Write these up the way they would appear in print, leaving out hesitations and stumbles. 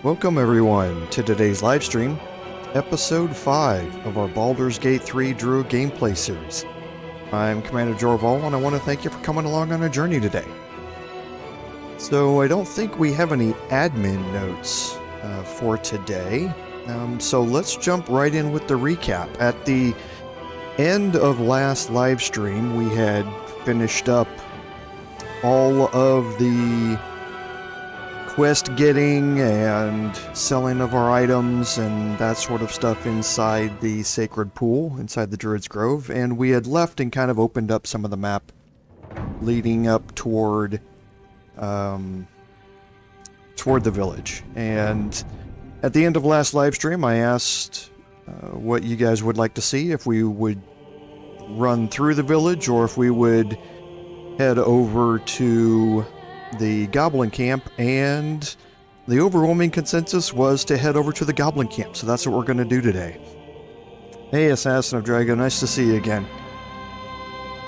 Welcome everyone to today's live stream, episode 5 of our Baldur's Gate 3 Druid gameplay series. I'm Commander Jorval and I want to thank you for coming along on a journey today. So I don't think we have any admin notes for today, so let's jump right in with the recap. At the end of last live stream we had finished up all of the quest getting and selling of our items and that sort of stuff inside the sacred pool, inside the Druid's Grove, and we had left and kind of opened up some of the map leading up toward the village. And at the end of last live stream I asked what you guys would like to see, if we would run through the village or if we would head over to the Goblin Camp, and the overwhelming consensus was to head over to the Goblin Camp, so that's what we're going to do today. Hey Assassin of Drago, nice to see you again.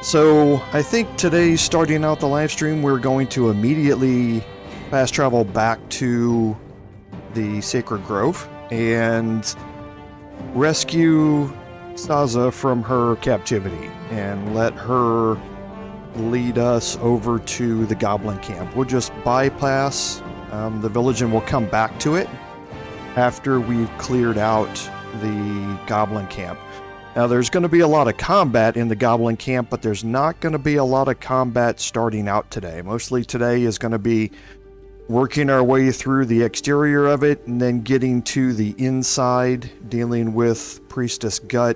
So I think today, starting out the live stream, we're going to immediately fast travel back to the Sacred Grove and rescue Sazza from her captivity and let her lead us over to the Goblin Camp. We'll just bypass the village and we'll come back to it after we've cleared out the Goblin Camp. Now there's going to be a lot of combat in the Goblin Camp, but there's not going to be a lot of combat starting out today. Mostly today is going to be working our way through the exterior of it and then getting to the inside, dealing with Priestess Gut,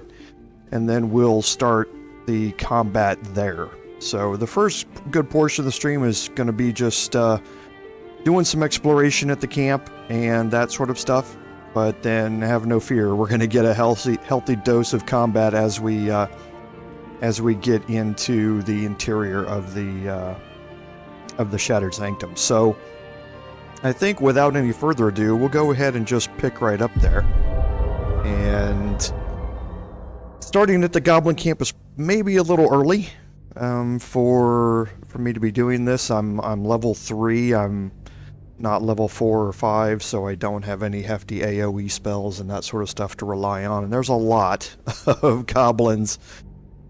and then we'll start the combat there. So the first good portion of the stream is going to be just doing some exploration at the camp and that sort of stuff. But then have no fear, we're going to get a healthy dose of combat as we get into the interior of the Shattered Sanctum. So I think without any further ado, we'll go ahead and just pick right up there. And starting at the Goblin Camp is maybe a little early. For me to be doing this. I'm level 3, I'm not level 4 or 5, so I don't have any hefty AoE spells and that sort of stuff to rely on, and there's a lot of goblins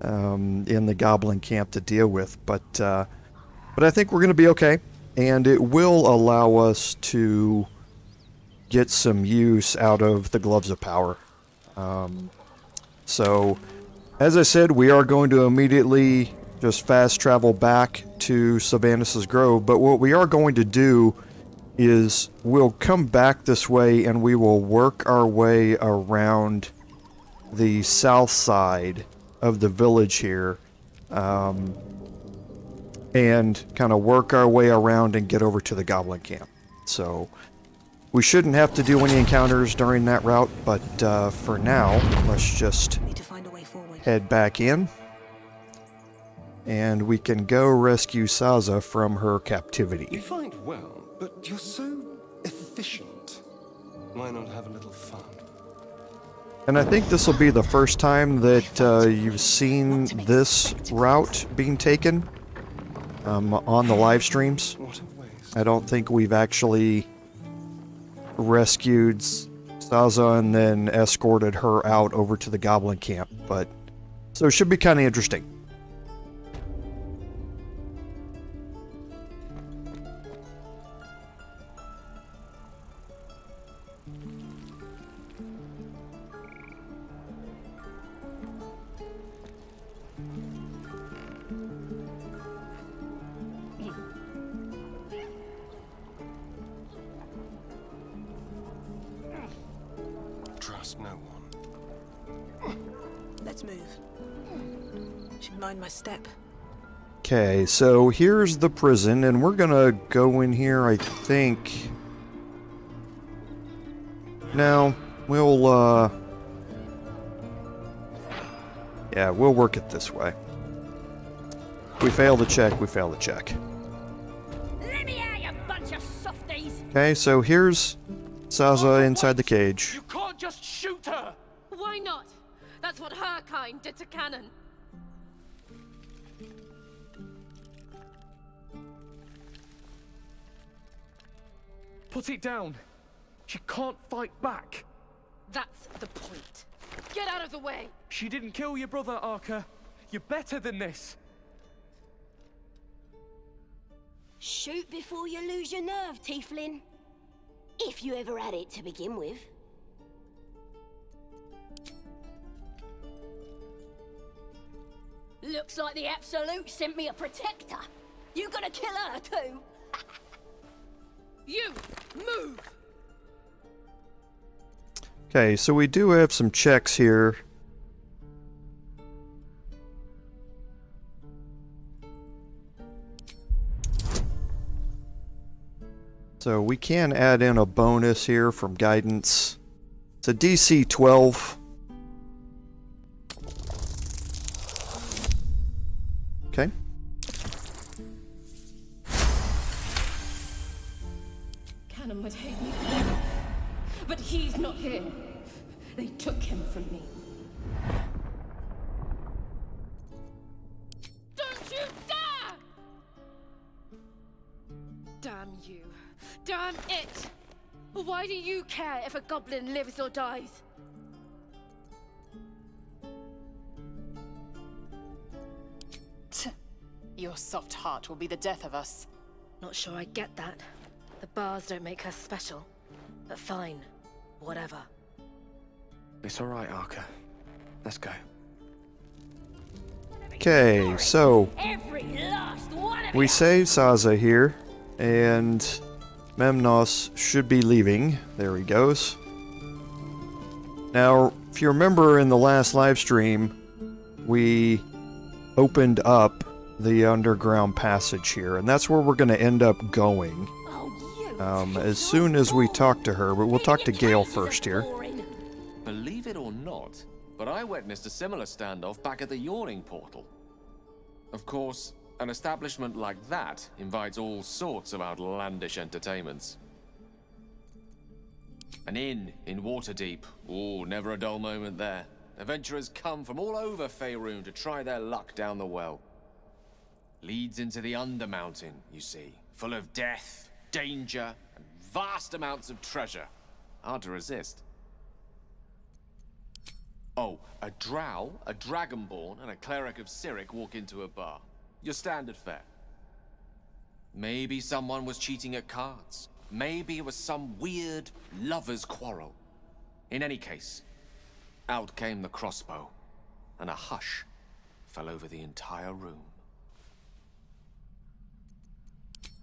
in the Goblin Camp to deal with, but I think we're going to be okay, and it will allow us to get some use out of the Gloves of Power. So as I said, we are going to immediately just fast travel back to Sylvanas' Grove, but what we are going to do is we'll come back this way and we will work our way around the south side of the village here, and kind of work our way around and get over to the Goblin Camp. So we shouldn't have to do any encounters during that route, but for now, let's just head back in. And we can go rescue Sazza from her captivity. You fight well, but you're so efficient. Why not have a little fun? And I think this will be the first time that you've seen this route being taken on the live streams. What a waste. I don't think we've actually rescued Sazza and then escorted her out over to the Goblin Camp, but so it should be kind of interesting. Trust no one. Let's move. Should mind my step. Okay, so here's the prison, and we're gonna go in here, I think. Now, we'll, yeah, we'll work it this way. If we fail the check, we fail the check. Let me out, you bunch of softies! Okay, so here's Sazza inside the cage. You can't just shoot her! Why not? That's what her kind did to Cannon. Put it down. She can't fight back. That's the point. Get out of the way! She didn't kill your brother, Arca. You're better than this. Shoot before you lose your nerve, Tiefling. If you ever had it to begin with. Looks like the Absolute sent me a protector. You gonna kill her too? You! Move! Okay, so we do have some checks here. So we can add in a bonus here from guidance. It's a DC 12. Okay. Cannon would hate me, but he's not here. They took him from me. Don't you dare! Damn you. Damn it! Why do you care if a goblin lives or dies? Your soft heart will be the death of us. Not sure I get that. The bars don't make her special. But fine. Whatever. It's all right, Arca. Let's go. Okay, so Every last one of we you. save Sazza here, and Memnos should be leaving. There he goes. Now, if you remember in the last live stream, we opened up the underground passage here, and that's where we're going to end up going Oh, you as soon as we talk to her, but we'll talk to Gale first here. Believe it or not, but I witnessed a similar standoff back at the Yawning Portal. Of course, an establishment like that invites all sorts of outlandish entertainments. An inn in Waterdeep. Ooh, never a dull moment there. Adventurers come from all over Faerun to try their luck down the well. Leads into the Undermountain, you see. Full of death, danger, and vast amounts of treasure. Hard to resist. Oh, a drow, a dragonborn, and a cleric of Cyric walk into a bar. Your standard fare. Maybe someone was cheating at cards. Maybe it was some weird lover's quarrel. In any case, out came the crossbow, and a hush fell over the entire room.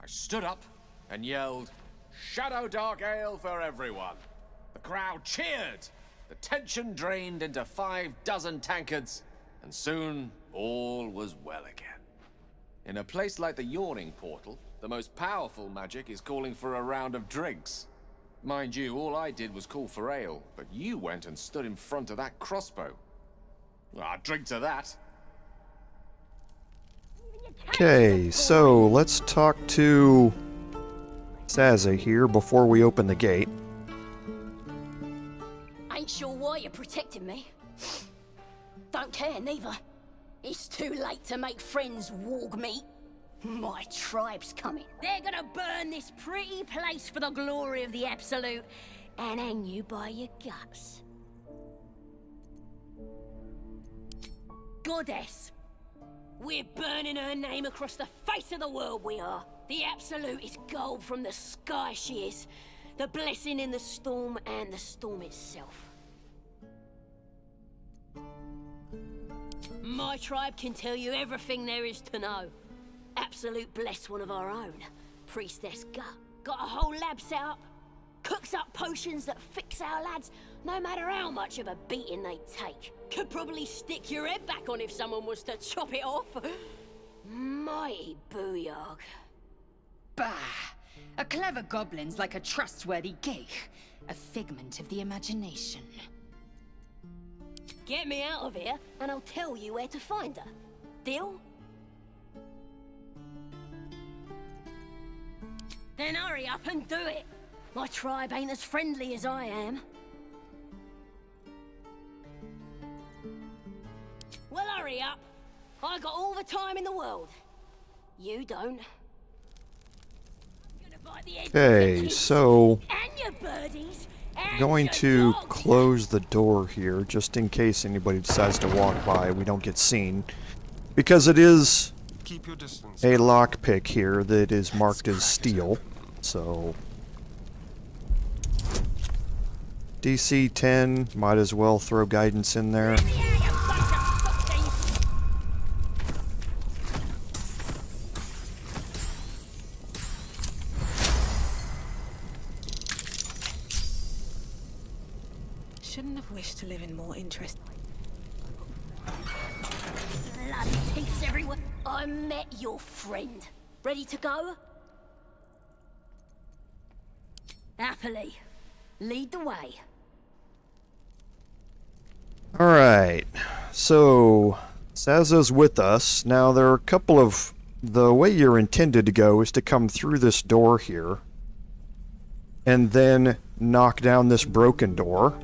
I stood up and yelled, "Shadow Dark Ale for everyone!" The crowd cheered. The tension drained into 6 tankards, and soon all was well again. In a place like the Yawning Portal, the most powerful magic is calling for a round of drinks. Mind you, all I did was call for ale, but you went and stood in front of that crossbow. Well, I'd drink to that. Okay, so let's talk to Sazza here before we open the gate. Ain't sure why you're protecting me. Don't care, neither. It's too late to make friends, warg meat. My tribe's coming. They're gonna burn this pretty place for the glory of the Absolute and hang you by your guts. Goddess. We're burning her name across the face of the world, we are. The Absolute is gold from the sky, she is. The blessing in the storm and the storm itself. My tribe can tell you everything there is to know. Absolute bless one of our own. Priestess got a whole lab set up. Cooks up potions that fix our lads, no matter how much of a beating they take. Could probably stick your head back on if someone was to chop it off. Mighty booyog. Bah! A clever goblin's like a trustworthy gig. A figment of the imagination. Get me out of here, and I'll tell you where to find her. Deal? Then hurry up and do it. My tribe ain't as friendly as I am. Well, hurry up. I got all the time in the world. You don't. Okay, so birdies. I'm going to close the door here, just in case anybody decides to walk by, we don't get seen. Because it is Keep your distance. a lockpick here that is marked as steel, so... DC 10, might as well throw guidance in there. Shouldn't have wished to live in more interest. Bloody thieves everywhere. I met your friend. Ready to go? Happily. Lead the way. Alright, so Sazza's with us. Now there are a couple of... The way you're intended to go is to come through this door here, and then knock down this broken door,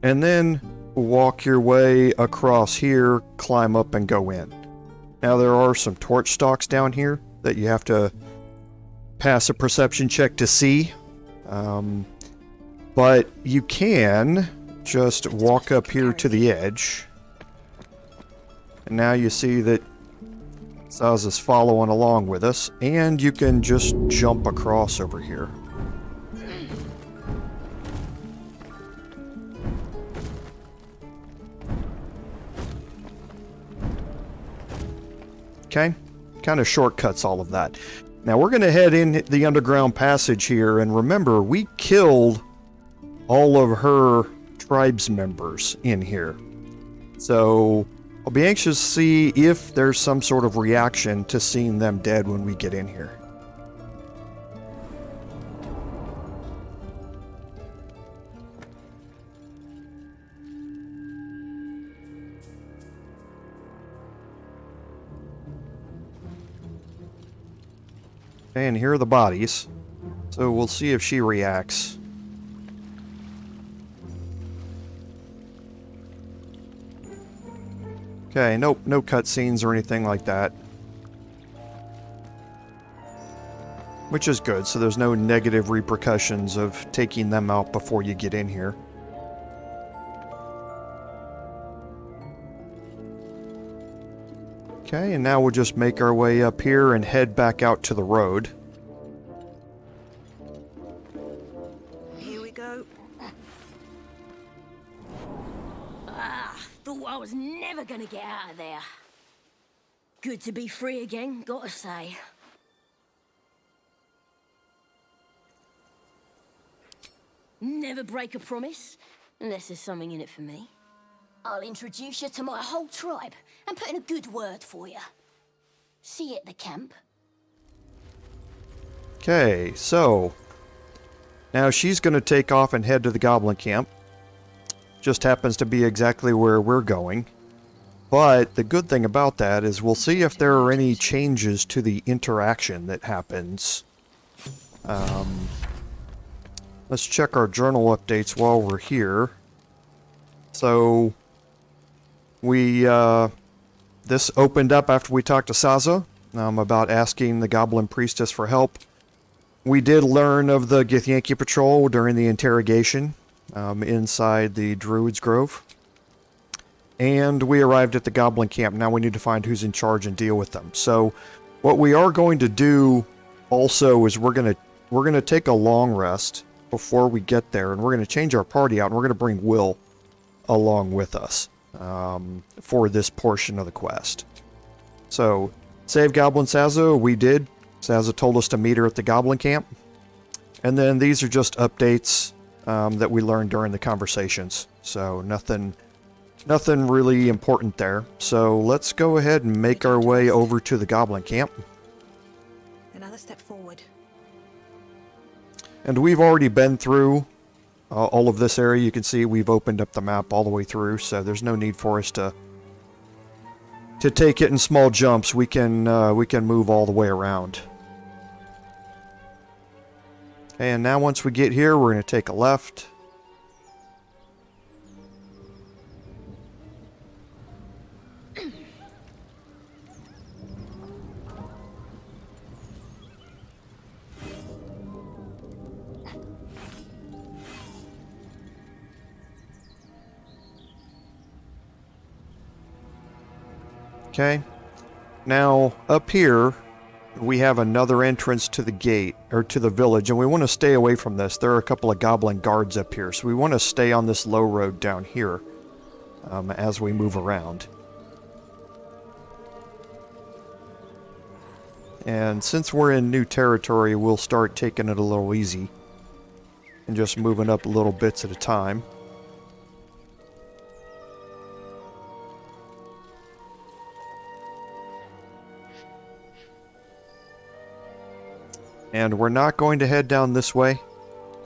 and then walk your way across here, climb up, and go in. Now there are some torch stalks down here that you have to pass a perception check to see, but you can just walk up here to the edge, and now you see that Sazza's following along with us, and you can just jump across over here. Okay, kind of shortcuts all of that. Now we're going to head in the underground passage here, and remember, we killed all of her tribes members in here. So I'll be anxious to see if there's some sort of reaction to seeing them dead when we get in here. Okay, and here are the bodies. So we'll see if she reacts. Okay, nope, no cutscenes or anything like that. Which is good, so there's no negative repercussions of taking them out before you get in here. Okay, and now we'll just make our way up here and head back out to the road. Here we go. Thought I was never gonna get out of there. Good to be free again, gotta say. Never break a promise, unless there's something in it for me. I'll introduce you to my whole tribe and put in a good word for you. See you at the camp. Okay, so now she's going to take off and head to the Goblin Camp. Just happens to be exactly where we're going. But the good thing about that is we'll see if there are any changes to the interaction that happens. Let's check our journal updates while we're here. So this opened up after we talked to Sazza about asking the Goblin Priestess for help. We did learn of the Githyanki Patrol during the interrogation inside the Druid's Grove. And we arrived at the Goblin Camp. Now we need to find who's in charge and deal with them. So what we are going to do also is we're going to take a long rest before we get there, and we're going to change our party out, and we're going to bring Wyll along with us for this portion of the quest. So, save Goblin Sazza, we did. Sazza told us to meet her at the Goblin Camp. And then these are just updates that we learned during the conversations. So, nothing really important there. So, let's go ahead and make our way over to the Goblin Camp. Another step forward. And we've already been through all of this area. You can see we've opened up the map all the way through, so there's no need for us to take it in small jumps. We can move all the way around. And now once we get here, we're going to take a left. Okay. Now, up here, we have another entrance to the gate, or to the village, and we want to stay away from this. There are a couple of goblin guards up here, so we want to stay on this low road down here as we move around. And since we're in new territory, we'll start taking it a little easy and just moving up little bits at a time. And we're not going to head down this way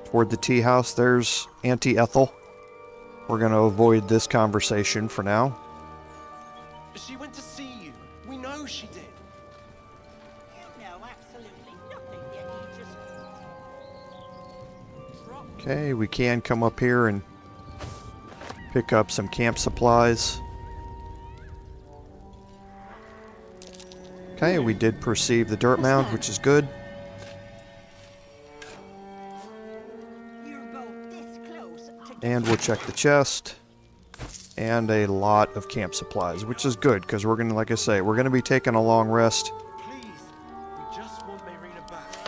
toward the tea house. There's Auntie Ethel. We're going to avoid this conversation for now. She went to see you. We know she did. You know absolutely nothing, yet you just... Okay, we can come up here and pick up some camp supplies. Okay, we did perceive the dirt mound, which is good. And we'll check the chest. And a lot of camp supplies, which is good, because we're going to, like I say, we're going to be taking a long rest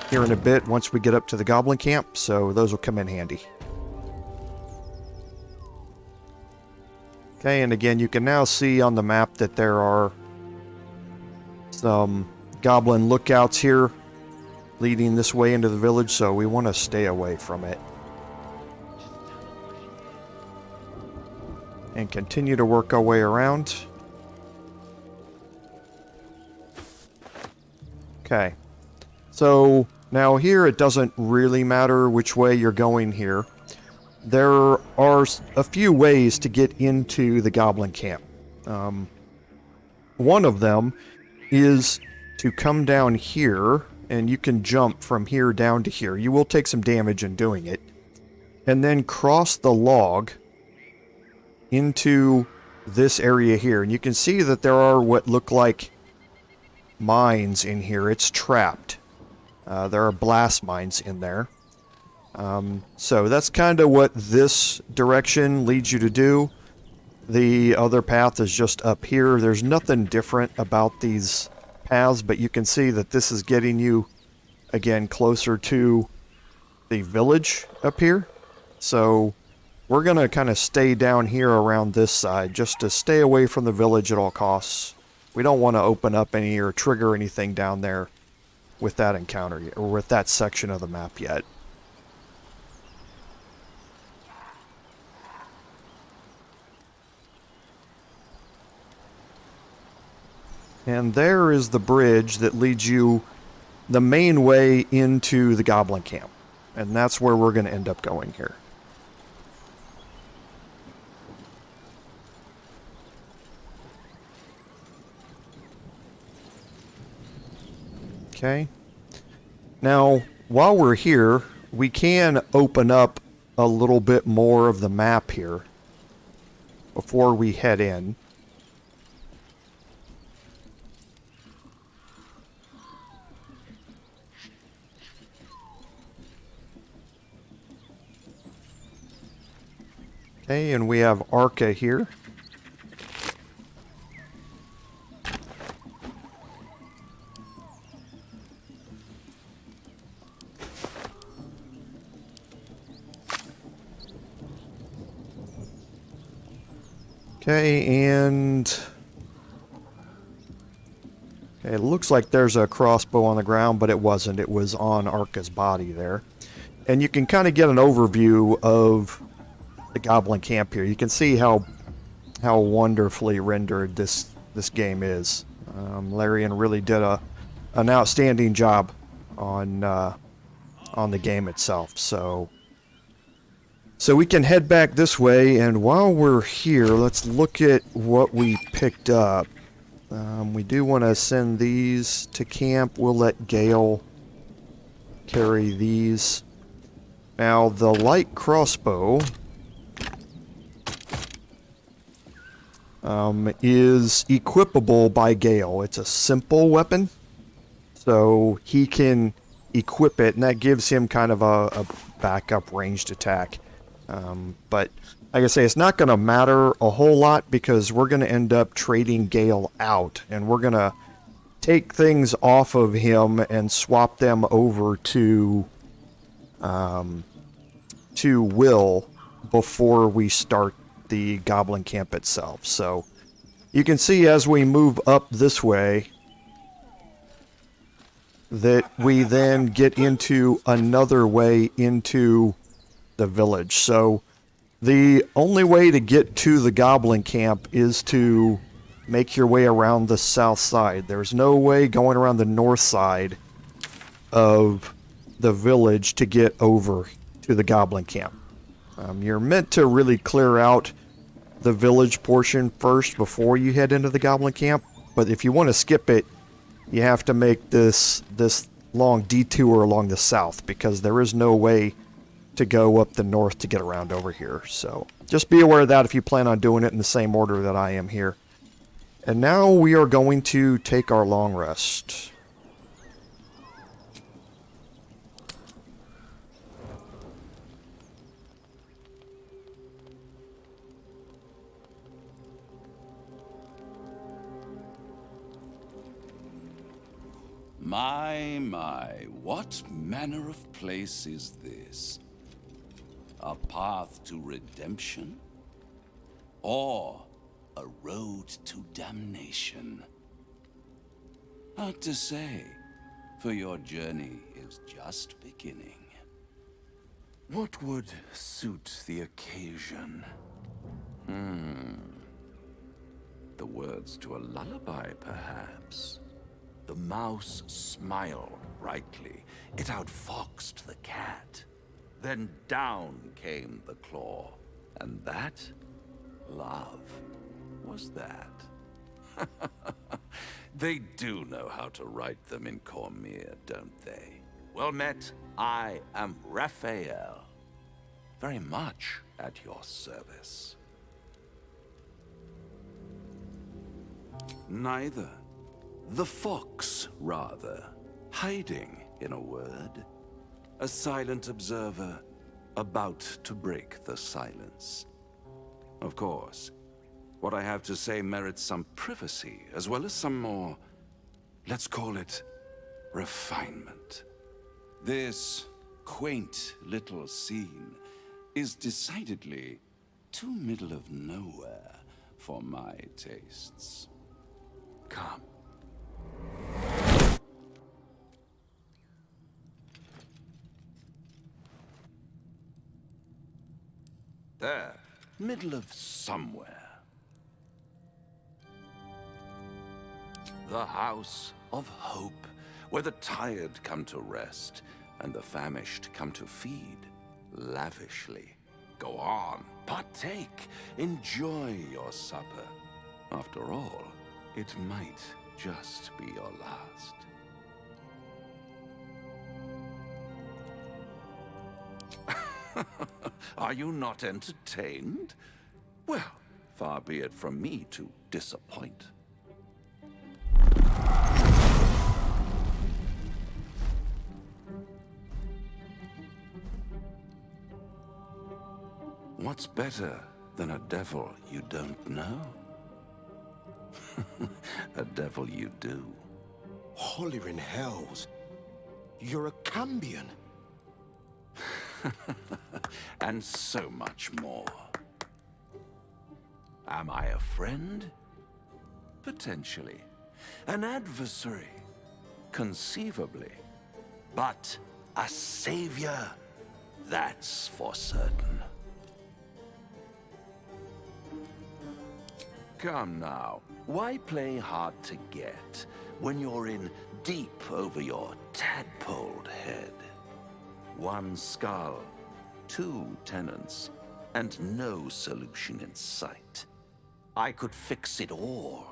here in a bit once we get up to the Goblin Camp, so those will come in handy. Okay, and again, you can now see on the map that there are some goblin lookouts here leading this way into the village, so we want to stay away from it. And continue to work our way around. Okay. So, now here it doesn't really matter which way you're going here. There are a few ways to get into the Goblin Camp. One of them is to come down here, and you can jump from here down to here. You will take some damage in doing it. And then cross the log into this area here, and you can see that there are what look like mines in here. It's trapped. There are blast mines in there. So that's kind of what this direction leads you to do. The other path is just up here. There's nothing different about these paths, but you can see that this is getting you, again, closer to the village up here. So we're going to kind of stay down here around this side, just to stay away from the village at all costs. We don't want to open up any or trigger anything down there with that encounter, or with that section of the map yet. And there is the bridge that leads you the main way into the Goblin Camp. And that's where we're going to end up going here. Okay. Now, while we're here, we can open up a little bit more of the map here before we head in. Okay, and we have Arca here. Okay, and okay, it looks like there's a crossbow on the ground, but it wasn't. It was on Arca's body there. And you can kind of get an overview of the Goblin Camp here. You can see how wonderfully rendered this game is. Larian really did an outstanding job on the game itself. So we can head back this way, and while we're here, let's look at what we picked up. We do want to send these to camp. We'll let Gale carry these. Now, the light crossbow is equipable by Gale. It's a simple weapon, so he can equip it, and that gives him kind of a backup ranged attack. But like I say, it's not going to matter a whole lot because we're going to end up trading Gale out, and we're going to take things off of him and swap them over to Wyll before we start the Goblin Camp itself. So you can see as we move up this way that we then get into another way into the village. So the only way to get to the Goblin Camp is to make your way around the south side. There's no way going around the north side of the village to get over to the Goblin Camp. You're meant to really clear out the village portion first before you head into the Goblin Camp, but if you want to skip it, you have to make this long detour along the south because there is no way to go up the north to get around over here. So just be aware of that if you plan on doing it in the same order that I am here. And now we are going to take our long rest. My, what manner of place is this? A path to redemption? Or a road to damnation? Hard to say, for your journey is just beginning. What would suit the occasion? The words to a lullaby, perhaps. The mouse smiled brightly. It outfoxed the cat. Then down came the claw. And that? Love. Was that? They do know how to write them in Cormier, don't they? Well met, I am Raphael. Very much at your service. Neither. The fox, rather. Hiding, in a word. A silent observer, about to break the silence. Of course, what I have to say merits some privacy, as well as some more, let's call it, refinement. This quaint little scene is decidedly too middle of nowhere for my tastes. Come. There, middle of somewhere. The House of Hope, where the tired come to rest, and the famished come to feed, lavishly. Go on, partake, enjoy your supper. After all, it might just be your last. Are you not entertained? Well, far be it from me to disappoint. What's better than a devil you don't know? A devil you do. Holy in hells. You're a Cambion. And so much more. Am I a friend? Potentially. An adversary? Conceivably. But a savior? That's for certain. Come now, why play hard to get when you're in deep over your tadpoled head? One skull, two tenants, and no solution in sight. I could fix it all,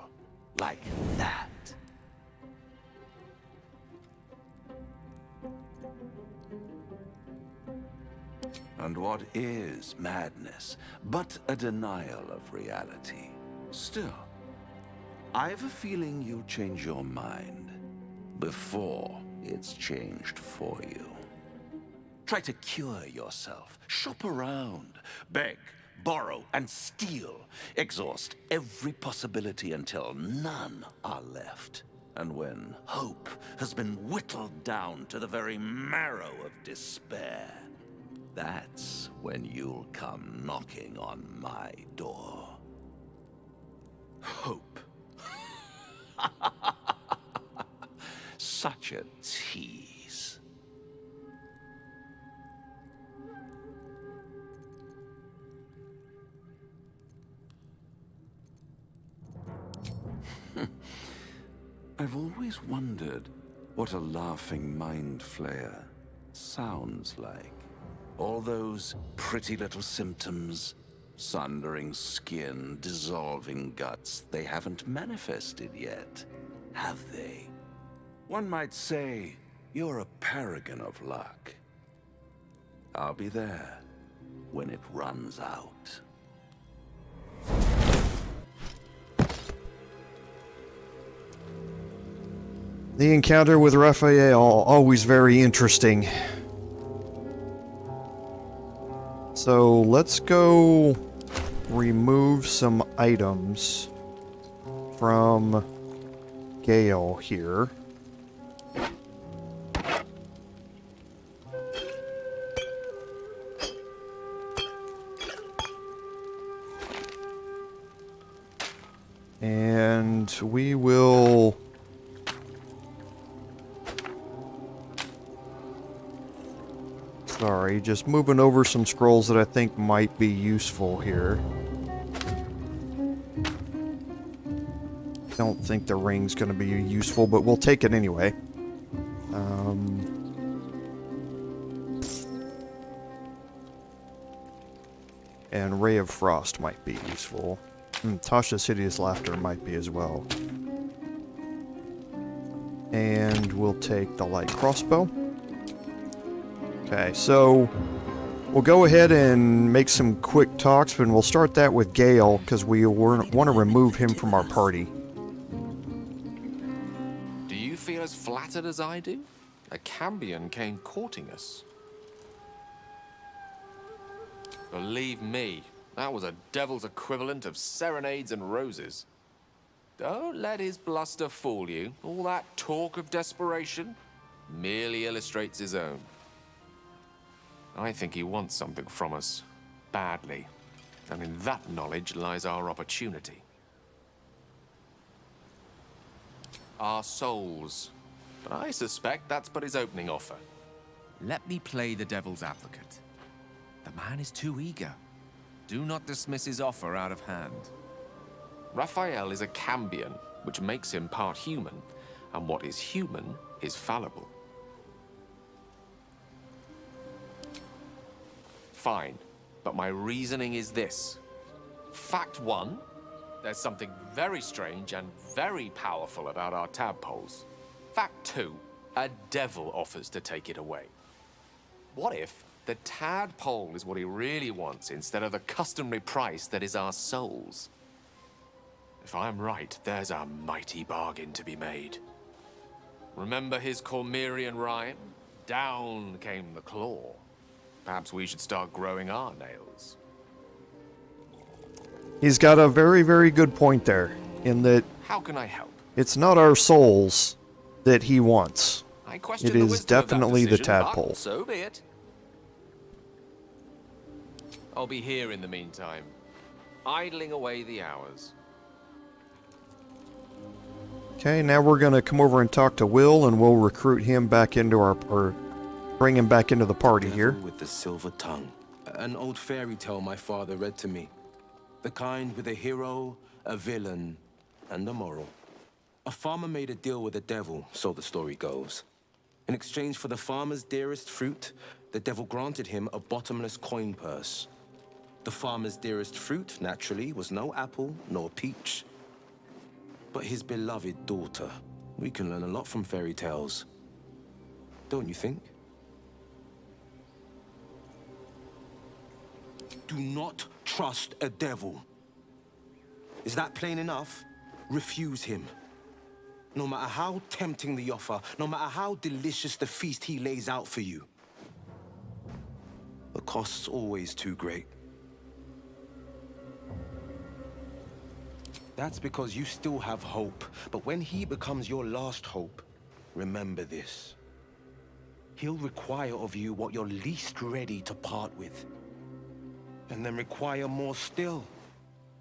like that. And what is madness but a denial of reality? Still, I've a feeling you'll change your mind before it's changed for you. Try to cure yourself, shop around, beg borrow, and steal. Exhaust every possibility until none are left. And when hope has been whittled down to the very marrow of despair, that's when you'll come knocking on my door. Hope. Such a tease. I've always wondered what a laughing mind flayer sounds like. All those pretty little symptoms, sundering skin, dissolving guts, they haven't manifested yet, have they? One might say you're a paragon of luck. I'll be there when it runs out. The encounter with Raphael, always very interesting. So let's go remove some items from Gale here. And we will... Sorry, just moving over some scrolls that I think might be useful here. Don't think the ring's going to be useful, but we'll take it anyway. And Ray of Frost might be useful. Tasha's Hideous Laughter might be as well. And we'll take the light crossbow. Okay, so we'll go ahead and make some quick talks, and we'll start that with Gale, because we want to remove him from our party. Do you feel as flattered as I do? A Cambion came courting us. Believe me, that was a devil's equivalent of serenades and roses. Don't let his bluster fool you. All that talk of desperation merely illustrates his own. I think he wants something from us, badly, and in that knowledge lies our opportunity. Our souls. But I suspect that's but his opening offer. Let me play the devil's advocate. The man is too eager. Do not dismiss his offer out of hand. Raphael is a Cambion, which makes him part human, and what is human is fallible. Fine, but my reasoning is this. Fact one, there's something very strange and very powerful about our tadpoles. Fact two, a devil offers to take it away. What if the tadpole is what he really wants instead of the customary price that is our souls? If I'm right, there's a mighty bargain to be made. Remember his Cormyrean rhyme? Down came the claw. Perhaps we should start growing our nails. He's got a very, very good point there, in that... How can I help? It's not our souls that he wants. I question it the is wisdom of that definitely the decision, tadpole. but so be it. I'll be here in the meantime, idling away the hours. Okay, now we're going to come over and talk to Wyll, and we'll recruit him back into our... or bring him back into the party here. With the silver tongue. An old fairy tale my father read to me. The kind with a hero, a villain, and a moral. A farmer made a deal with the devil, so the story goes. In exchange for the farmer's dearest fruit, the devil granted him a bottomless coin purse. The farmer's dearest fruit, naturally, was no apple nor peach, but his beloved daughter. We can learn a lot from fairy tales, don't you think? Do not trust a devil. Is that plain enough? Refuse him. No matter how tempting the offer, no matter how delicious the feast he lays out for you. The cost's always too great. That's because you still have hope. But when he becomes your last hope, remember this. He'll require of you what you're least ready to part with. And then require more still.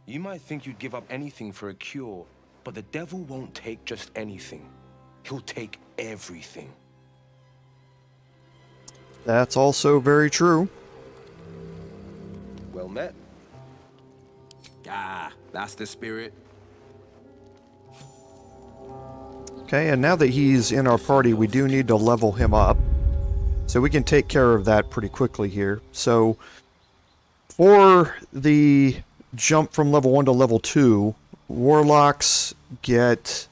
You might think you'd give up anything for a cure, but the devil won't take just anything. He'll take everything. That's also very true. Well met. Ah, that's the spirit. Okay, and now that he's in our party, we do need to level him up. So we can take care of that pretty quickly here. So for the jump from level 1 to level 2, warlocks get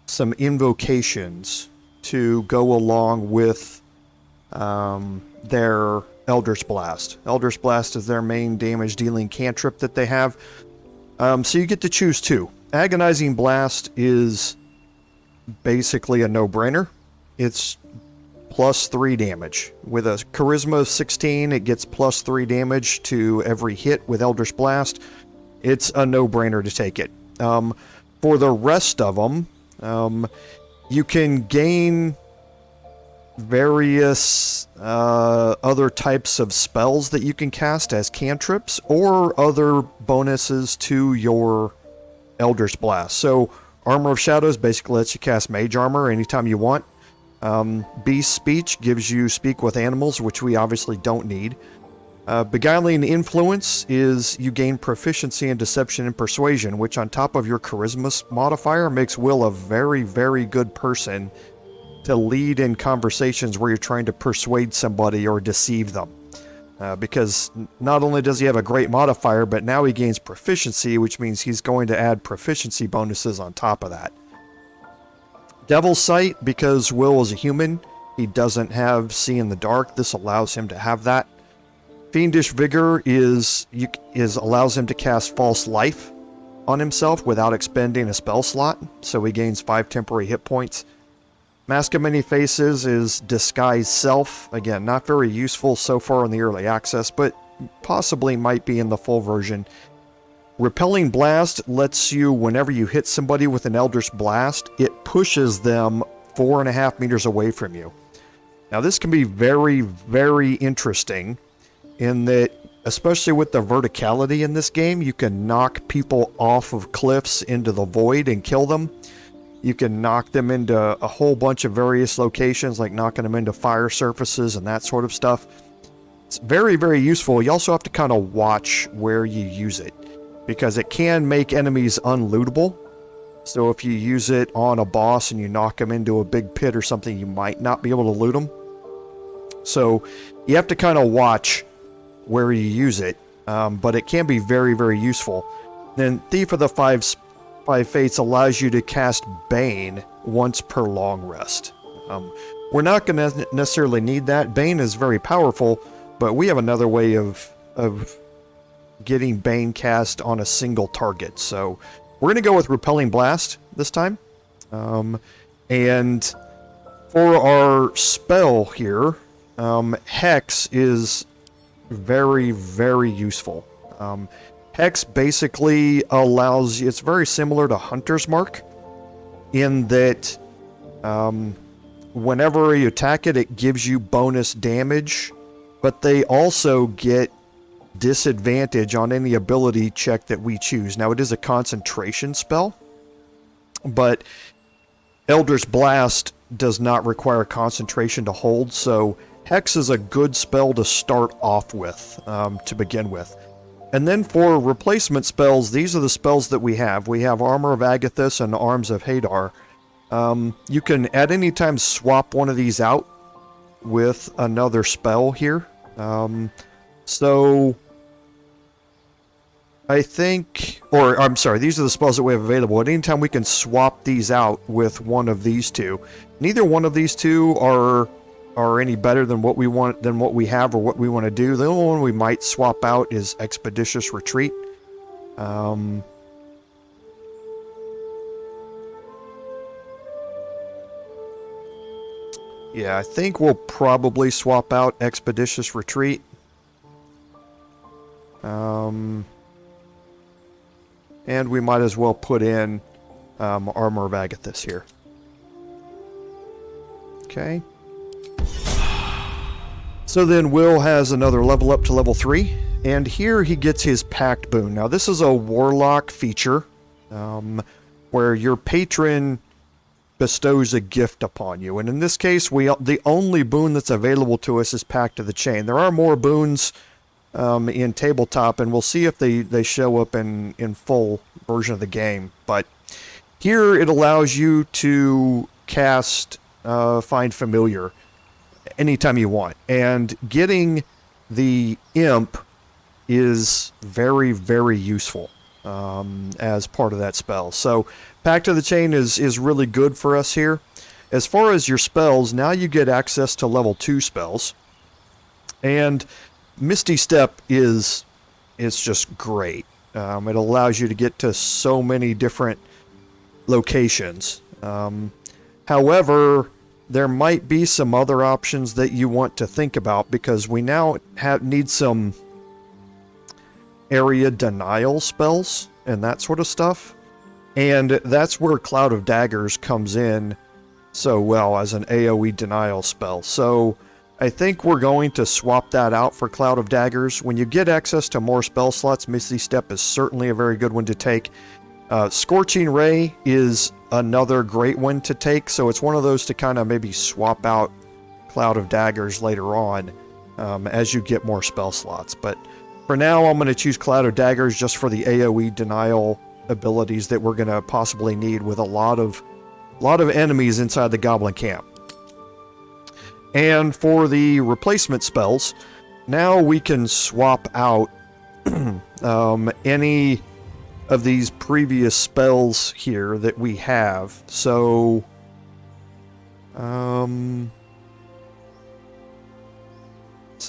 some invocations to go along with their Elder's Blast. Elder's Blast is their main damage dealing cantrip that they have. So you get to choose 2. Agonizing Blast is basically a no-brainer. It's plus 3 damage. With a charisma of 16, it gets plus 3 damage to every hit with Elder's Blast. It's a no-brainer to take it. For the rest of them, you can gain various other types of spells that you can cast as cantrips or other bonuses to your Elder's Blast. So Armor of Shadows basically lets you cast Mage Armor anytime you want. Beast Speech gives you Speak with Animals, which we obviously don't need. Beguiling Influence is you gain proficiency in Deception and Persuasion, which on top of your Charisma modifier makes Will a very, very good person to lead in conversations where you're trying to persuade somebody or deceive them. Because not only does he have a great modifier, but now he gains proficiency, which means he's going to add proficiency bonuses on top of that. Devil's Sight, because Will is a human, he doesn't have See in the Dark. This allows him to have that. Fiendish Vigor allows him to cast False Life on himself without expending a spell slot, so he gains 5 temporary hit points. Mask of Many Faces is Disguise Self. Again, not very useful so far in the early access, but possibly might be in the full version. Repelling Blast lets you, whenever you hit somebody with an Elder's Blast, it pushes them 4.5 meters away from you. Now this can be very, very interesting in that, especially with the verticality in this game, you can knock people off of cliffs into the void and kill them. You can knock them into a whole bunch of various locations, like knocking them into fire surfaces and that sort of stuff. It's very, very useful. You also have to kind of watch where you use it, because it can make enemies unlootable. So if you use it on a boss and you knock them into a big pit or something, you might not be able to loot them. So you have to kind of watch where you use it, but it can be very, very useful. Then Thief of the Five Fates allows you to cast Bane once per long rest. We're not going to necessarily need that. Bane is very powerful, but we have another way of getting Bane cast on a single target. So we're going to go with Repelling Blast this time. And for our spell here, Hex is very, very useful. Hex basically allows you, it's very similar to Hunter's Mark in that whenever you attack it, it gives you bonus damage, but they also get disadvantage on any ability check that we choose. Now, it is a concentration spell, but Elder's Blast does not require concentration to hold, so Hex is a good spell to start off with, to begin with. And then for replacement spells, these are the spells that we have. We have Armor of Agathis and Arms of Hadar. You can at any time swap one of these out with another spell here. So I think, or I'm sorry, these are the spells that we have available. At any time we can swap these out with one of these two. Neither one of these two are any better than what we want, than what we have or what we want to do. The only one we might swap out is Expeditious Retreat. Yeah, I think we'll probably swap out Expeditious Retreat. And we might as well put in Armor of Agathis here. Okay. So then Wyll has another level up to level 3. And here he gets his Pact Boon. Now this is a Warlock feature where your patron bestows a gift upon you. And in this case, the only boon that's available to us is Pact of the Chain. There are more boons in tabletop, and we'll see if they show up in full version of the game. But here it allows you to cast Find Familiar anytime you want. And getting the Imp is very, very useful as part of that spell. So Pact of the Chain is really good for us here. As far as your spells, now you get access to level 2 spells. And Misty Step is just great. It allows you to get to so many different locations. However, there might be some other options that you want to think about, because we now need some area denial spells and that sort of stuff. And that's where Cloud of Daggers comes in so well as an AoE denial spell. So I think we're going to swap that out for Cloud of Daggers. When you get access to more spell slots, Misty Step is certainly a very good one to take. Scorching Ray is another great one to take, so it's one of those to kind of maybe swap out Cloud of Daggers later on as you get more spell slots. But for now, I'm going to choose Cloud of Daggers just for the AoE denial abilities that we're going to possibly need with a lot of enemies inside the Goblin Camp. And for the replacement spells, now we can swap out any of these previous spells here that we have. So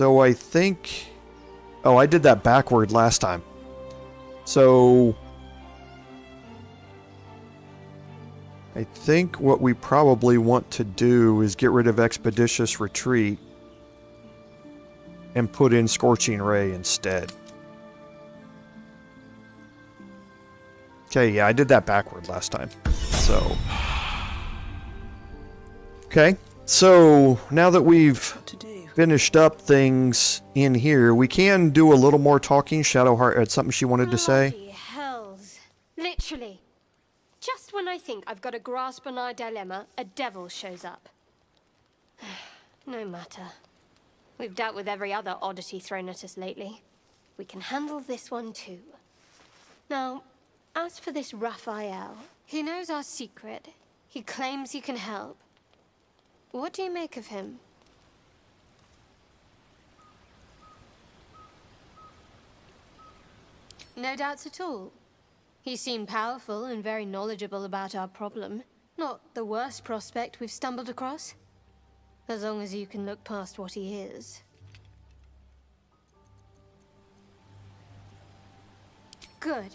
I think, oh, I did that backward last time. So I think what we probably want to do is get rid of Expeditious Retreat and put in Scorching Ray instead. Okay, yeah, I did that backward last time. So, okay, so now that we've finished up things in here, we can do a little more talking. Shadowheart had something she wanted to say. Bloody hells. Literally. Just when I think I've got a grasp on our dilemma, a devil shows up. No matter. We've dealt with every other oddity thrown at us lately. We can handle this one too. Now, as for this Raphael, he knows our secret. He claims he can help. What do you make of him? No doubts at all. He seemed powerful and very knowledgeable about our problem. Not the worst prospect we've stumbled across. As long as you can look past what he is. Good.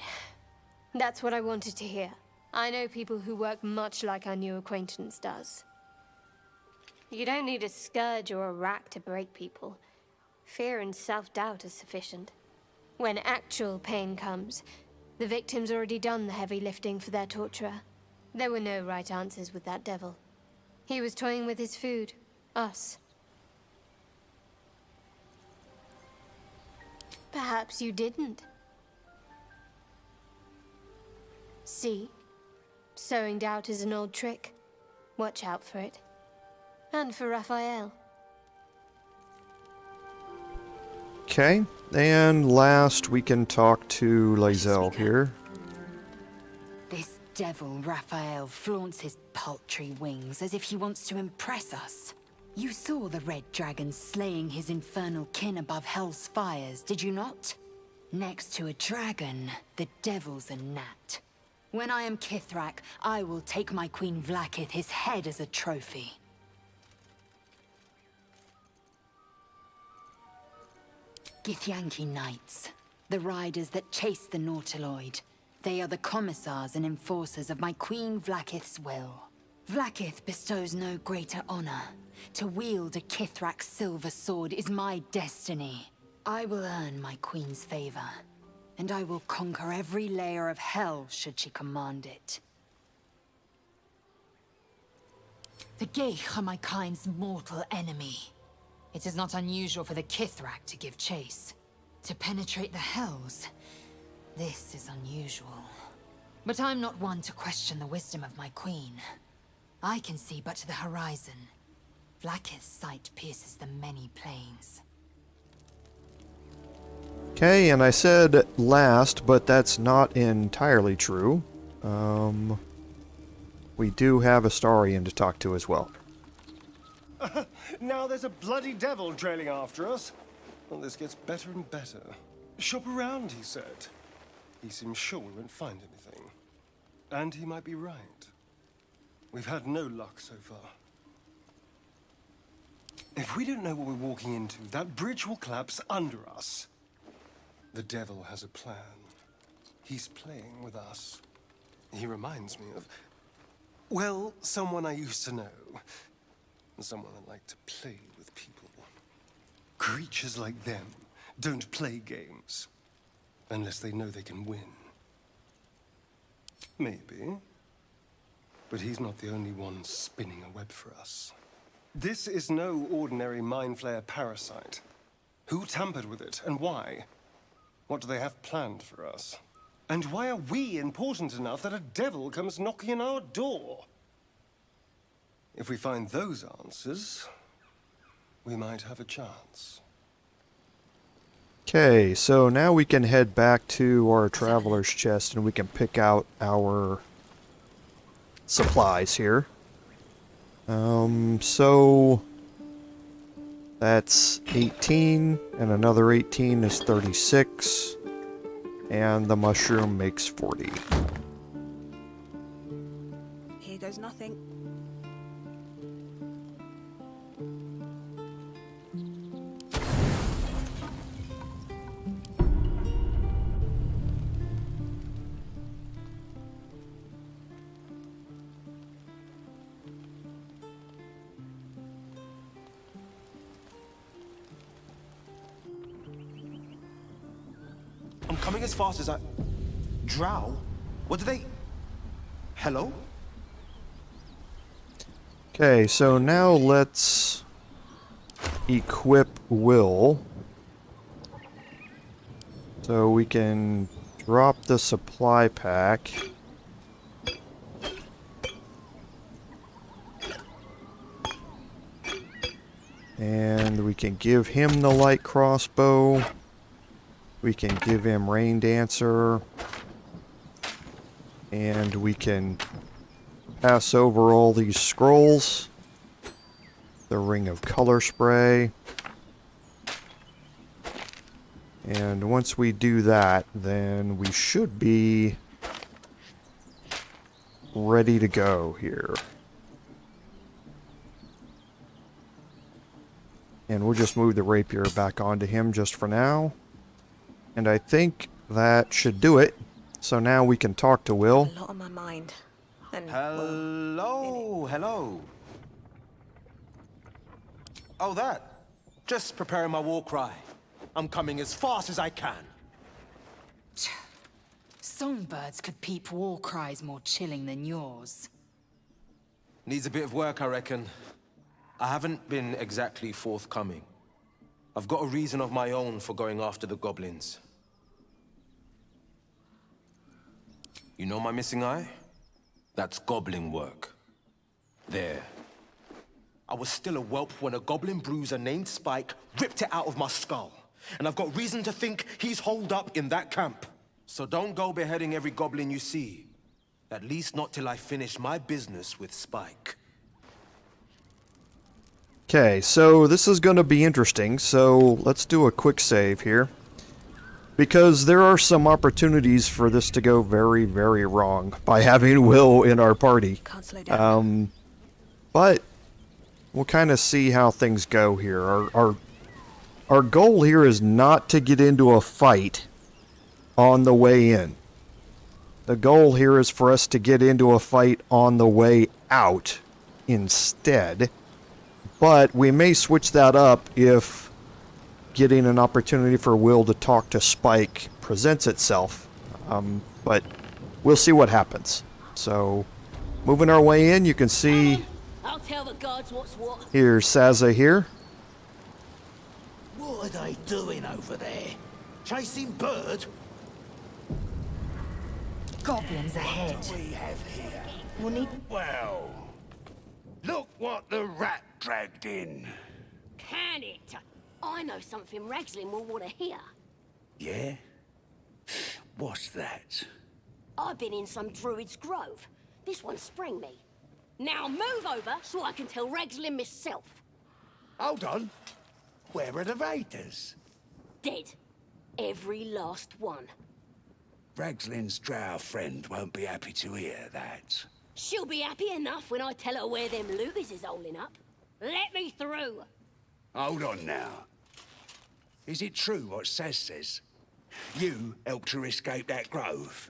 That's what I wanted to hear. I know people who work much like our new acquaintance does. You don't need a scourge or a rack to break people. Fear and self-doubt is sufficient. When actual pain comes, the victim's already done the heavy lifting for their torturer. There were no right answers with that devil. He was toying with his food. Us. Perhaps you didn't. See? Sowing doubt is an old trick. Watch out for it. And for Raphael. Okay, and last we can talk to Lae'zel here. This devil Raphael flaunts his paltry wings as if he wants to impress us. You saw the red dragon slaying his infernal kin above hell's fires, did you not? Next to a dragon, the devil's a gnat. When I am Kithrak, I will take my Queen Vlaakith his head as a trophy. Githyanki Knights, the riders that chase the Nautiloid. They are the commissars and enforcers of my Queen Vlaakith's will. Vlaakith bestows no greater honor. To wield a Kithrak's silver sword is my destiny. I will earn my Queen's favor. and I will conquer every layer of hell should she command it. The Geich are my kind's mortal enemy. It is not unusual for the Kithrak to give chase. To penetrate the hells, this is unusual. But I'm not one to question the wisdom of my queen. I can see but to the horizon. Vlaakith's sight pierces the many plains. Okay, and I said last, but that's not entirely true. We do have Astarion to talk to as well. Now there's a bloody devil trailing after us. Well, this gets better and better. Shop around, he said. He seems sure we won't find anything. And he might be right. We've had no luck so far. If we don't know what we're walking into, that bridge will collapse under us. The devil has a plan. He's playing with us. He reminds me of, well, someone I used to know. Someone that liked to play with people. Creatures like them don't play games unless they know they can win. Maybe. But he's not the only one spinning a web for us. This is no ordinary mind flayer parasite. Who tampered with it, and why? What do they have planned for us? And why are we important enough that a devil comes knocking on our door? If we find those answers, we might have a chance. Okay, so now we can head back to our traveler's chest and we can pick out our supplies here. So that's 18, and another 18 is 36, and the mushroom makes 40. Here goes nothing. Coming as fast as I... Drow? What do they... Hello? Okay, so now let's equip Wyll. So we can drop the supply pack. And we can give him the light crossbow. We can give him Rain Dancer. And we can pass over all these scrolls. The Ring of Color Spray. And once we do that, then we should be ready to go here. And we'll just move the rapier back onto him just for now. And I think that should do it. So now we can talk to Wyll. A lot on my mind. And, hello, hello. Oh, that. Just preparing my war cry. I'm coming as fast as I can. Songbirds could peep war cries more chilling than yours. Needs a bit of work, I reckon. I haven't been exactly forthcoming. I've got a reason of my own for going after the goblins. You know my missing eye? That's goblin work. There. I was still a whelp when a goblin bruiser named Spike ripped it out of my skull. And I've got reason to think he's holed up in that camp. So don't go beheading every goblin you see. At least not till I finish my business with Spike. Okay, so this is going to be interesting. So let's do a quick save here. Because there are some opportunities for this to go very, very wrong by having Wyll in our party. Can't slow down. But we'll kind of see how things go here. Our goal here is not to get into a fight on the way in. The goal here is for us to get into a fight on the way out instead. But we may switch that up if getting an opportunity for Wyll to talk to Spike presents itself. But we'll see what happens. So, moving our way in, you can see I'll tell the gods what's what. here's Sazza here. What are they doing over there? Chasing bird? Goblins ahead. What do we have here? We'll need... Well, look what the rat dragged in. Can it? I know something Ragslin will want to hear. Yeah? What's that? I've been in some Druid's grove. This one sprang me. Now move over so I can tell Ragslin myself. Hold on. Where are the raiders? Dead. Every last one. Ragslin's drow friend won't be happy to hear that. She'll be happy enough when I tell her where them looters is holding up. Let me through. Hold on now. Is it true what Saz says? You helped her escape that grove?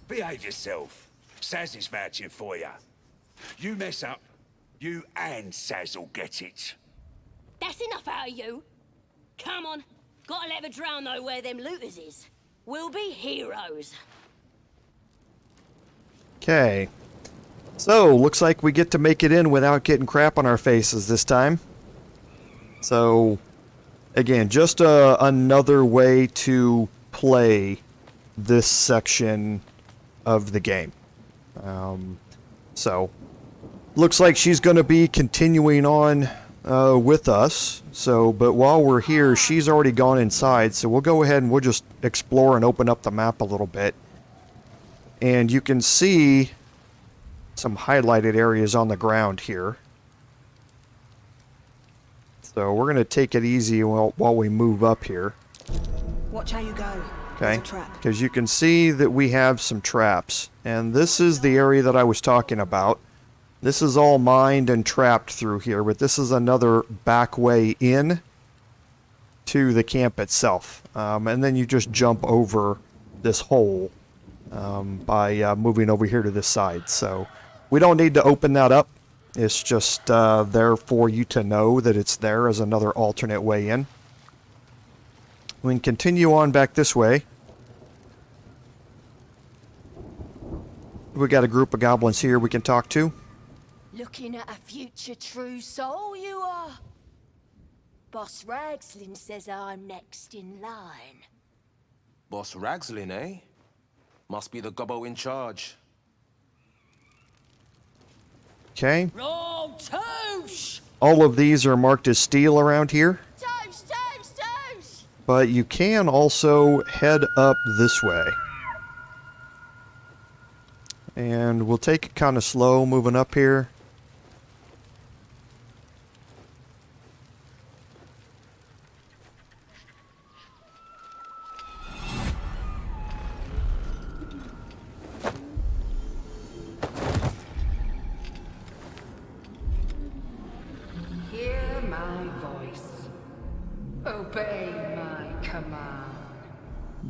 Behave yourself. Saz is vouching for you. You mess up, you and Saz will get it. That's enough out of you. Come on. Gotta let the drow know where them looters is. We'll be heroes. Okay. So, looks like we get to make it in without getting crap on our faces this time. So, again, just another way to play this section of the game. So, looks like she's going to be continuing on with us. So, but while we're here, she's already gone inside. So we'll go ahead and we'll just explore and open up the map a little bit. And you can see some highlighted areas on the ground here. So we're going to take it easy while we move up here. Watch how you go. Okay, because you can see that we have some traps. And this is the area that I was talking about. This is all mined and trapped through here, but this is another back way in to the camp itself. And then you just jump over this hole by moving over here to this side. So we don't need to open that up. It's just there for you to know that it's there as another alternate way in. We can continue on back this way. We got a group of goblins here we can talk to. Looking at a future true soul, you are. Boss Ragslin says I'm next in line. Boss Ragslin, eh? Must be the gobbo in charge. Okay. Roll touche! All of these are marked as steel around here. Touche, touche, touche! But you can also head up this way. And we'll take it kind of slow moving up here. Hear my voice. Obey my command.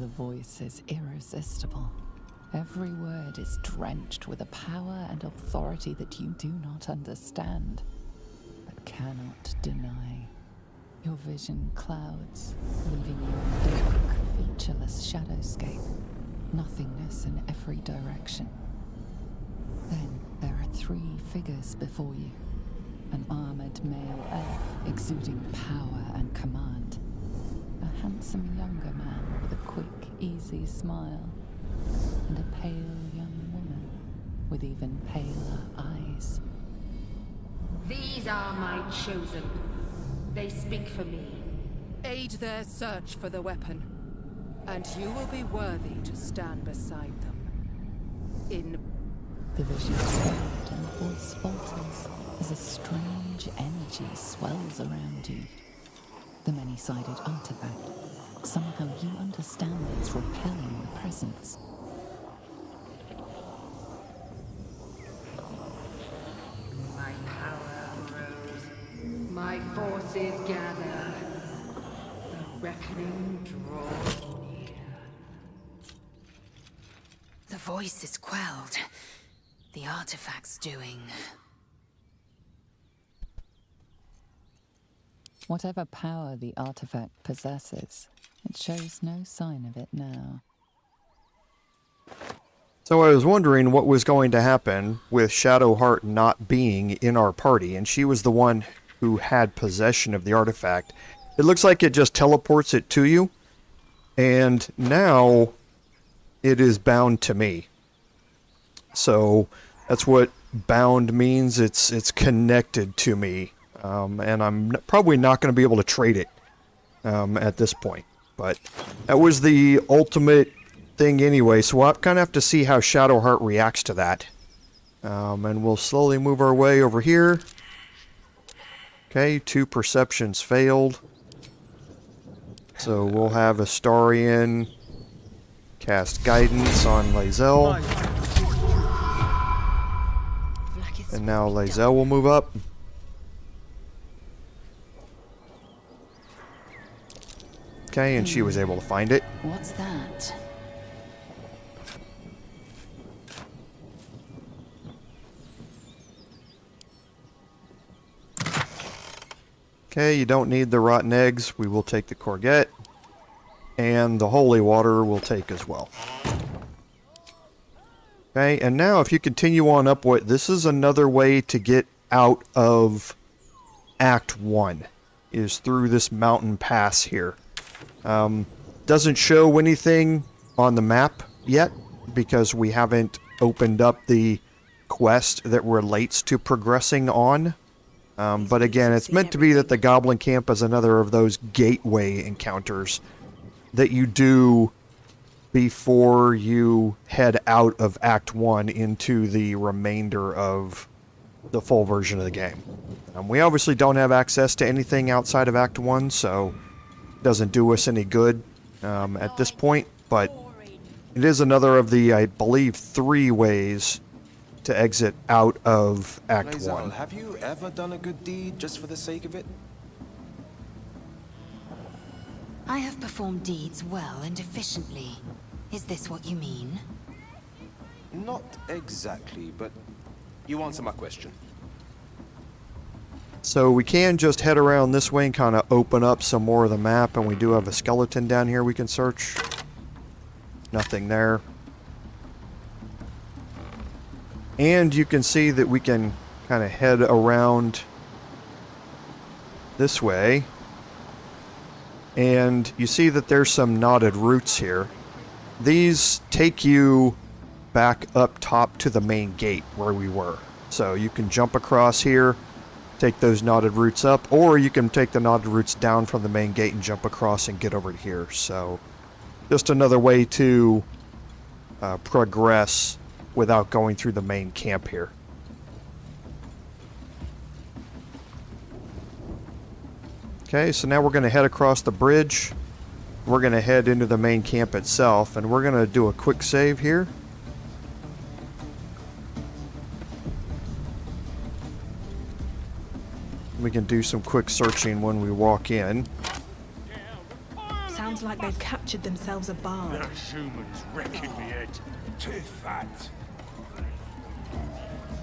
The voice is irresistible. Every word is drenched with a power and authority that you do not understand, but cannot deny. Your vision clouds, leaving you in a dark, featureless shadowscape, nothingness in every direction. Then there are three figures before you. An armored male elf exuding power and command. A handsome younger man with a quick, easy smile. And a pale young woman with even paler eyes. These are my chosen. They speak for me. Aid their search for the weapon, and you will be worthy to stand beside them. In the vision fades and the voice falters as a strange energy swells around you. The many-sided artifact. Somehow you understand its repelling presence. my power grows, my forces gather, the reckoning draws near. The voice is quelled. The artifact's doing Whatever power the artifact possesses, it shows no sign of it now. So I was wondering what was going to happen with Shadowheart not being in our party, and she was the one who had possession of the artifact. It looks like it just teleports it to you, and now it is bound to me. So that's what bound means. It's connected to me, and I'm probably not going to be able to trade it at this point. But that was the ultimate thing anyway, so we'll kind of have to see how Shadowheart reacts to that. And we'll slowly move our way over here. Okay, 2 perceptions failed. So we'll have Astarion cast guidance on Lae'zel. And now Lae'zel will move up. Okay, and she was able to find it. What's that? Okay, you don't need the rotten eggs. We will take the courgette. And the holy water we'll take as well. Okay, and now if you continue on upward, this is another way to get out of Act 1. Is through this mountain pass here. Doesn't show anything on the map yet, because we haven't opened up the quest that relates to progressing on. But again, it's meant to be that the Goblin Camp is another of those gateway encounters that you do before you head out of Act 1 into the remainder of the full version of the game. We obviously don't have access to anything outside of Act 1, so it doesn't do us any good at this point, but it is another of the, I believe, 3 ways to exit out of Act 1. Have you ever done a good deed just for the sake of it? I have performed deeds well and efficiently. Is this what you mean? Not exactly, but you answer my question. So we can just head around this way and kind of open up some more of the map, and we do have a skeleton down here we can search. Nothing there. And you can see that we can kind of head around this way. And you see that there's some knotted roots here. These take you back up top to the main gate where we were. So you can jump across here, take those knotted roots up, or you can take the knotted roots down from the main gate and jump across and get over to here. So just another way to progress without going through the main camp here. Okay, so now we're going to head across the bridge. We're going to head into the main camp itself, and we're going to do a quick save here. We can do some quick searching when we walk in. Sounds like they've captured themselves a bard. Humans wrecking me head. Too fat.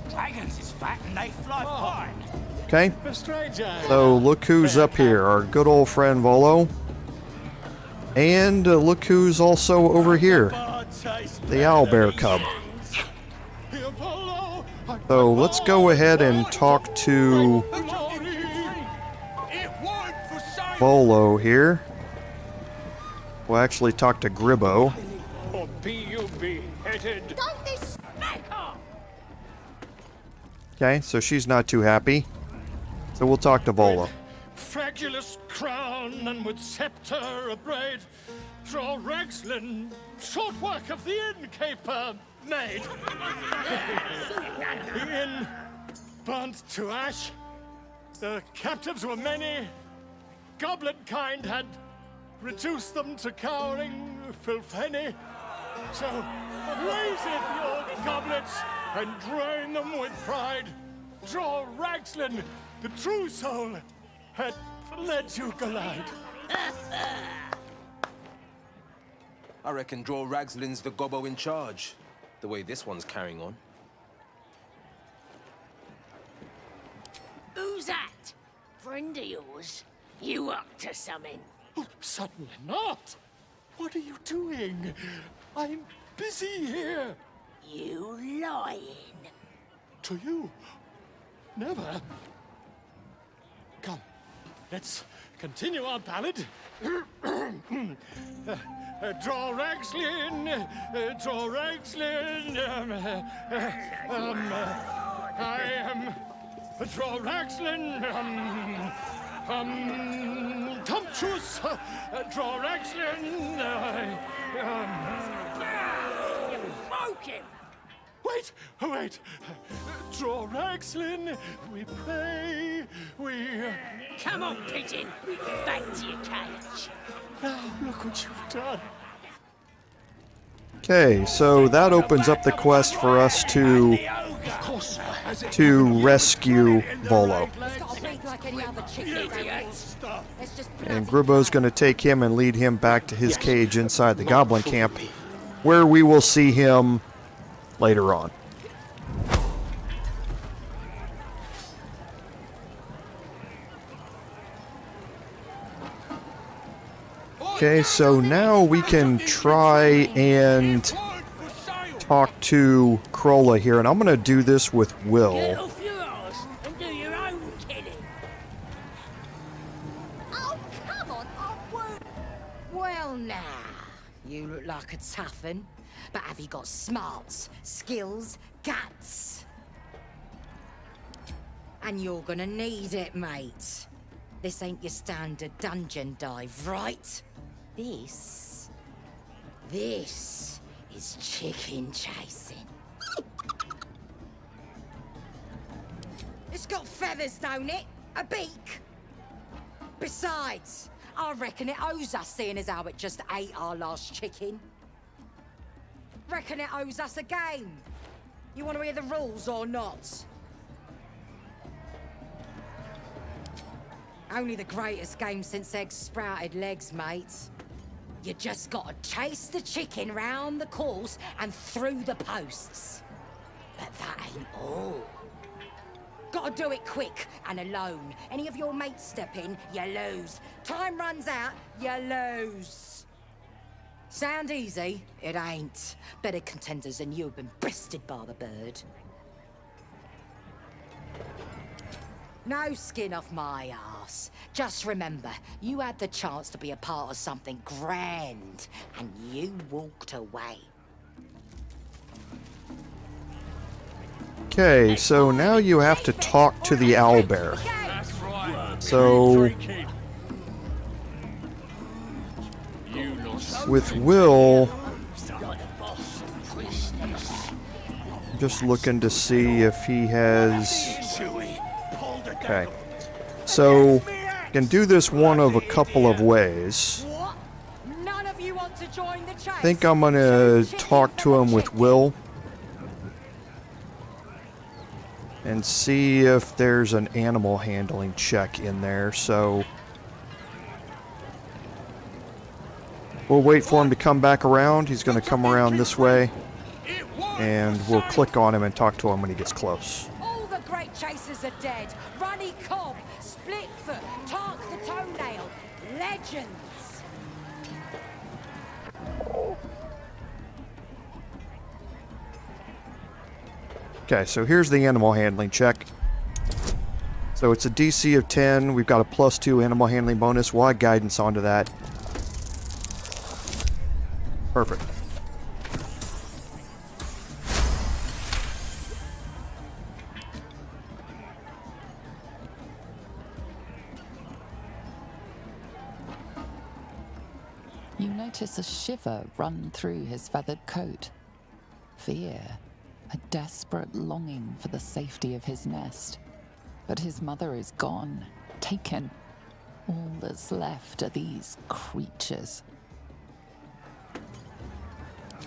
Dragons is fat and they fly fine. Okay, so look who's up here, our good old friend Volo. And look who's also over here, the Owlbear Cub. So let's go ahead and talk to Volo here. We'll actually talk to Gribbo. Or be you beheaded. Okay, so she's not too happy. So we'll talk to Volo. Fragulous crown and with scepter abraid, draw Ragslin, short work of the innkeeper made. The inn burnt to ash, the captives were many, goblin kind had reduced them to cowering filthenny. So raise it, your goblets, and drain them with pride. Draw Ragslin, the true soul, had led you glide. I reckon draw Ragslin's the gobbo in charge, the way this one's carrying on. Who's that? Friend of yours? You up to something? Oh, certainly not. What are you doing? I'm busy here. You lying? To you? Never. Come, let's continue our ballad. Draw Ragslin, draw Ragslin. I am draw Ragslin. Tumptuous, draw Ragslin. You broke him. Wait. Draw Ragslin, we pray, we... Come on, pigeon. Back to your cage. Now, look what you've done. Okay, so that opens up the quest for us to rescue Volo. And Gribbo's going to take him and lead him back to his cage inside the Goblin Camp, where we will see him later on. Okay, so now we can try and talk to Krolla here, and I'm going to do this with Wyll. Get off your arse and do your own killing. Oh, come on, Onward. Well, now, you look like a tough un, but have you got smarts, skills, guts? And you're gonna need it, mate. This ain't your standard dungeon dive, right? This is chicken chasing. It's got feathers, don't it? A beak? Besides, I reckon it owes us, seeing as how it just ate our last chicken. Reckon it owes us a game. You want to hear the rules or not? Only the greatest game since eggs sprouted legs, mate. You just gotta chase the chicken round the course and through the posts. But that ain't all. Gotta do it quick and alone. Any of your mates step in, you lose. Time runs out, you lose. Sound easy? It ain't. Better contenders than you have been bested by the bird. No skin off my arse. Just remember, you had the chance to be a part of something grand, and you walked away. Okay, so now you have to talk to the owlbear. So with Wyll, just looking to see if he has... Okay, so you can do this one of a couple of ways. I think I'm gonna talk to him with Wyll and see if there's an animal handling check in there. So we'll wait for him to come back around. He's going to come around this way, and we'll click on him and talk to him when he gets close. All the great chasers are dead. Runny Cobb, Splitfoot, Tark the Toenail, legends. Okay, so here's the animal handling check. So it's a DC of 10. We've got a +2 animal handling bonus. We'll add guidance onto that. Perfect. You notice a shiver run through his feathered coat. Fear. A desperate longing for the safety of his nest. But his mother is gone, taken. All that's left are these creatures.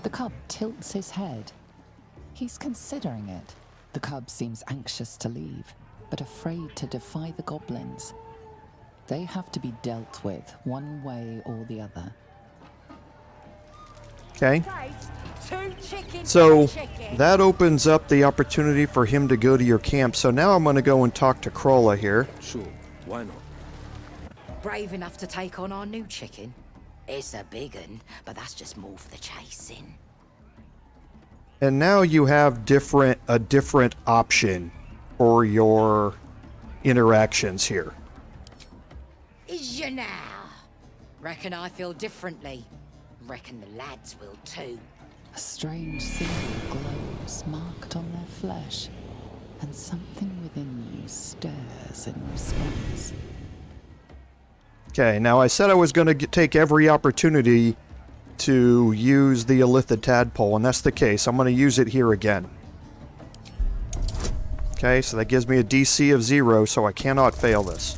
The cub tilts his head. He's considering it. The cub seems anxious to leave, but afraid to defy the goblins. They have to be dealt with one way or the other. Okay. So that opens up the opportunity for him to go to your camp. So now I'm going to go and talk to Krolla here. Sure, why not? brave enough to take on our new chicken? It's a big un, but that's just more for the chasing. And now you have a different option for your interactions here. Is you now? Reckon I feel differently. Reckon the lads will too. A strange symbol glows marked on their flesh, and something within you stirs in response. Okay, now I said I was going to take every opportunity to use the Elithid Tadpole, and that's the case. I'm going to use it here again. Okay, so that gives me a DC of 0, so I cannot fail this.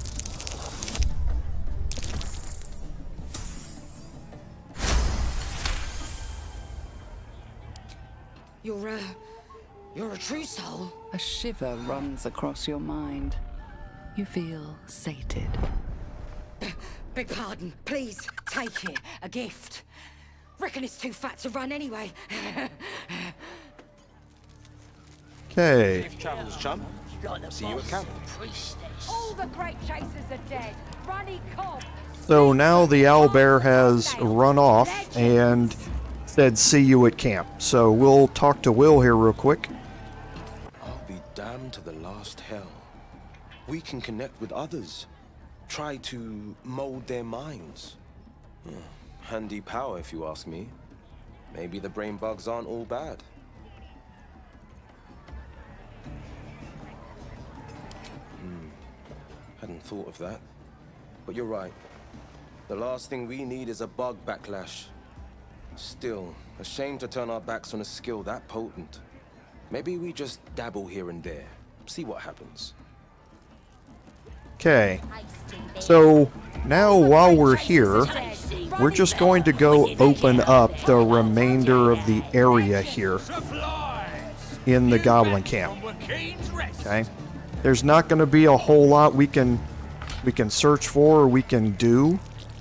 You're a true soul. A shiver runs across your mind. You feel sated. Beg pardon, please, take it. A gift. Reckon it's too fat to run anyway. Okay. Safe travels, chum. See you at camp. All the great chasers are dead. Runny cob. So now the owlbear has run off and said, see you at camp. So we'll talk to Wyll here real quick. I'll be damned to the last hell. We can connect with others. Try to mold their minds. Handy power, if you ask me. Maybe the brain bugs aren't all bad. Hadn't thought of that. But you're right. The last thing we need is a bug backlash. Still, a shame to turn our backs on a skill that potent. Maybe we just dabble here and there. See what happens. Okay. So now while we're here, we're just going to go open up the remainder of the area here in the Goblin Camp. Okay. There's not going to be a whole lot we can search for or we can do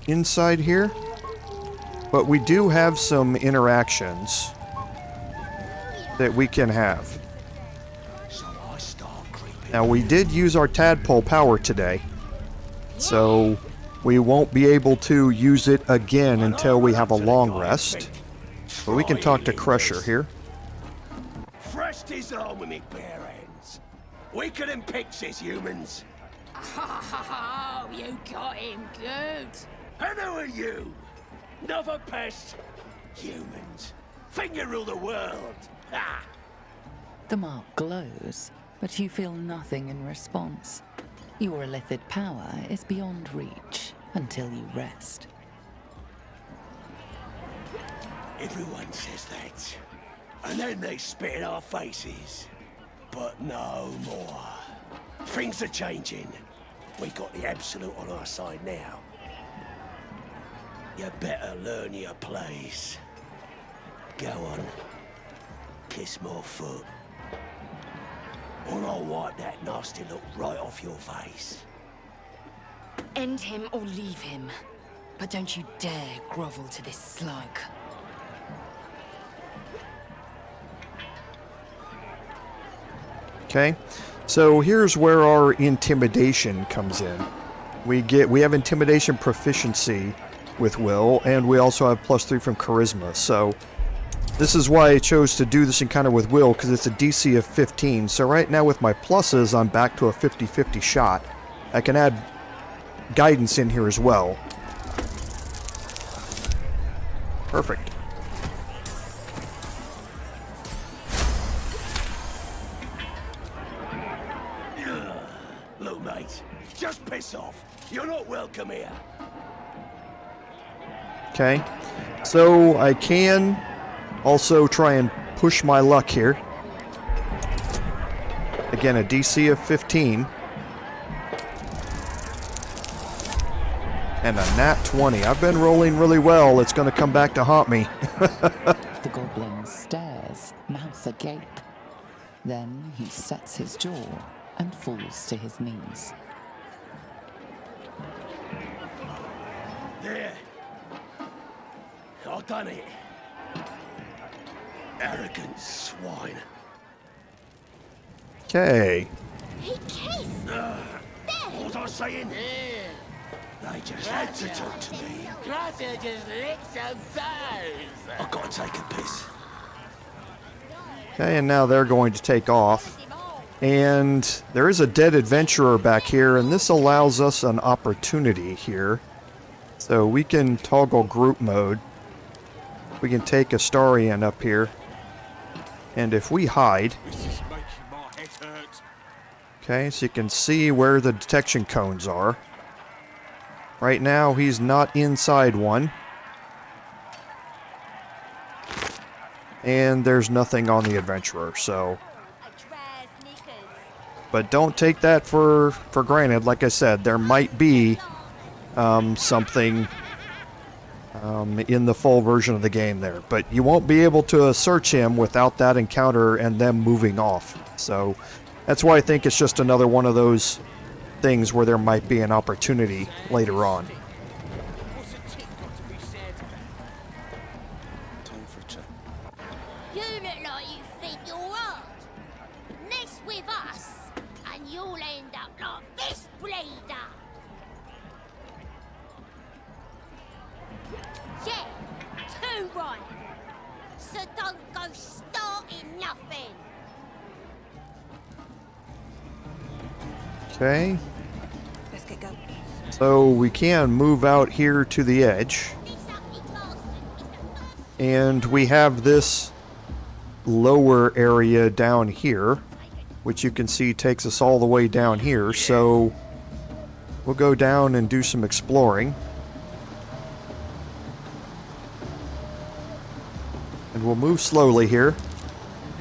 inside here, but we do have some interactions that we can have. Now we did use our tadpole power today, so we won't be able to use it again until we have a long rest. But we can talk to Crusher here. Fresh disharmony, bare ends. Weaker than pixies, humans. Oh, you got him good. And who are you? Another pest? Humans. Think you rule the world. Ha! The mark glows, but you feel nothing in response. Your Elithid power is beyond reach until you rest. Everyone says that. And then they spit in our faces. But no more. Things are changing. We got the Absolute on our side now. You better learn your place. Go on. Kiss my foot. Or I'll wipe that nasty look right off your face. End him or leave him. But don't you dare grovel to this slug. Okay, so here's where our intimidation comes in. We have intimidation proficiency with Wyll, and we also have +3 from charisma. So this is why I chose to do this encounter with Wyll, because it's a DC of 15. So right now with my pluses, I'm back to a 50-50 shot. I can add guidance in here as well. Perfect. Look, mate, just piss off. You're not welcome here. Okay, so I can also try and push my luck here. Again, a DC of 15. And a nat 20. I've been rolling really well. It's going to come back to haunt me. The goblin stares, mouth agape. Then he sets his jaw and falls to his knees. There. I've done it. Arrogant swine. Okay. He kissed. What was I saying? They just had to talk to me. Gracia just licked some toes. I've got to take a piss. Okay, and now they're going to take off. And there is a dead adventurer back here, and this allows us an opportunity here. So we can toggle group mode. We can take Astarion up here. And if we hide... Okay, so you can see where the detection cones are. Right now, he's not inside one. And there's nothing on the adventurer, so... But don't take that for granted. Like I said, there might be something in the full version of the game there. But you won't be able to search him without that encounter and them moving off. So that's why I think it's just another one of those things where there might be an opportunity later on. You look like you think you're hard. Mess with us, and you'll end up like this bleeder. Yeah, too right. So don't go starting nothing. Okay. Let's get going. So we can move out here to the edge. And we have this lower area down here, which you can see takes us all the way down here. So we'll go down and do some exploring. And we'll move slowly here.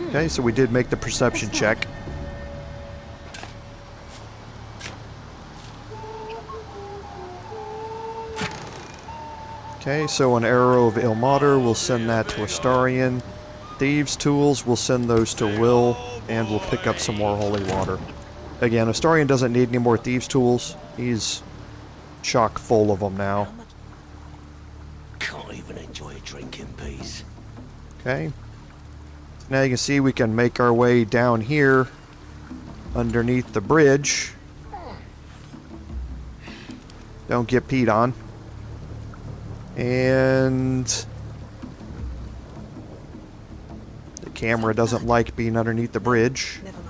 Okay, so we did make the perception check. Okay, so an arrow of Ilmater, we'll send that to Astarion. Thieves' tools, we'll send those to Wyll, and we'll pick up some more holy water. Again, Astarion doesn't need any more thieves' tools. He's chock full of them now. Can't even enjoy a drink in peace. Okay. Now you can see we can make our way down here underneath the bridge. Don't get peed on. And the camera doesn't like being underneath the bridge. Never mind.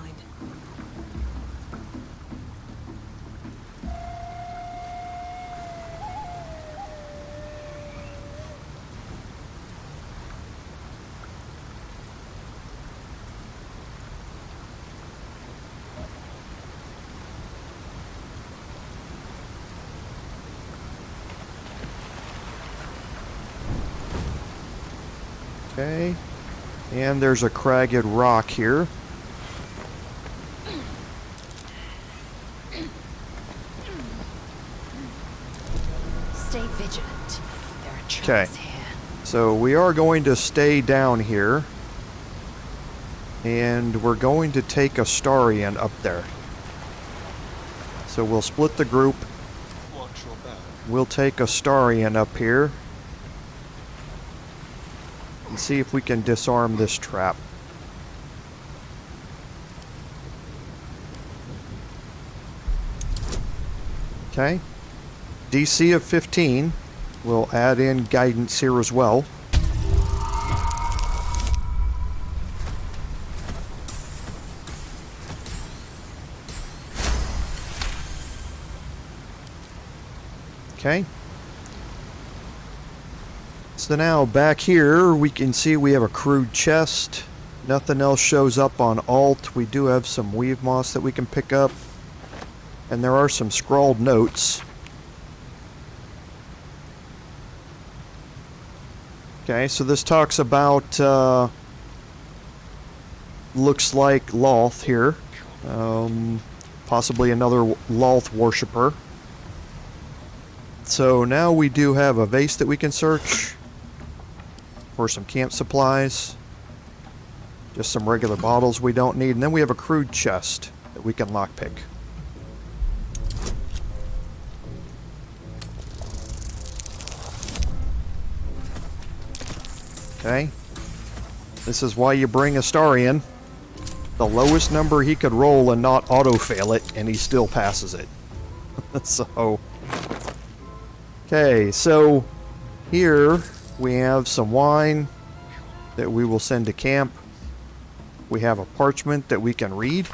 Okay, and there's a cragged rock here. Stay vigilant. There are traps Okay, so we are going to stay down here, and we're going to take Astarion up there. So we'll split the group. We'll take Astarion up here. And see if we can disarm this trap. Okay. DC of 15. We'll add in guidance here as well. Okay. So now back here we can see we have a crude chest. Nothing else shows up on alt. We do have some weave moss that we can pick up. And there are some scrawled notes. Okay, so this talks about looks like Loth here. Possibly another Loth worshipper. So now we do have a vase that we can search for some camp supplies. Just some regular bottles we don't need. And then we have a crude chest that we can lockpick. Okay. This is why you bring Astarion. The lowest number he could roll and not auto-fail it, and he still passes it. So, Okay, so here we have some wine that we will send to camp. We have a parchment that we can read.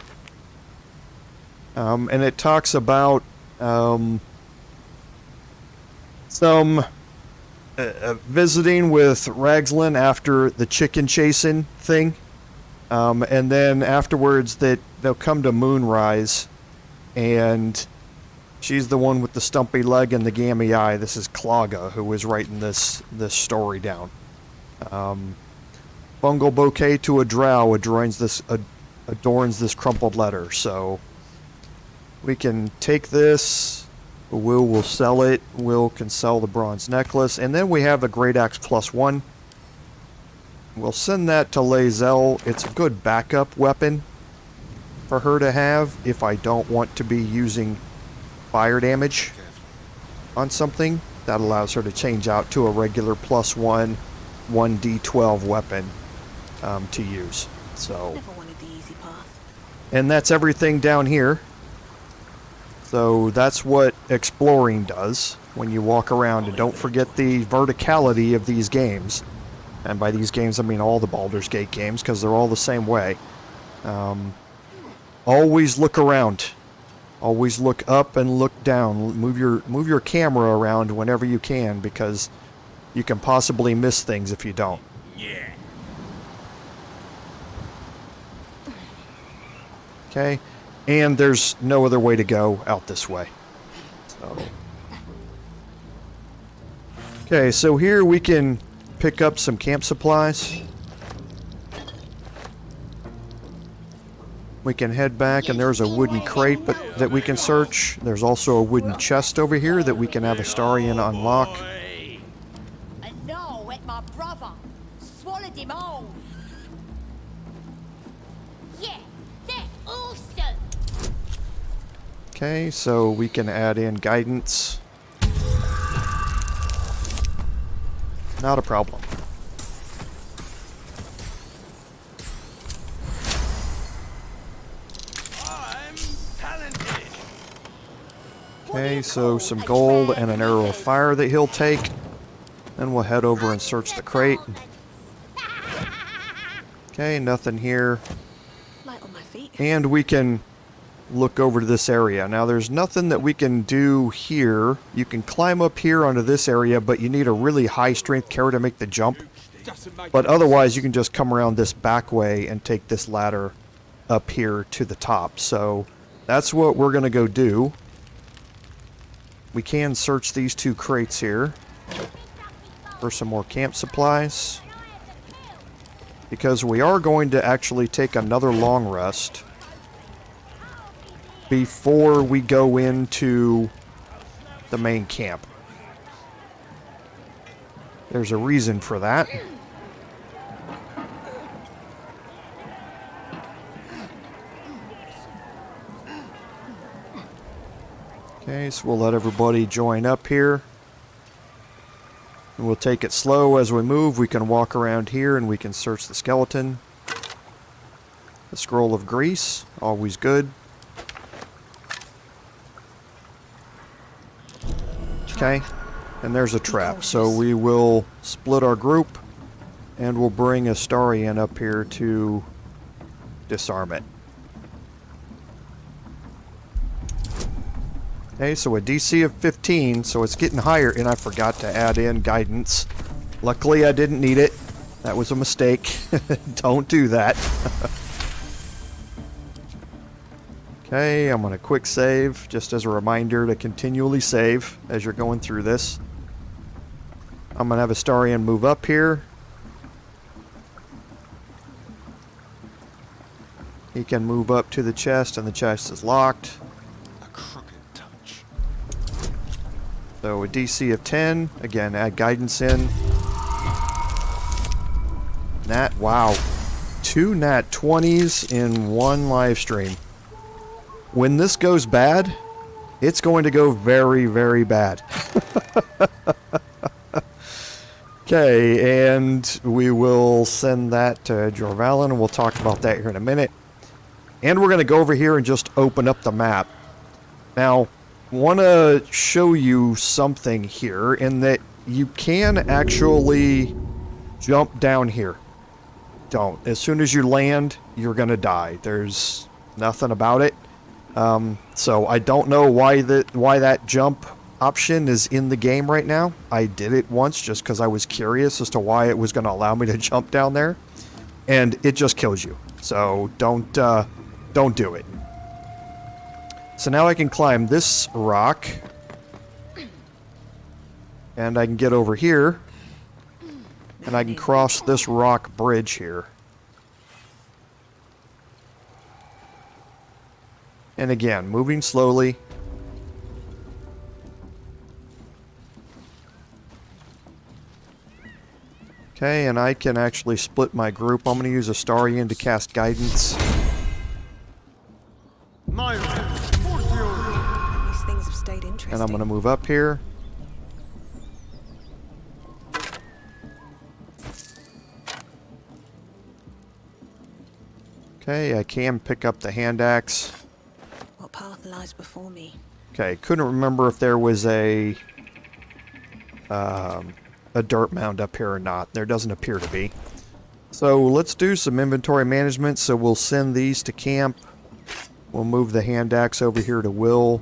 And it talks about some visiting with Ragzlin after the chicken chasing thing. And then afterwards that they'll come to Moonrise, and she's the one with the stumpy leg and the gammy eye. This is Claga, who is writing this story down. Fungal bouquet to a drow adorns this crumpled letter. So we can take this. Will sell it. Will can sell the bronze necklace, and then we have the great axe +1. We'll send that to Lae'zel. It's a good backup weapon for her to have if I don't want to be using fire damage on something. That allows her to change out to a regular +1 1d12 weapon to use. So, Never wanted the easy path. and that's everything down here. So that's what exploring does when you walk around. And don't forget the verticality of these games. And by these games, I mean all the Baldur's Gate games, because they're all the same way. Always look around. Always look up and look down. Move your camera around whenever you can, because you can possibly miss things if you don't. Yeah. Okay, and there's no other way to go out this way. So. Okay, so here we can pick up some camp supplies. We can head back, and there's a wooden crate that we can search. There's also a wooden chest over here that we can have Astarion unlock. And now with my brother, swallowed him all. Yeah, they're awesome. Okay, so we can add in guidance. Not a problem. Okay, so some gold and an arrow of fire that he'll take. Then we'll head over and search the crate. Okay, nothing here. Light on my feet. And we can look over to this area. Now there's nothing that we can do here. You can climb up here onto this area, but you need a really high strength character to make the jump. But otherwise you can just come around this back way and take this ladder up here to the top. So that's what we're going to go do. We can search these two crates here for some more camp supplies, because we are going to actually take another long rest before we go into the main camp. There's a reason for that. Okay, so we'll let everybody join up here. And we'll take it slow as we move. We can walk around here and we can search the skeleton. The scroll of grease, always good. Okay, and there's a trap. So we will split our group and we'll bring Astarion up here to disarm it. Okay, so a DC of 15, so it's getting higher, and I forgot to add in guidance. Luckily, I didn't need it. That was a mistake. Don't do that. Okay, I'm going to quick save, just as a reminder to continually save as you're going through this. I'm going to have Astarion move up here. He can move up to the chest, and the chest is locked. So a DC of 10. Again, add guidance in. Wow. 2 nat 20s in one live stream. When this goes bad, it's going to go very, very bad. Okay, and we will send that to Jorvalin, and we'll talk about that here in a minute. And we're going to go over here and just open up the map. Now, want to show you something here in that you can actually jump down here. Don't. As soon as you land, you're going to die. There's nothing about it. So I don't know why that jump option is in the game right now. I did it once just because I was curious as to why it was going to allow me to jump down there. And it just kills you. So don't do it. So now I can climb this rock. And I can get over here. And I can cross this rock bridge here. And again, moving slowly. Okay, and I can actually split my group. I'm going to use Astarion to cast Guidance. These things have stayed interesting. And I'm going to move up here. Okay, I can pick up the hand axe. What path lies before me? Okay, couldn't remember if there was a dirt mound up here or not. There doesn't appear to be. So let's do some inventory management. So we'll send these to camp. We'll move the hand axe over here to Wyll.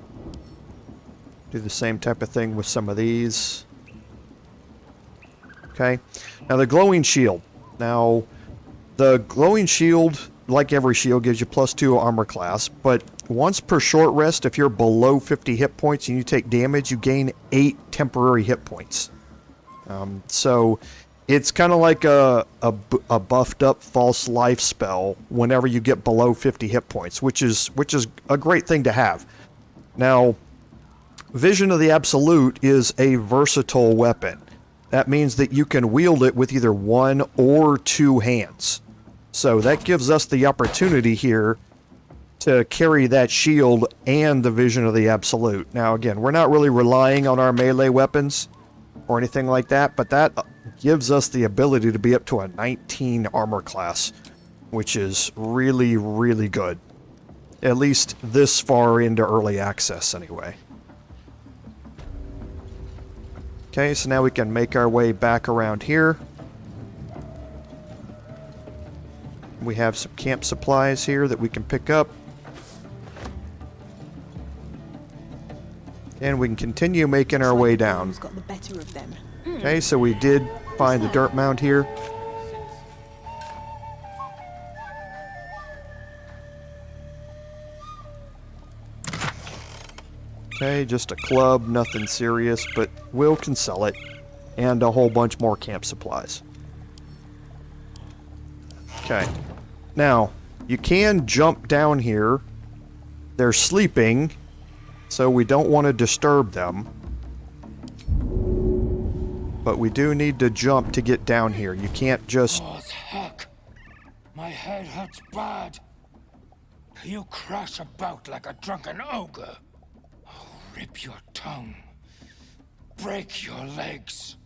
Do the same type of thing with some of these. Okay. Now the glowing shield. Now the glowing shield, like every shield, gives you +2 armor class, but once per short rest, if you're below 50 hit points and you take damage, you gain 8 temporary hit points. So it's kind of like a buffed up false life spell whenever you get below 50 hit points, which is a great thing to have. Now, Vision of the Absolute is a versatile weapon. That means that you can wield it with either 1 or 2 hands. So that gives us the opportunity here to carry that shield and the Vision of the Absolute. Now again, we're not really relying on our melee weapons or anything like that, but that gives us the ability to be up to a 19 armor class, which is really, really good. At least this far into early access anyway. Okay, so now we can make our way back around here. We have some camp supplies here that we can pick up. And we can continue making our way down. Got the better of them. Okay, so we did find a dirt mound here. Okay, just a club, nothing serious, but Wyll can sell it. And a whole bunch more camp supplies. Okay. Now, you can jump down here. They're sleeping, so we don't want to disturb them. But we do need to jump to get down here. You can't just... Oh, heck. My head hurts bad. You crash about like a drunken ogre. I'll rip your tongue. Break your legs.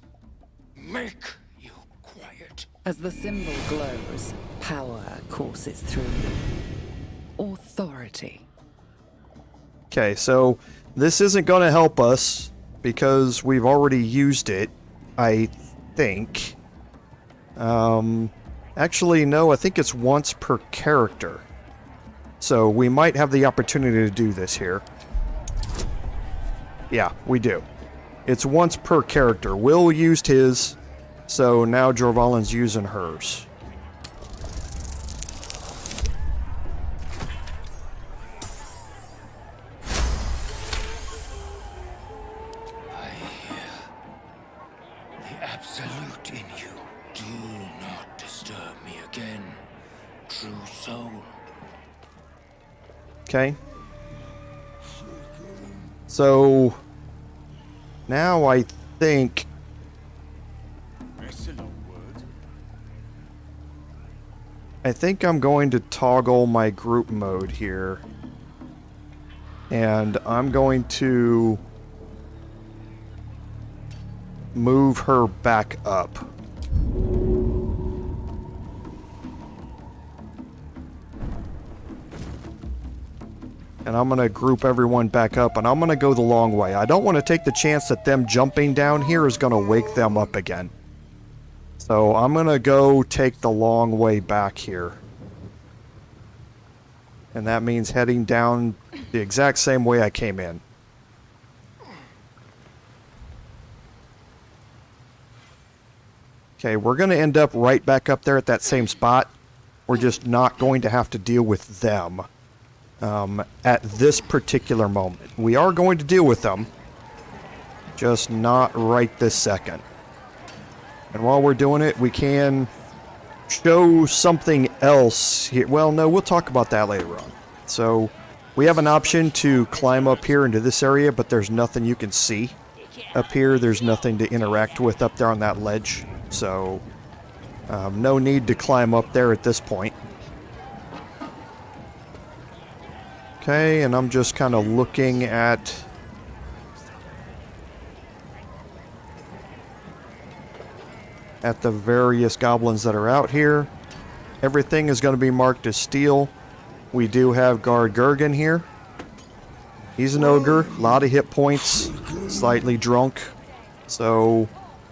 Make you quiet. As the symbol glows, power courses through you. Authority. Okay, so this isn't going to help us because we've already used it, I think. Actually, no, I think it's once per character. So we might have the opportunity to do this here. Yeah, we do. It's once per character. Wyll used his, so now Jorvalin's using hers. I hear the absolute in you. Do not disturb me again, true soul. Okay. So now I think I'm going to toggle my group mode here. And I'm going to move her back up. And I'm going to group everyone back up, and I'm going to go the long way. I don't want to take the chance that them jumping down here is going to wake them up again. So I'm going to go take the long way back here. And that means heading down the exact same way I came in. Okay, we're going to end up right back up there at that same spot. We're just not going to have to deal with them at this particular moment. We are going to deal with them, just not right this second. And while we're doing it, we can show something else here. Well, no, we'll talk about that later on. So we have an option to climb up here into this area, but there's nothing you can see up here. There's nothing to interact with up there on that ledge. So no need to climb up there at this point. Okay, and I'm just kind of looking at the various goblins that are out here. Everything is going to be marked as steel. We do have Guard Gurgen here. He's an ogre, a lot of hit points, slightly drunk. So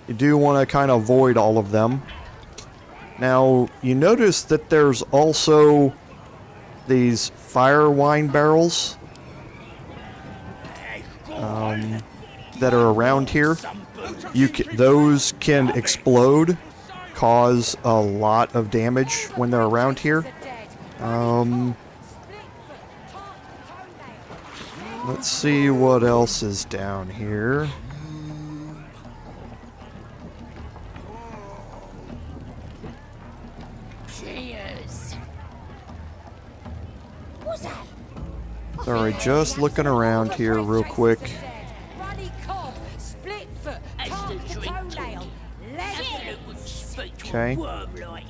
you do want to kind of avoid all of them. Now, you notice that there's also these fire wine barrels that are around here. Those can explode, cause a lot of damage when they're around here. Let's see what else is down here. Sorry, just looking around here real quick. Okay,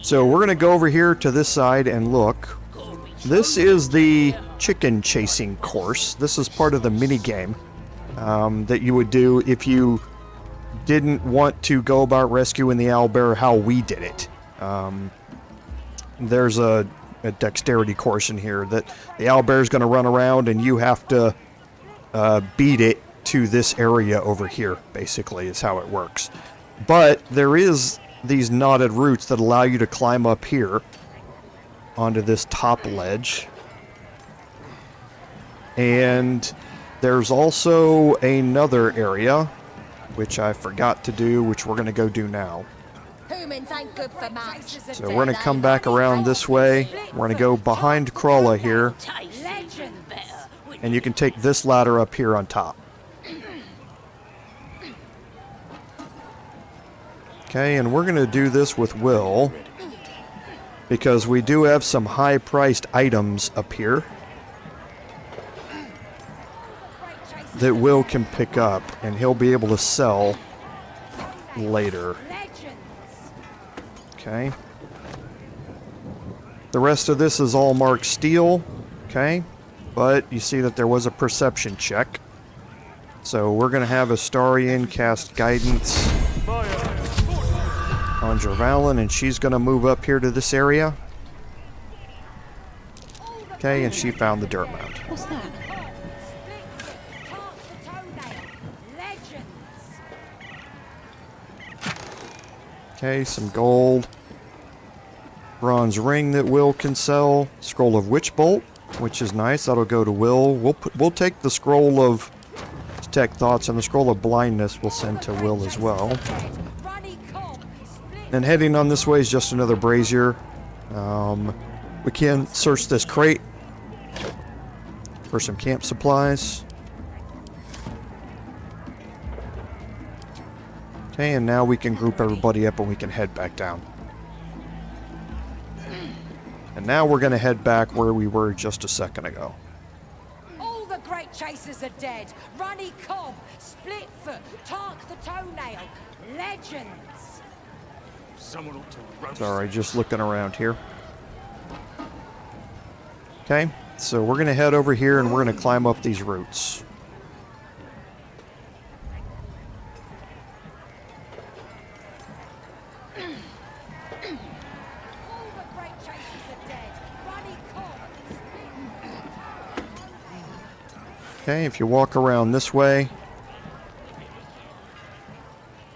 so we're going to go over here to this side and look. This is the chicken chasing course. This is part of the mini game that you would do if you didn't want to go about rescuing the owlbear how we did it. There's a dexterity course in here that the owlbear is going to run around and you have to beat it to this area over here, basically, is how it works. But there is these knotted roots that allow you to climb up here onto this top ledge. And there's also another area, which I forgot to do, which we're going to go do now. So we're going to come back around this way. We're going to go behind Crawla here. And you can take this ladder up here on top. Okay, and we're going to do this with Wyll, because we do have some high-priced items up here that Wyll can pick up, and he'll be able to sell later. Okay. The rest of this is all marked steel, okay? But you see that there was a perception check. So we're going to have Astarion cast guidance on Jervalin, and she's going to move up here to this area. Okay, and she found the dirt mound. What's that? Okay, some gold. Bronze ring that Wyll can sell. Scroll of Witch Bolt, which is nice. That'll go to Wyll. We'll take the scroll of Detect Thoughts, and the scroll of Blindness we'll send to Wyll as well. And heading on this way is just another brazier. We can search this crate for some camp supplies. Okay, and now we can group everybody up and we can head back down. And now we're going to head back where we were just a second ago. All the great chasers are dead. Runny Cobb, Splitfoot, Tark the Toenail, legends. Someone ought to roast. Sorry, just looking around here. Okay, so we're going to head over here and we're going to climb up these roots. Okay, if you walk around this way,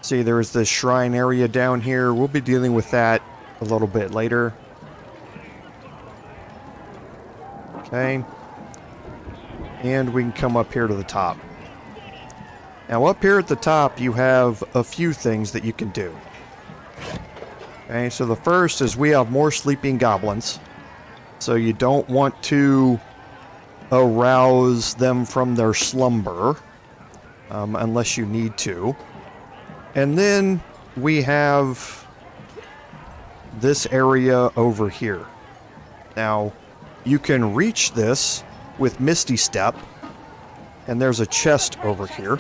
see there's this shrine area down here. We'll be dealing with that a little bit later. Okay. And we can come up here to the top. Now up here at the top you have a few things that you can do. Okay, so the first is we have more sleeping goblins. So you don't want to arouse them from their slumber unless you need to. And then we have this area over here. Now you can reach this with Misty Step, and there's a chest over here.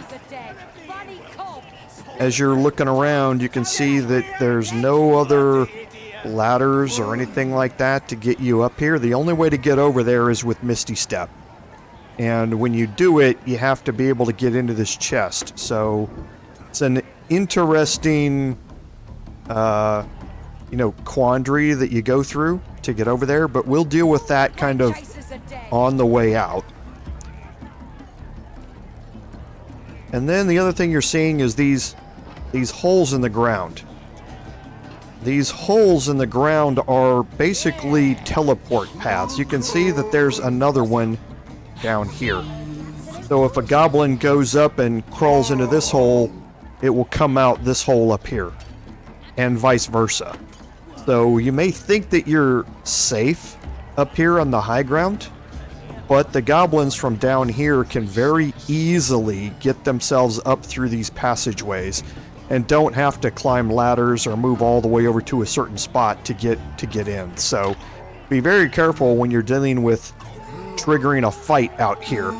As you're looking around, you can see that there's no other ladders or anything like that to get you up here. The only way to get over there is with Misty Step. And when you do it, you have to be able to get into this chest. So it's an interesting, quandary that you go through to get over there, but we'll deal with that kind of on the way out. And then the other thing you're seeing is these holes in the ground. These holes in the ground are basically teleport paths. You can see that there's another one down here. So if a goblin goes up and crawls into this hole, it will come out this hole up here, and vice versa. So you may think that you're safe up here on the high ground, but the goblins from down here can very easily get themselves up through these passageways and don't have to climb ladders or move all the way over to a certain spot to get in. So be very careful when you're dealing with triggering a fight out here,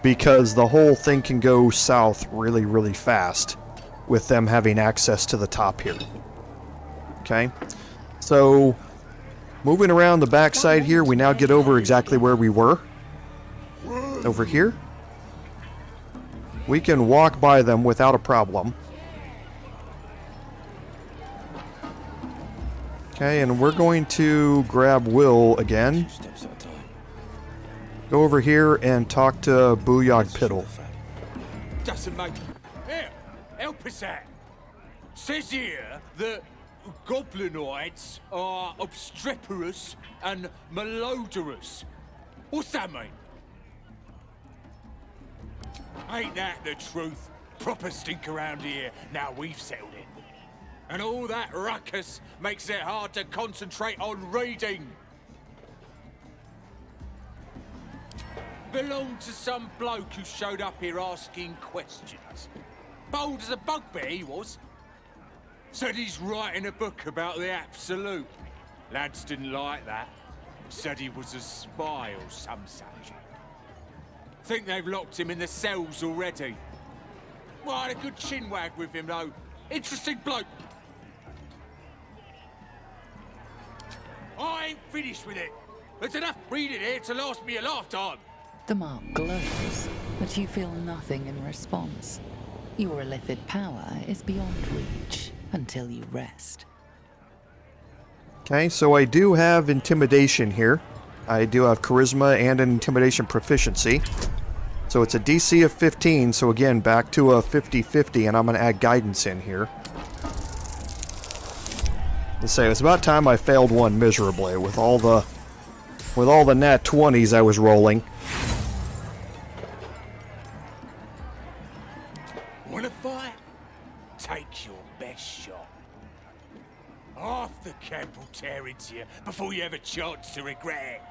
because the whole thing can go south really, really fast with them having access to the top here. Okay, so moving around the backside here, we now get over exactly where we were. Over here, we can walk by them without a problem. Okay, and we're going to grab Wyll again. Go over here and talk to Booyog Fiddle. Doesn't make... Here, help us out. Says here that goblinoids are obstreperous and malodorous. What's that mean? Ain't that the truth? Proper stink around here, now we've settled it. And all that ruckus makes it hard to concentrate on reading. Belonged to some bloke who showed up here asking questions. Bold as a bugbear he was. Said he's writing a book about the Absolute. Lads didn't like that. Said he was a spy or some such. Think they've locked him in the cells already. Well, I had a good chinwag with him though. Interesting bloke. I ain't finished with it. There's enough reading here to last me a lifetime. The mark glows, but you feel nothing in response. Your illithid power is beyond reach until you rest. Okay, so I do have intimidation here. I do have charisma and an intimidation proficiency. So it's a DC of 15, so again, back to a 50-50, and I'm going to add guidance in here. Let's say it's about time I failed one miserably with all the nat 20s I was rolling. Wanna fight? Take your best shot. Half the camp will tear into you before you have a chance to regret it.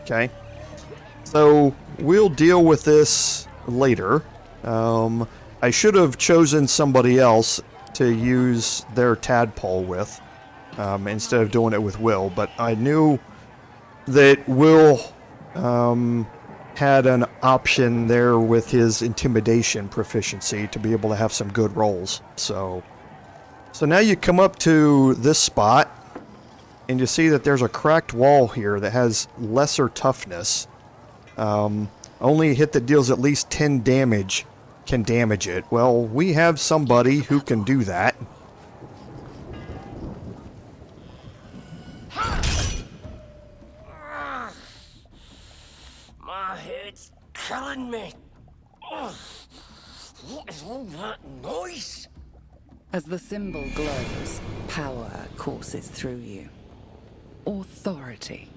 Okay. So we'll deal with this later. I should have chosen somebody else to use their tadpole with, instead of doing it with Wyll, but I knew that Wyll had an option there with his intimidation proficiency to be able to have some good rolls. So now you come up to this spot and you see that there's a cracked wall here that has lesser toughness. Only a hit that deals at least 10 damage can damage it. Well, we have somebody who can do that. As the symbol glows, power courses through you. Authority.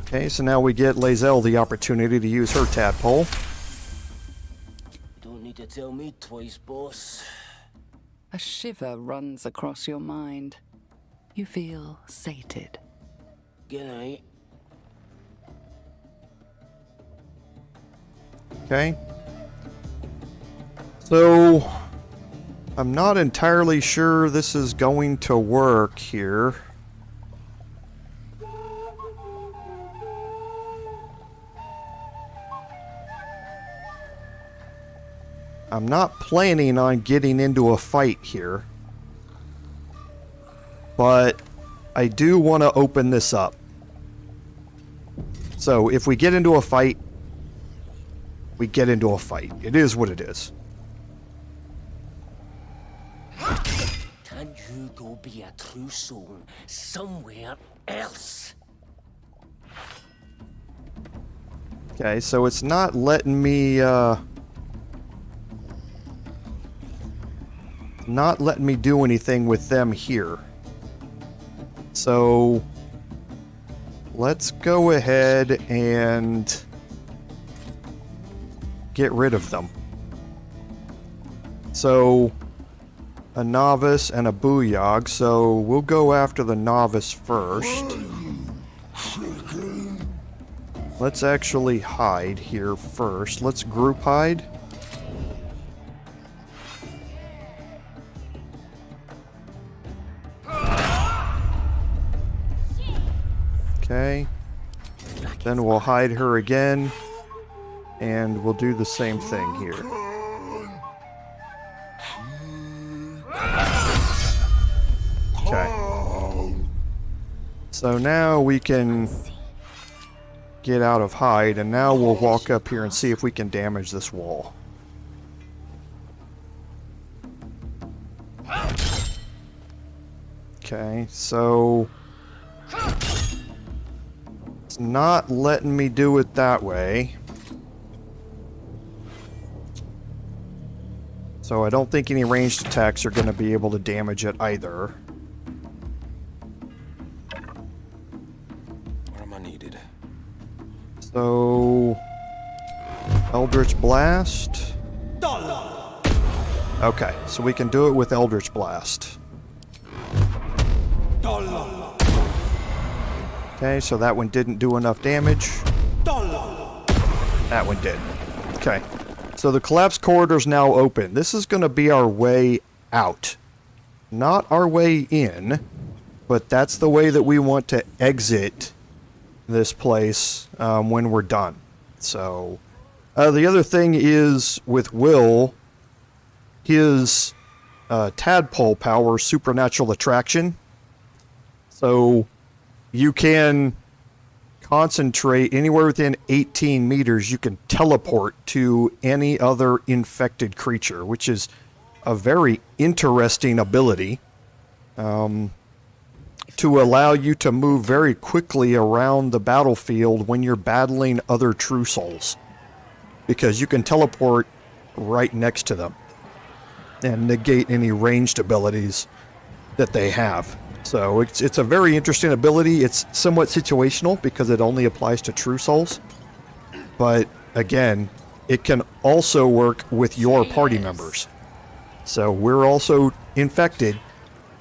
Okay, so now we get Lae'zel the opportunity to use her tadpole. Don't need to tell me twice, boss. A shiver runs across your mind. You feel sated. Good night. Okay. So, I'm not entirely sure this is going to work here. I'm not planning on getting into a fight here, but I do want to open this up. So if we get into a fight, we get into a fight. It is what it is. Can you go be a true soul somewhere else? Okay, so it's not letting me, not letting me do anything with them here. So let's go ahead and get rid of them. So a novice and a booyog, so we'll go after the novice first. Let's actually hide here first. Let's group hide. Okay. Then we'll hide her again. And we'll do the same thing here. Okay. So now we can get out of hide, and now we'll walk up here and see if we can damage this wall. Okay, so it's not letting me do it that way. So I don't think any ranged attacks are going to be able to damage it either. Where am I needed? So Eldritch Blast. Okay, so we can do it with Eldritch Blast. Okay, so that one didn't do enough damage. That one did. Okay. So the collapsed corridor is now open. This is going to be our way out. Not our way in, but that's the way that we want to exit this place when we're done. So the other thing is with Wyll, his tadpole power, supernatural attraction. So you can concentrate anywhere within 18 meters. You can teleport to any other infected creature, which is a very interesting ability to allow you to move very quickly around the battlefield when you're battling other true souls, because you can teleport right next to them and negate any ranged abilities that they have. So it's a very interesting ability. It's somewhat situational because it only applies to true souls. But again, it can also work with your party members. So we're also infected,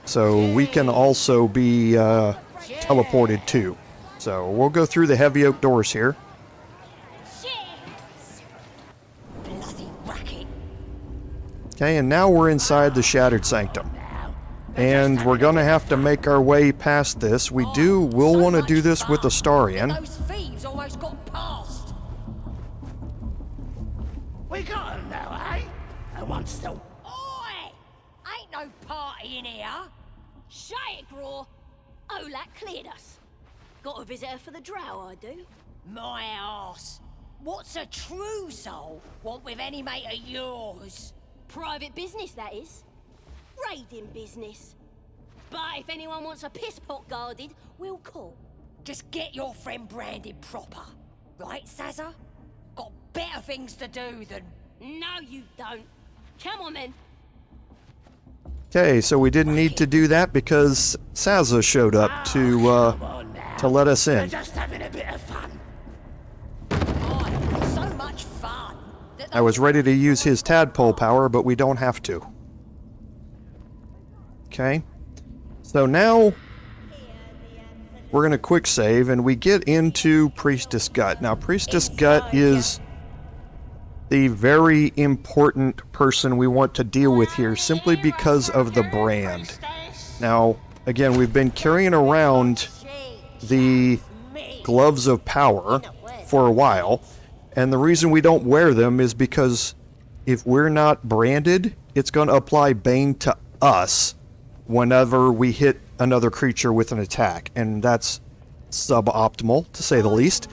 so we can also be teleported too. So we'll go through the heavy oak doors here. Okay, and now we're inside the Shattered Sanctum. And we're going to have to make our way past this. We'll want to do this with Astarion. Those thieves almost got past. We got him now, eh? And one still. Oi! Ain't no party in here. Shut it, Graw. Olak cleared us. Got a visitor for the drow, I do. My arse. What's a true soul want with any mate of yours? Private business, that is. Raiding business. But if anyone wants a piss pot guarded, we'll call. Just get your friend branded proper. Right, Sazza? Got better things to do than... No, you don't. Come on, then. Okay, so we didn't need to do that because Sazza showed up to let us in. Just having a bit of fun. So much fun. I was ready to use his tadpole power, but we don't have to. Okay. So now we're going to quick save and we get into Priestess Gut. Now, Priestess Gut is the very important person we want to deal with here simply because of the brand. Now, again, we've been carrying around the gloves of power for a while, and the reason we don't wear them is because if we're not branded, it's going to apply Bane to us whenever we hit another creature with an attack, and that's suboptimal, to say the least.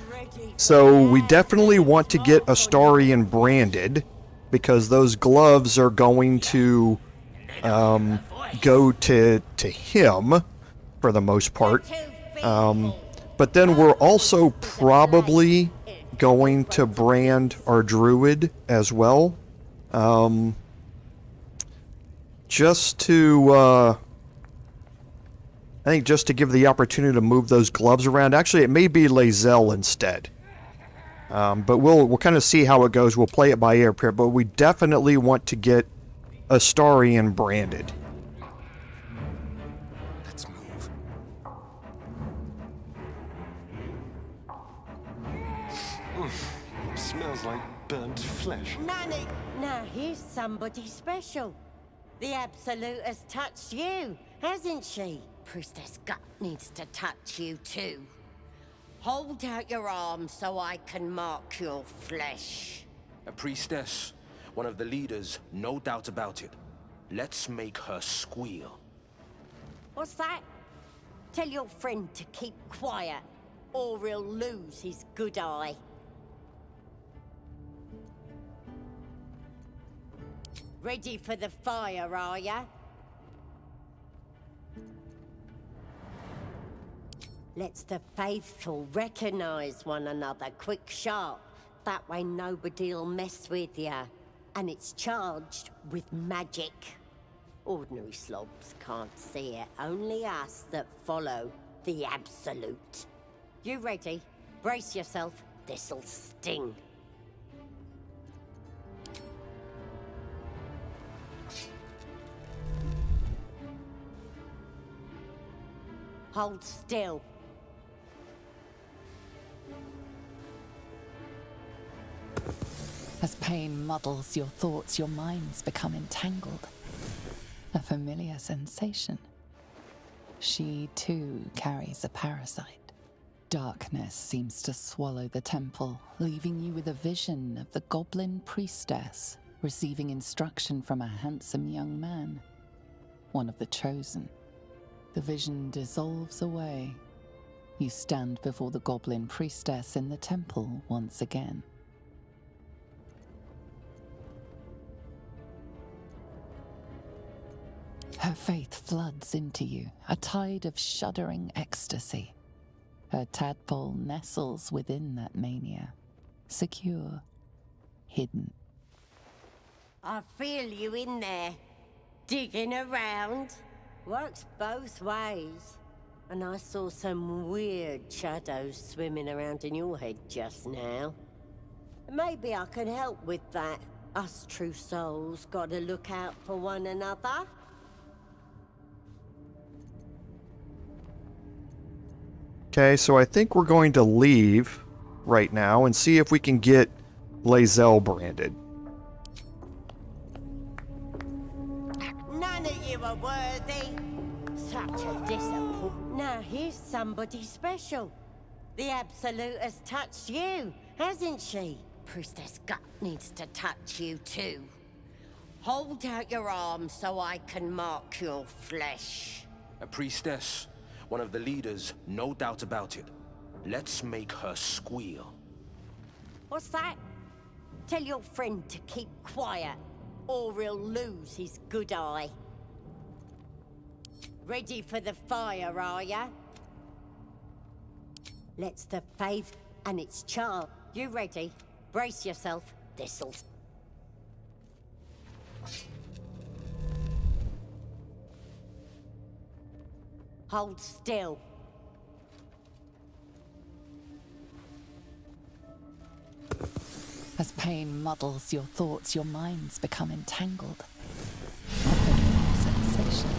So we definitely want to get Astarion branded, because those gloves are going to go to him for the most part. But then we're also probably going to brand our Druid as well. Just to... I think just to give the opportunity to move those gloves around. Actually, it may be Lae'zel instead. But we'll kind of see how it goes. We'll play it by ear here. But we definitely want to get Astarion branded. Let's move. Smells like burnt flesh. Nanny, now here's somebody special. The Absolute has touched you, hasn't she? Priestess Gut needs to touch you too. Hold out your arm so I can mark your flesh. A priestess, one of the leaders, no doubt about it. Let's make her squeal. What's that? Tell your friend to keep quiet, or he'll lose his good eye. Ready for the fire, are ya? Let's the faithful recognize one another quick sharp. That way nobody'll mess with ya. And it's charged with magic. Ordinary slobs can't see it. Only us that follow the Absolute. You ready? Brace yourself. This'll sting. Hold still. As pain muddles your thoughts, your minds become entangled. A familiar sensation. She, too, carries a parasite. Darkness seems to swallow the temple, leaving you with a vision of the Goblin Priestess receiving instruction from a handsome young man, one of the chosen. The vision dissolves away. You stand before the Goblin Priestess in the temple once again. Her faith floods into you, a tide of shuddering ecstasy. Her tadpole nestles within that mania, secure, hidden. I feel you in there, digging around. Works both ways. And I saw some weird shadows swimming around in your head just now. Maybe I can help with that. Us true souls gotta look out for one another. Okay, so I think we're going to leave right now and see if we can get Lae'zel branded. None of you are worthy. Such a disappointment. Now here's somebody special. The Absolute has touched you, hasn't she? Priestess Gut needs to touch you too. Hold out your arm so I can mark your flesh. A priestess, one of the leaders, no doubt about it. Let's make her squeal. What's that? Tell your friend to keep quiet, or he'll lose his good eye. Ready for the fire, are ya? Let's the faith... and it's charged. You ready? Brace yourself. This'll... Hold still. As pain muddles your thoughts, your minds become entangled. Often sensation.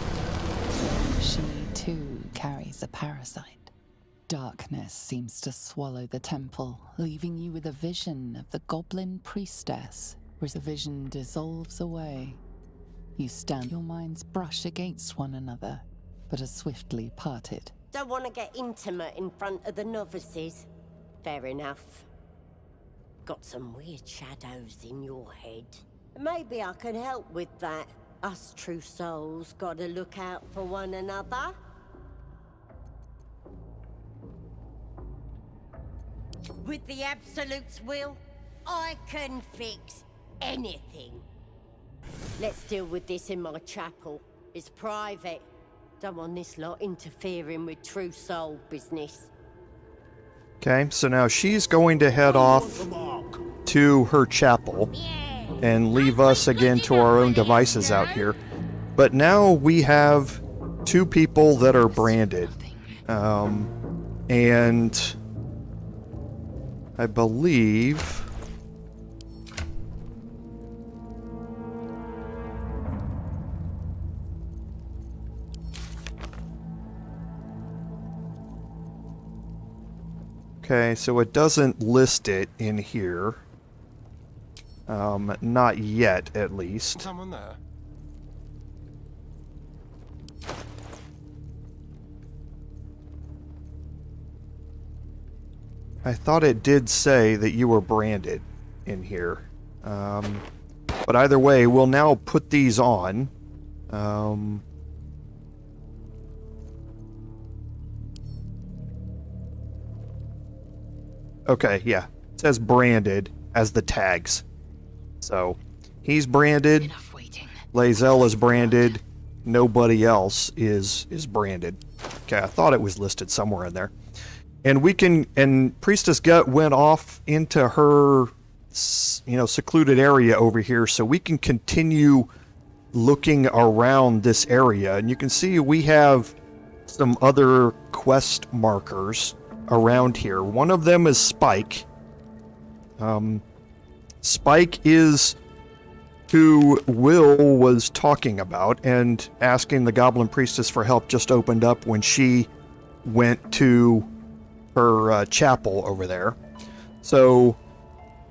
She too carries a parasite. Darkness seems to swallow the temple, leaving you with a vision of the Goblin Priestess. As the vision dissolves away, you stand. Your minds brush against one another, but are swiftly parted. Don't want to get intimate in front of the novices. Fair enough. Got some weird shadows in your head. Maybe I can help with that. Us true souls gotta look out for one another. With the Absolute's will, I can fix anything. Let's deal with this in my chapel. It's private. Don't want this lot interfering with true soul business. Okay, so now she's going to head off to her chapel and leave us again to our own devices out here. But now we have two people that are branded. And I believe... Okay, so it doesn't list it in here. Not yet, at least. Someone there. I thought it did say that you were branded in here. But either way, we'll now put these on. Okay, yeah. It says branded as the tags. So, he's branded. Lae'zel is branded. Nobody else is branded. Okay, I thought it was listed somewhere in there. And we can, and Priestess Gut went off into her, secluded area over here, so we can continue looking around this area. And you can see we have some other quest markers around here. One of them is Spike. Spike is who Wyll was talking about and asking the Goblin Priestess for help just opened up when she went to her chapel over there. So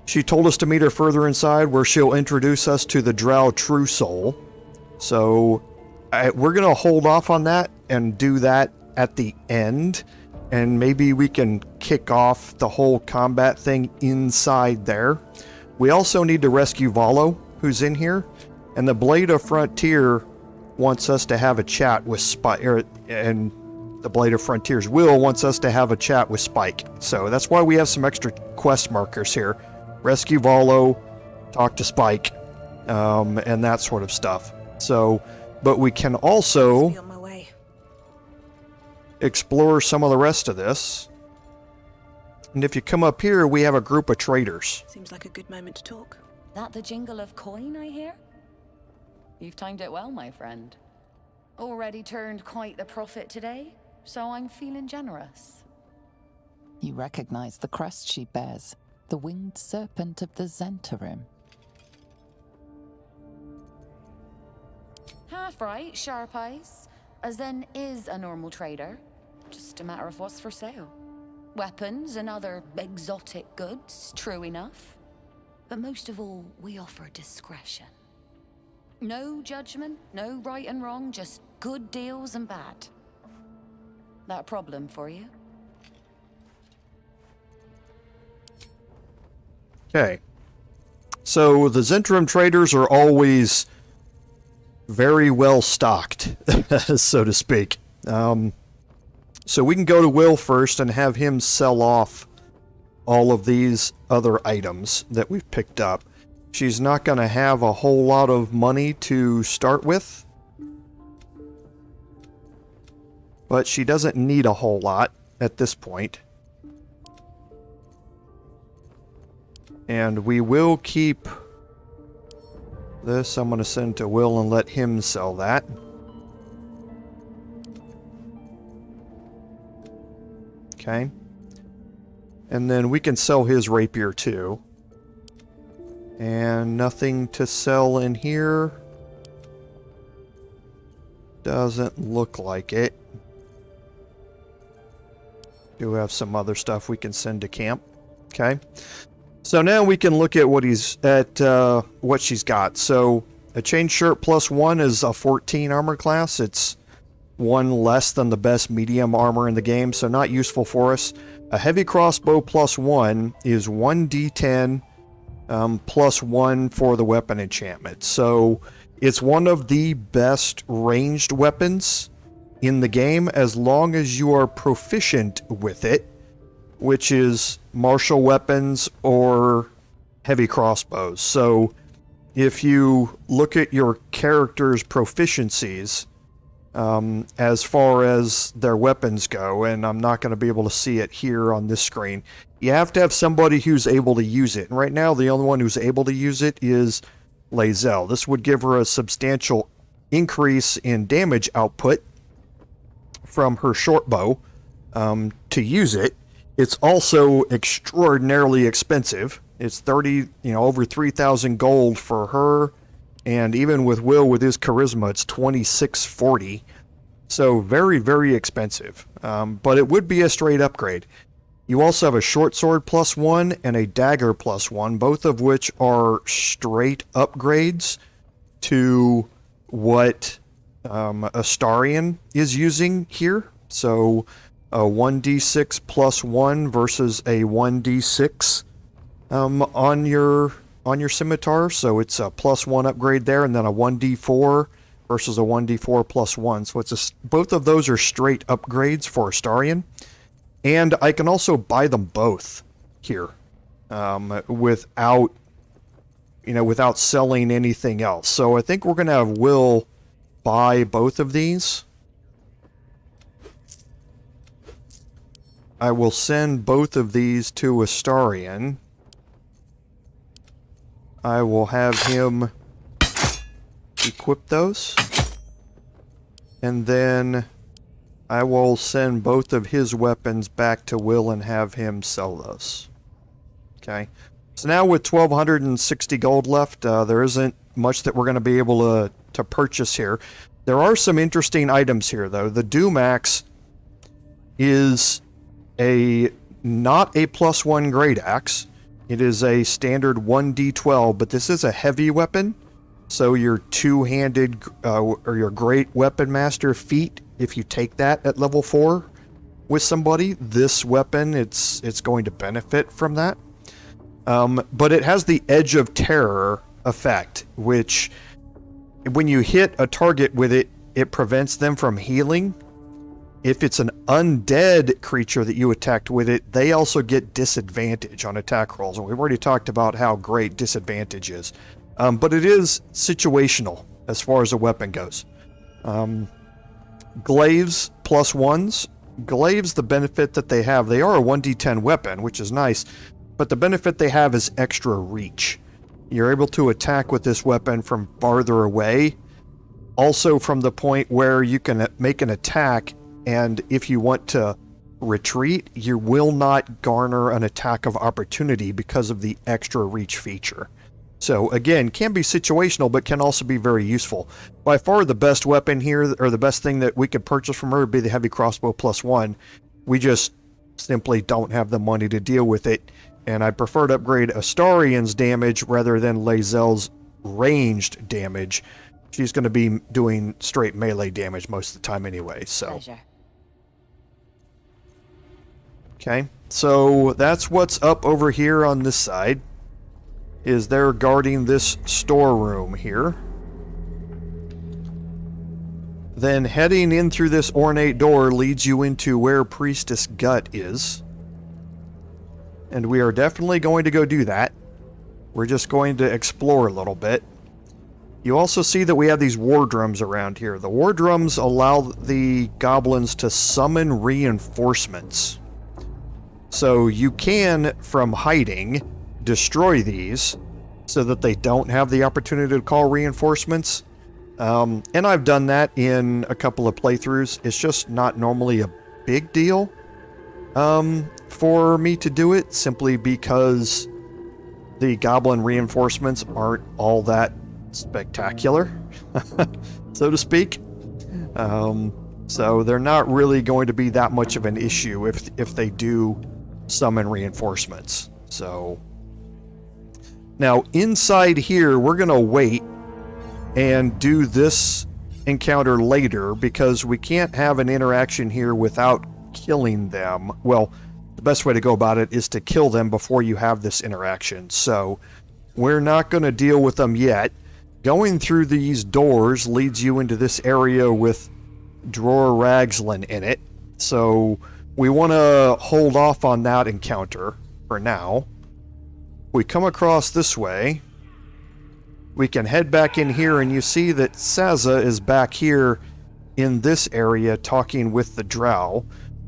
she told us to meet her further inside where she'll introduce us to the Drow True Soul. So we're going to hold off on that and do that at the end. And maybe we can kick off the whole combat thing inside there. We also need to rescue Volo, who's in here. And the Blade of Frontier wants us to have a chat with Spike. And the Blade of Frontier's Wyll wants us to have a chat with Spike. So that's why we have some extra quest markers here. Rescue Volo, talk to Spike, and that sort of stuff. So, but we can also explore some of the rest of this. And if you come up here, we have a group of traders. Seems like a good moment to talk. That the jingle of coin, I hear? You've timed it well, my friend. Already turned quite the profit today, so I'm feeling generous. You recognize the crest she bears, the winged serpent of the Zentarim. Half right, sharp eyes. A Zen is a normal trader. Just a matter of what's for sale. Weapons and other exotic goods, true enough. But most of all, we offer discretion. No judgment, no right and wrong, just good deals and bad. That a problem for you? Okay. So the Zentrum traders are always very well stocked, so to speak. So we can go to Wyll first and have him sell off all of these other items that we've picked up. She's not going to have a whole lot of money to start with, but she doesn't need a whole lot at this point. And we will keep this. I'm going to send to Will and let him sell that. Okay. And then we can sell his rapier too. And nothing to sell in here. Doesn't look like it. Do have some other stuff we can send to camp. Okay. So now we can look at what what she's got. So a chain shirt +1 is a 14 armor class. It's 1 less than the best medium armor in the game, so not useful for us. A heavy crossbow +1 is 1d10 +1 for the weapon enchantment. So it's one of the best ranged weapons in the game as long as you are proficient with it, which is martial weapons or heavy crossbows. So if you look at your character's proficiencies as far as their weapons go, and I'm not going to be able to see it here on this screen, you have to have somebody who's able to use it. And right now, the only one who's able to use it is Lae'zel. This would give her a substantial increase in damage output from her short bow to use it. It's also extraordinarily expensive. It's over 3,000 gold for her, and even with Will with his charisma, it's 2,640. So very, very expensive. But it would be a straight upgrade. You also have a short sword +1 and a dagger +1, both of which are straight upgrades to what Astarion is using here. So a 1d6 +1 versus a 1d6 on your scimitar. So it's a +1 upgrade there, and then a 1d4 versus a 1d4 +1. So both of those are straight upgrades for Astarion. And I can also buy them both here without selling anything else. So I think we're going to have Will buy both of these. I will send both of these to Astarion. I will have him equip those. And then I will send both of his weapons back to Will and have him sell those. Okay. So now with 1,260 gold left, there isn't much that we're going to be able to purchase here. There are some interesting items here, though. The Dumax is not a +1 great axe. It is a standard 1d12, but this is a heavy weapon. So your two-handed or your great weapon master feat, if you take that at level 4 with somebody, this weapon, it's going to benefit from that. But it has the Edge of Terror effect, which when you hit a target with it, it prevents them from healing. If it's an undead creature that you attacked with it, they also get disadvantage on attack rolls. And we've already talked about how great disadvantage is. But it is situational as far as a weapon goes. Glaives +1s. Glaives, the benefit that they have, they are a 1d10 weapon, which is nice. But the benefit they have is extra reach. You're able to attack with this weapon from farther away. Also from the point where you can make an attack, and if you want to retreat, you will not garner an attack of opportunity because of the extra reach feature. So again, can be situational, but can also be very useful. By far the best weapon here, or the best thing that we could purchase from her, would be the heavy crossbow +1. We just simply don't have the money to deal with it, and I prefer to upgrade Astarion's damage rather than Lae'zel's ranged damage. She's going to be doing straight melee damage most of the time anyway, so. Pleasure. Okay, so that's what's up over here on this side. Is they're guarding this storeroom here. Then heading in through this ornate door leads you into where Priestess Gut is. And we are definitely going to go do that. We're just going to explore a little bit. You also see that we have these war drums around here. The war drums allow the goblins to summon reinforcements. So you can, from hiding, destroy these so that they don't have the opportunity to call reinforcements. And I've done that in a couple of playthroughs. It's just not normally a big deal for me to do it, simply because the goblin reinforcements aren't all that spectacular, so to speak. So they're not really going to be that much of an issue if they do summon reinforcements. So now inside here, we're going to wait and do this encounter later, because we can't have an interaction here without killing them. Well, the best way to go about it is to kill them before you have this interaction. So we're not going to deal with them yet. Going through these doors leads you into this area with Dror Ragzlin in it. So we want to hold off on that encounter for now. We come across this way. We can head back in here, and you see that Sazza is back here in this area talking with the drow.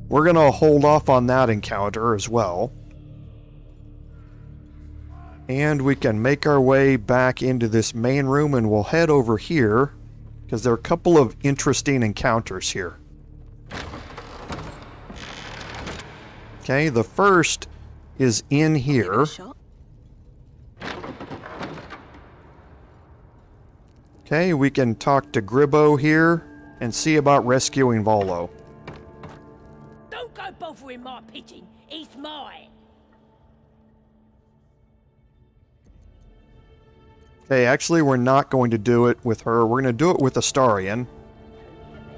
We're going to hold off on that encounter as well. And we can make our way back into this main room, and we'll head over here because there are a couple of interesting encounters here. Okay, the first is in here. Okay, we can talk to Gribbo here and see about rescuing Volo. Don't go bothering my pigeon. He's mine. Okay, actually, we're not going to do it with her. We're going to do it with Astarion.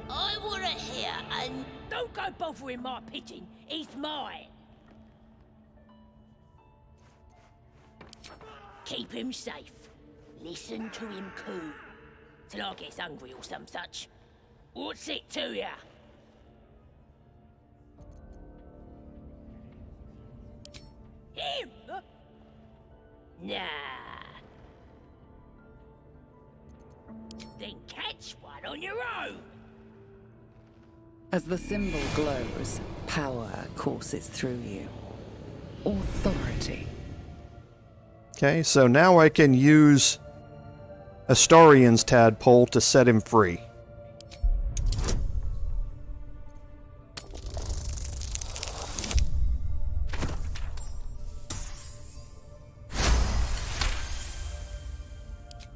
I want to hear, and don't go bothering my pigeon. He's mine. Keep him safe. Listen to him coo. Till I gets hungry or some such. What's it to ya? Him? Nah. Then catch one on your own. As the symbol glows, power courses through you. Authority. Okay, so now I can use Astarion's tadpole to set him free.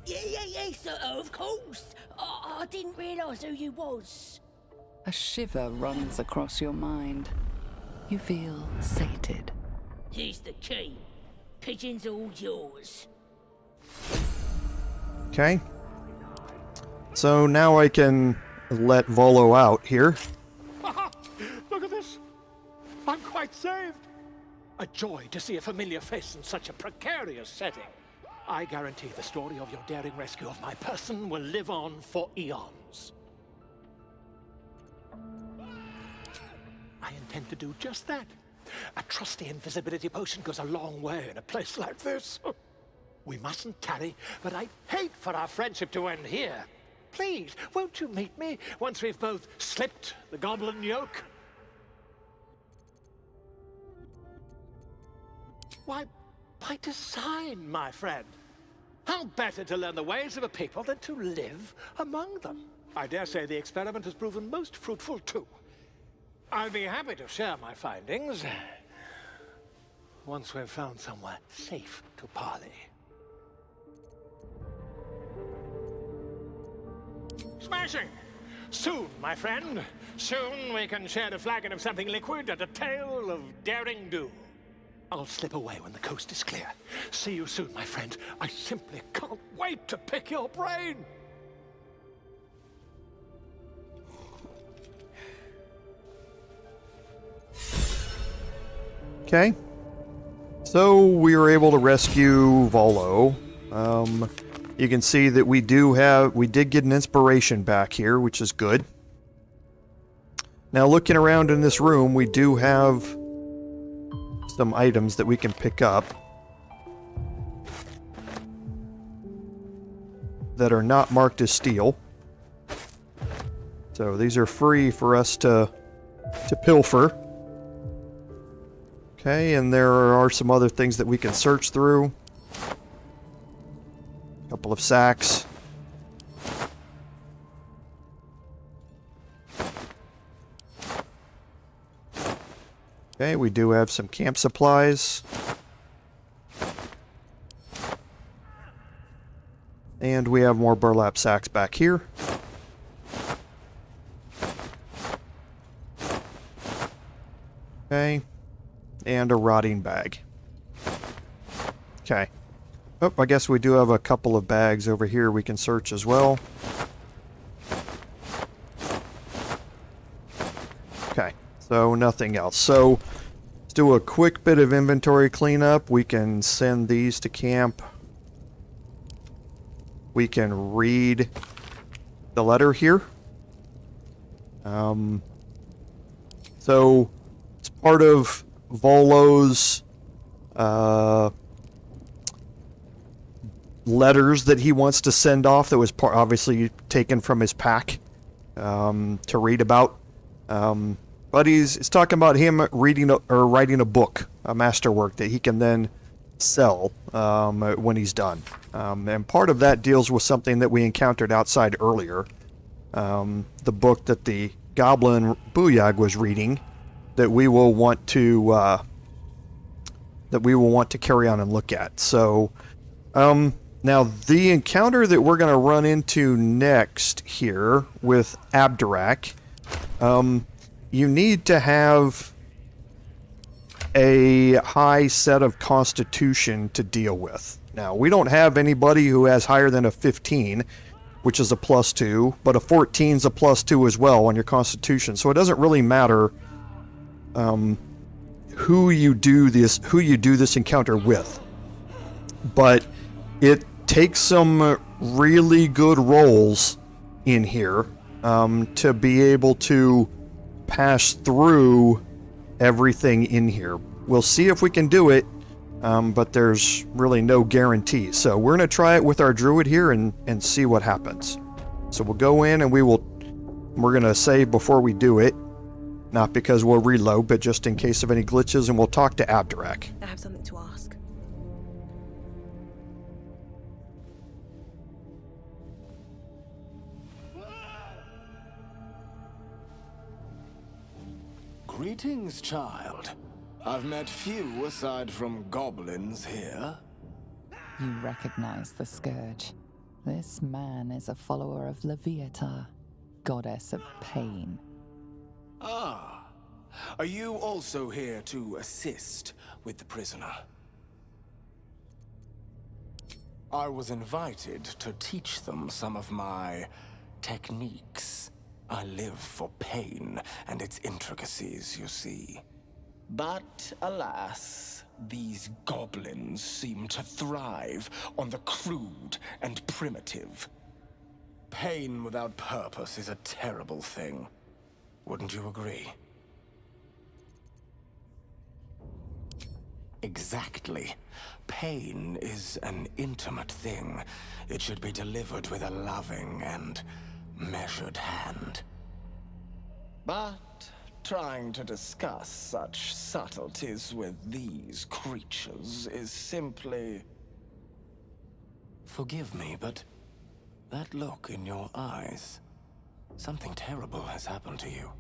Yes, of course. I didn't realise who you was. A shiver runs across your mind. You feel sated. Here's the key. Pigeon's all yours. Okay. So now I can let Volo out here. Look at this. I'm quite saved. A joy to see a familiar face in such a precarious setting. I guarantee the story of your daring rescue of my person will live on for eons. I intend to do just that. A trusty invisibility potion goes a long way in a place like this. We mustn't tarry, but I'd hate for our friendship to end here. Please, won't you meet me once we've both slipped the goblin yoke? Why, by design, my friend. How better to learn the ways of a people than to live among them? I dare say the experiment has proven most fruitful, too. I'll be happy to share my findings once we've found somewhere safe to parley. Smashing! Soon, my friend. Soon we can share a flagon of something liquid and a tale of daring do. I'll slip away when the coast is clear. See you soon, my friend. I simply can't wait to pick your brain. Okay. So we were able to rescue Volo. You can see that we did get an inspiration back here, which is good. Now looking around in this room, we do have some items that we can pick up that are not marked as steel. So these are free for us to pilfer. Okay, and there are some other things that we can search through. A couple of sacks. Okay, we do have some camp supplies. And we have more burlap sacks back here. Okay. And a rotting bag. Okay. Oh, I guess we do have a couple of bags over here we can search as well. Okay. So nothing else. So let's do a quick bit of inventory cleanup. We can send these to camp. We can read the letter here. So it's part of Volo's letters that he wants to send off that was obviously taken from his pack to read about. But it's talking about him reading or writing a book, a masterwork that he can then sell when he's done. And part of that deals with something that we encountered outside earlier. The book that the Goblin Booyag was reading that we will want to carry on and look at. So now the encounter that we're going to run into next here with Abdurak, you need to have a high set of constitution to deal with. Now, we don't have anybody who has higher than a 15, which is a +2, but a 14 is a +2 as well on your constitution. So it doesn't really matter who you do this encounter with. But it takes some really good rolls in here to be able to pass through everything in here. We'll see if we can do it, but there's really no guarantee. So we're going to try it with our Druid here and see what happens. So we'll go in and we're going to save before we do it. Not because we'll reload, but just in case of any glitches, and we'll talk to Abdurak. I have something to ask. Greetings, child. I've met few aside from goblins here. You recognize the Scourge. This man is a follower of Leviatha, goddess of pain. Ah, are you also here to assist with the prisoner? I was invited to teach them some of my techniques. I live for pain and its intricacies, you see. But alas, these goblins seem to thrive on the crude and primitive. Pain without purpose is a terrible thing. Wouldn't you agree? Exactly. Pain is an intimate thing. It should be delivered with a loving and measured hand. But trying to discuss such subtleties with these creatures is simply... Forgive me, but that look in your eyes... Something terrible has happened to you.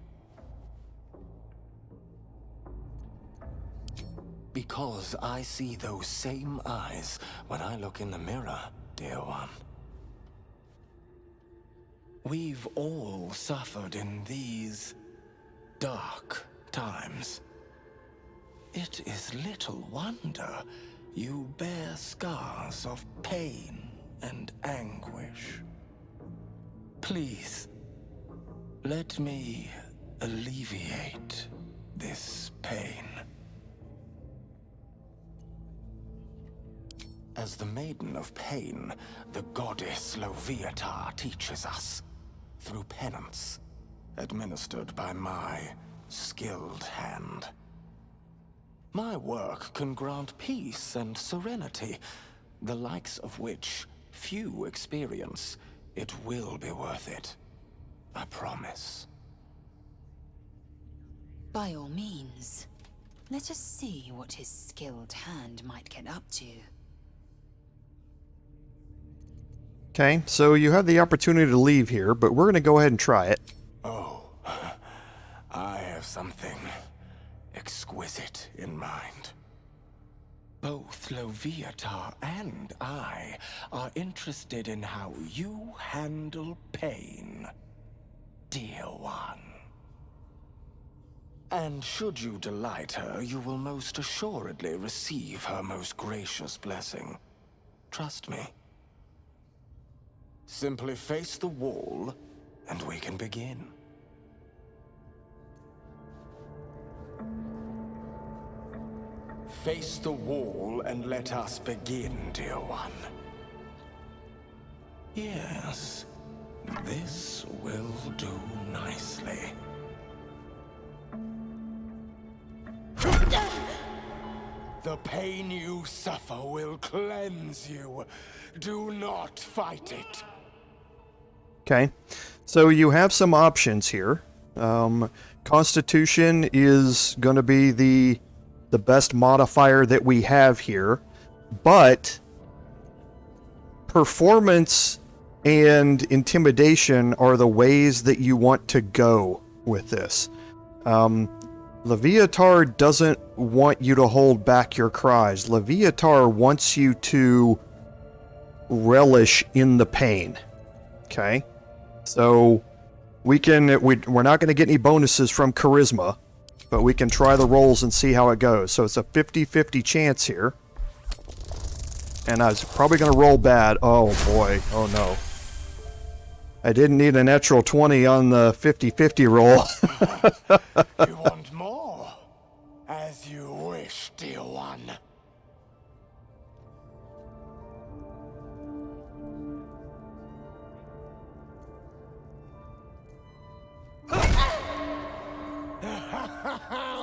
Because I see those same eyes when I look in the mirror, dear one. We've all suffered in these dark times. It is little wonder you bear scars of pain and anguish. Please, let me alleviate this pain. As the Maiden of Pain, the goddess Leviatha teaches us, through penance, administered by my skilled hand. My work can grant peace and serenity, the likes of which few experience. It will be worth it. I promise. By all means, Let us see what his skilled hand might get up to. Okay, so you have the opportunity to leave here, but we're going to go ahead and try it. Oh, I have something exquisite in mind. Both Loviatar and I are interested in how you handle pain, dear one. And should you delight her, you will most assuredly receive her most gracious blessing. Trust me. Simply face the wall, and we can begin. Face the wall and let us begin, dear one. Yes, this will do nicely. The pain you suffer will cleanse you. Do not fight it. Okay, so you have some options here. Constitution is going to be the best modifier that we have here, but performance and intimidation are the ways that you want to go with this. Leviatar doesn't want you to hold back your cries. Leviatar wants you to relish in the pain. Okay? So we're not going to get any bonuses from charisma, but we can try the rolls and see how it goes. So it's a 50-50 chance here. And I was probably going to roll bad. Oh boy. Oh no. I didn't need a natural 20 on the 50-50 roll. You want more? As you wish, dear one.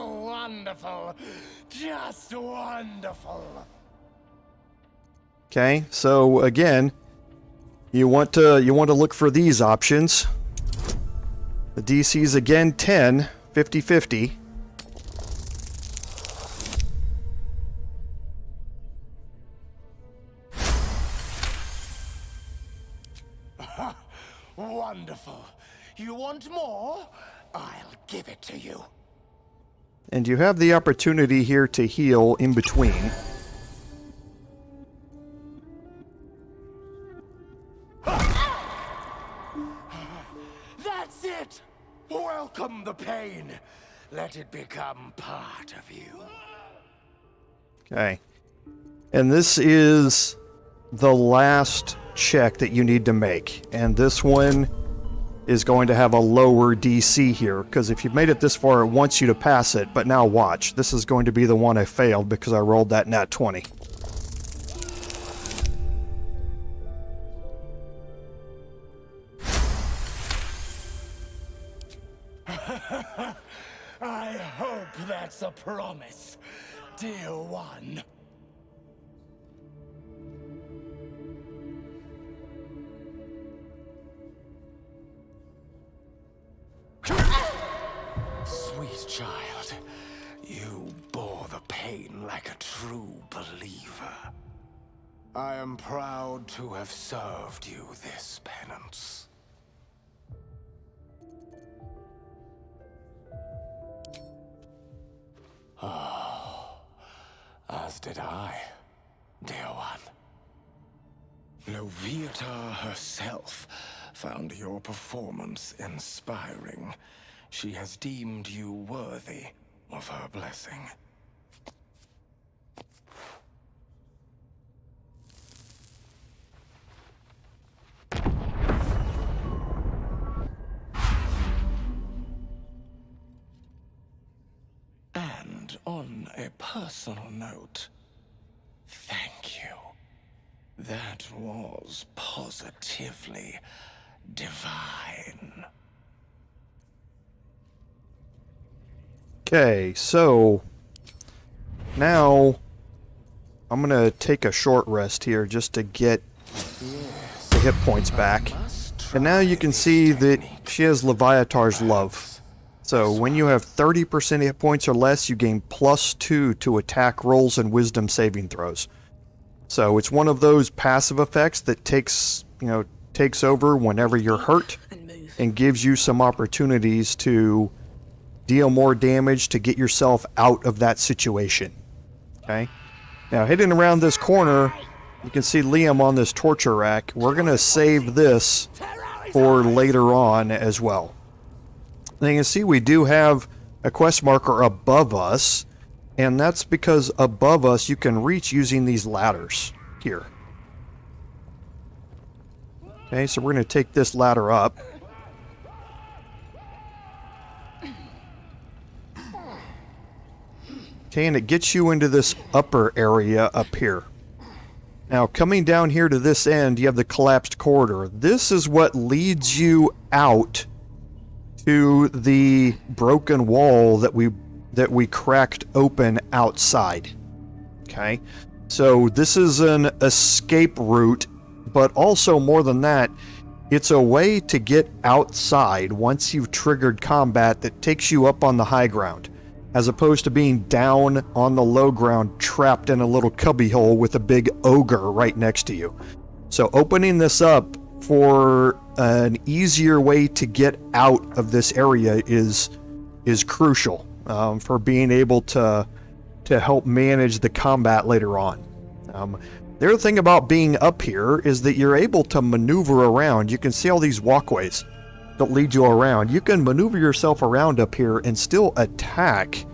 Wonderful. Just wonderful. Okay, so again, you want to look for these options. The DC is again 10, 50-50. Wonderful. You want more? I'll give it to you. And you have the opportunity here to heal in between. That's it! Welcome the pain. Let it become part of you. Okay. And this is the last check that you need to make. And this one is going to have a lower DC here, because if you've made it this far, it wants you to pass it. But now watch. This is going to be the one I failed because I rolled that nat 20. I hope that's a promise, dear one. Sweet child, you bore the pain like a true believer. I am proud to have served you this penance. Oh, as did I, dear one. Loviatar herself found your performance inspiring. She has deemed you worthy of her blessing. And on a personal note, thank you. That was positively divine. Okay, so now I'm going to take a short rest here just to get the hit points back. And now you can see that she has Leviatar's love. So when you have 30% hit points or less, you gain +2 to attack rolls and wisdom saving throws. So it's one of those passive effects that takes over whenever you're hurt and gives you some opportunities to deal more damage to get yourself out of that situation. Okay? Now, hidden around this corner, you can see Liam on this torture rack. We're going to save this for later on as well. Now you can see we do have a quest marker above us, and that's because above us you can reach using these ladders here. Okay, so we're going to take this ladder up. Okay, and it gets you into this upper area up here. Now, coming down here to this end, you have the collapsed corridor. This is what leads you out to the broken wall that we cracked open outside. Okay? So this is an escape route, but also more than that, it's a way to get outside once you've triggered combat that takes you up on the high ground, as opposed to being down on the low ground trapped in a little cubbyhole with a big ogre right next to you. So opening this up for an easier way to get out of this area is crucial for being able to help manage the combat later on. The other thing about being up here is that you're able to maneuver around. You can see all these walkways that lead you around. You can maneuver yourself around up here and still attack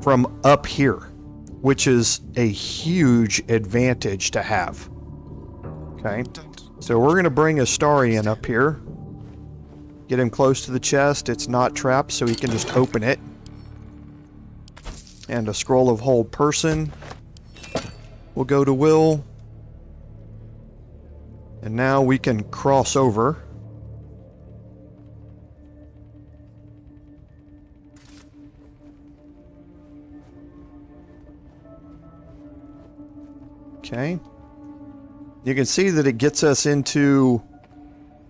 from up here, which is a huge advantage to have. Okay, so we're going to bring Astarion up here. Get him close to the chest. It's not trapped, so he can just open it. And a scroll of hold person will go to Wyll. And now we can cross over. Okay. You can see that it gets us into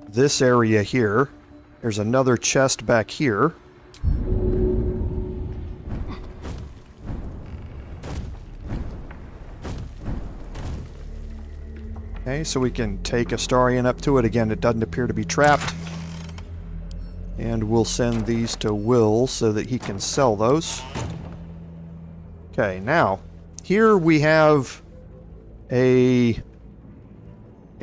this area here. There's another chest back here. Okay, so we can take Astarion up to it. Again, it doesn't appear to be trapped. And we'll send these to Wyll so that he can sell those. Okay, now, here we have a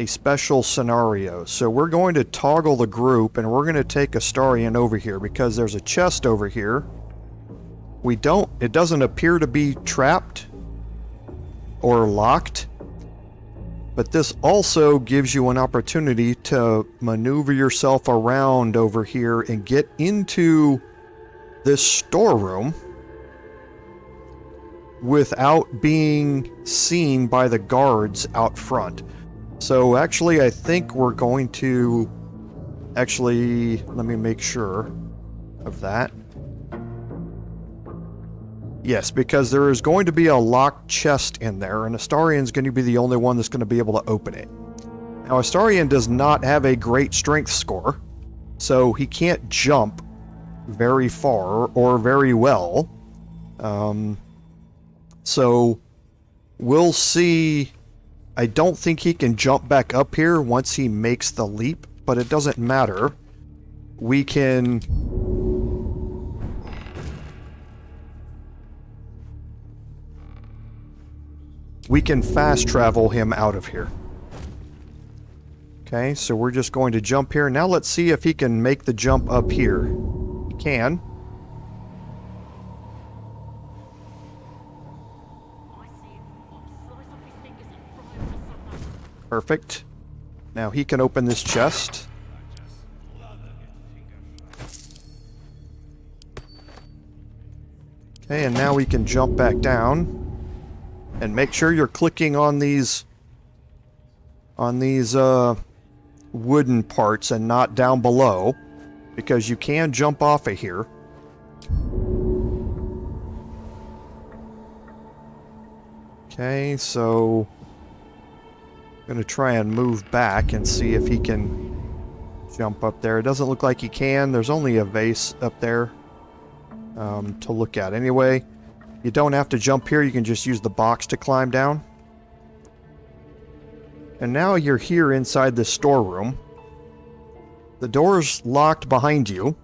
special scenario. So we're going to toggle the group, and we're going to take Astarion over here because there's a chest over here. It doesn't appear to be trapped or locked. But this also gives you an opportunity to maneuver yourself around over here and get into this storeroom without being seen by the guards out front. So actually, I think we're going to... Actually, let me make sure of that. Yes, because there is going to be a locked chest in there, and Astarion's going to be the only one that's going to be able to open it. Now, Astarion does not have a great strength score, so he can't jump very far or very well. So we'll see. I don't think he can jump back up here once he makes the leap, but it doesn't matter. We can... fast travel him out of here. Okay, so we're just going to jump here. Now let's see if he can make the jump up here. He can. Perfect. Now he can open this chest. Okay, and now we can jump back down. And make sure you're clicking on these wooden parts and not down below, because you can jump off of here. Okay, so I'm going to try and move back and see if he can jump up there. It doesn't look like he can. There's only a vase up there. to look at. Anyway, you don't have to jump here. You can just use the box to climb down. And now you're here inside the storeroom. The door's locked behind you.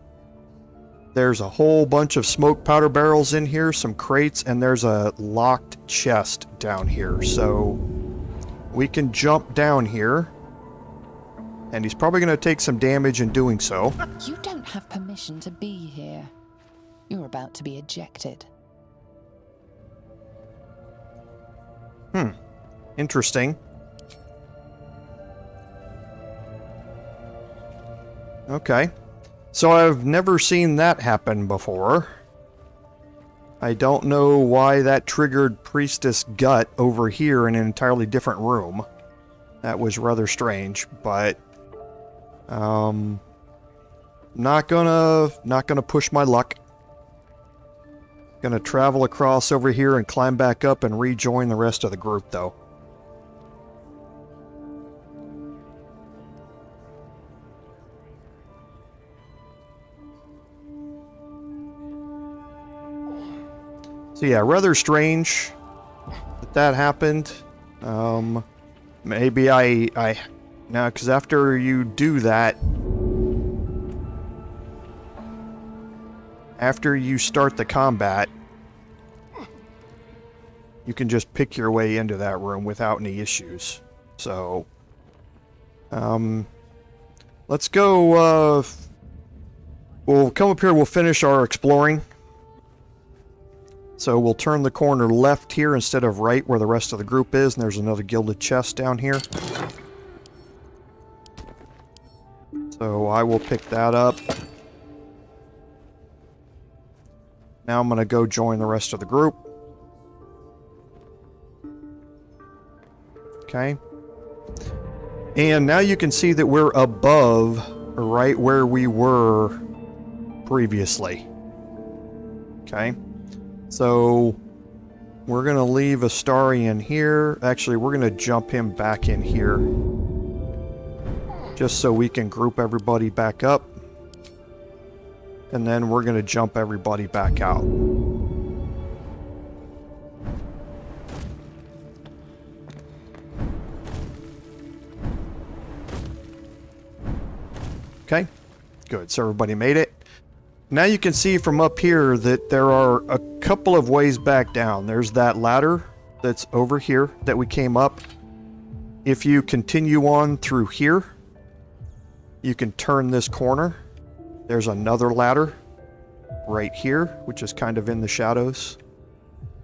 There's a whole bunch of smoke powder barrels in here, some crates, and there's a locked chest down here. So we can jump down here. And he's probably going to take some damage in doing so. You don't have permission to be here. You're about to be ejected. Interesting. Okay. So I've never seen that happen before. I don't know why that triggered Priestess Gut over here in an entirely different room. That was rather strange, but not gonna push my luck. Gonna travel across over here and climb back up and rejoin the rest of the group though. So yeah, rather strange that happened. Maybe I now, because after you do that, after you start the combat, you can just pick your way into that room without any issues. So, let's go, we'll come up here, we'll finish our exploring. So we'll turn the corner left here instead of right where the rest of the group is, and there's another gilded chest down here. So I will pick that up. Now I'm going to go join the rest of the group. Okay. And now you can see that we're above right where we were previously. Okay. So we're going to leave Astarion here. Actually, we're going to jump him back in here. Just so we can group everybody back up. And then we're going to jump everybody back out. Okay, good. So everybody made it. Now you can see from up here that there are a couple of ways back down. There's that ladder that's over here that we came up. If you continue on through here, you can turn this corner. There's another ladder right here, which is kind of in the shadows,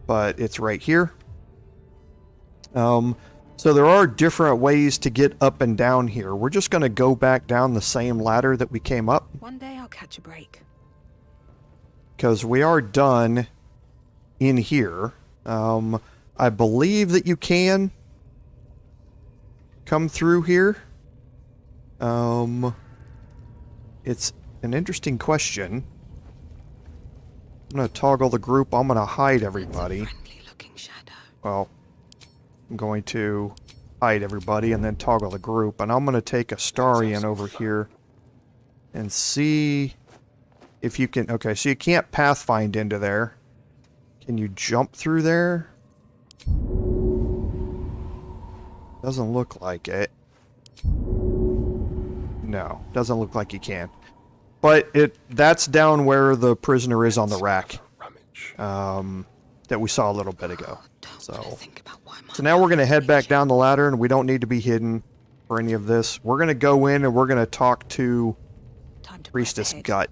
but it's right here. So there are different ways to get up and down here. We're just going to go back down the same ladder that we came up. One day I'll catch a break. Because we are done in here. I believe that you can come through here. It's an interesting question. I'm going to toggle the group. I'm going to hide everybody. Well, I'm going to hide everybody and then toggle the group. And I'm going to take Astarion over here and see if you can... Okay, so you can't pathfind into there. Can you jump through there? Doesn't look like it. No, doesn't look like you can. But that's down where the prisoner is on the rack. That we saw a little bit ago. So now we're going to head back down the ladder, and we don't need to be hidden for any of this. We're going to go in and we're going to talk to Priestess Gut.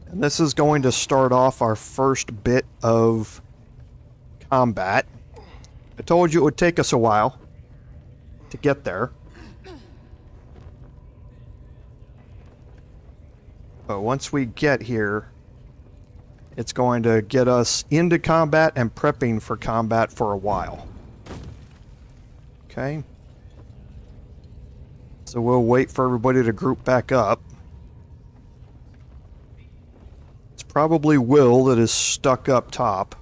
And this is going to start off our first bit of combat. I told you it would take us a while to get there. But once we get here, it's going to get us into combat and prepping for combat for a while. Okay. So we'll wait for everybody to group back up. It's probably Wyll that is stuck up top.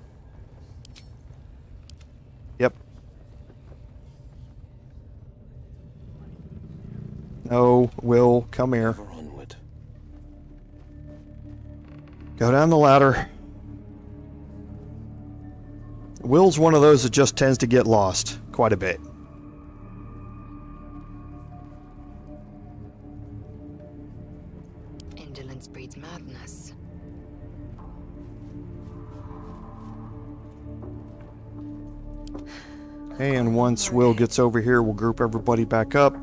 Yep. No, Wyll, come here. Go down the ladder. Will's one of those that just tends to get lost quite a bit. Indolence breeds madness. And once Will gets over here, we'll group everybody back up.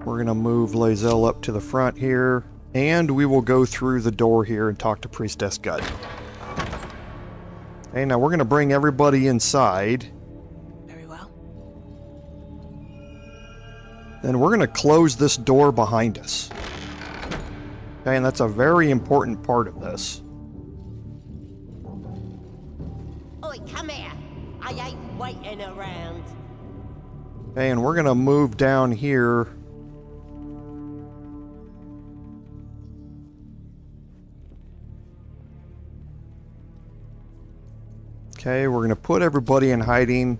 We're going to move Lae'zel up to the front here. And we will go through the door here and talk to Priestess Gut. Okay, now we're going to bring everybody inside. Very well. Then we're going to close this door behind us. Okay, and that's a very important part of this. Oi, come here. I ain't waiting around. Okay, and we're going to move down here. Okay, we're going to put everybody in hiding.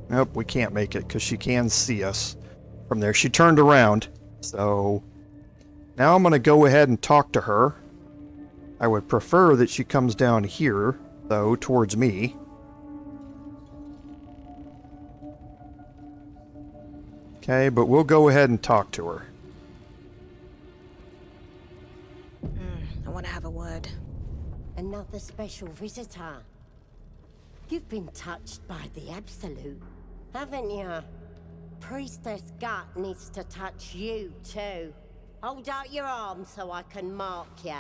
Nope, we can't make it because she can see us from there. She turned around. So now I'm going to go ahead and talk to her. I would prefer that she comes down here, though, towards me. Okay, but we'll go ahead and talk to her. I want to have a word. Another special visitor. You've been touched by the Absolute, haven't you? Priestess Gut needs to touch you, too. Hold out your arm so I can mark you.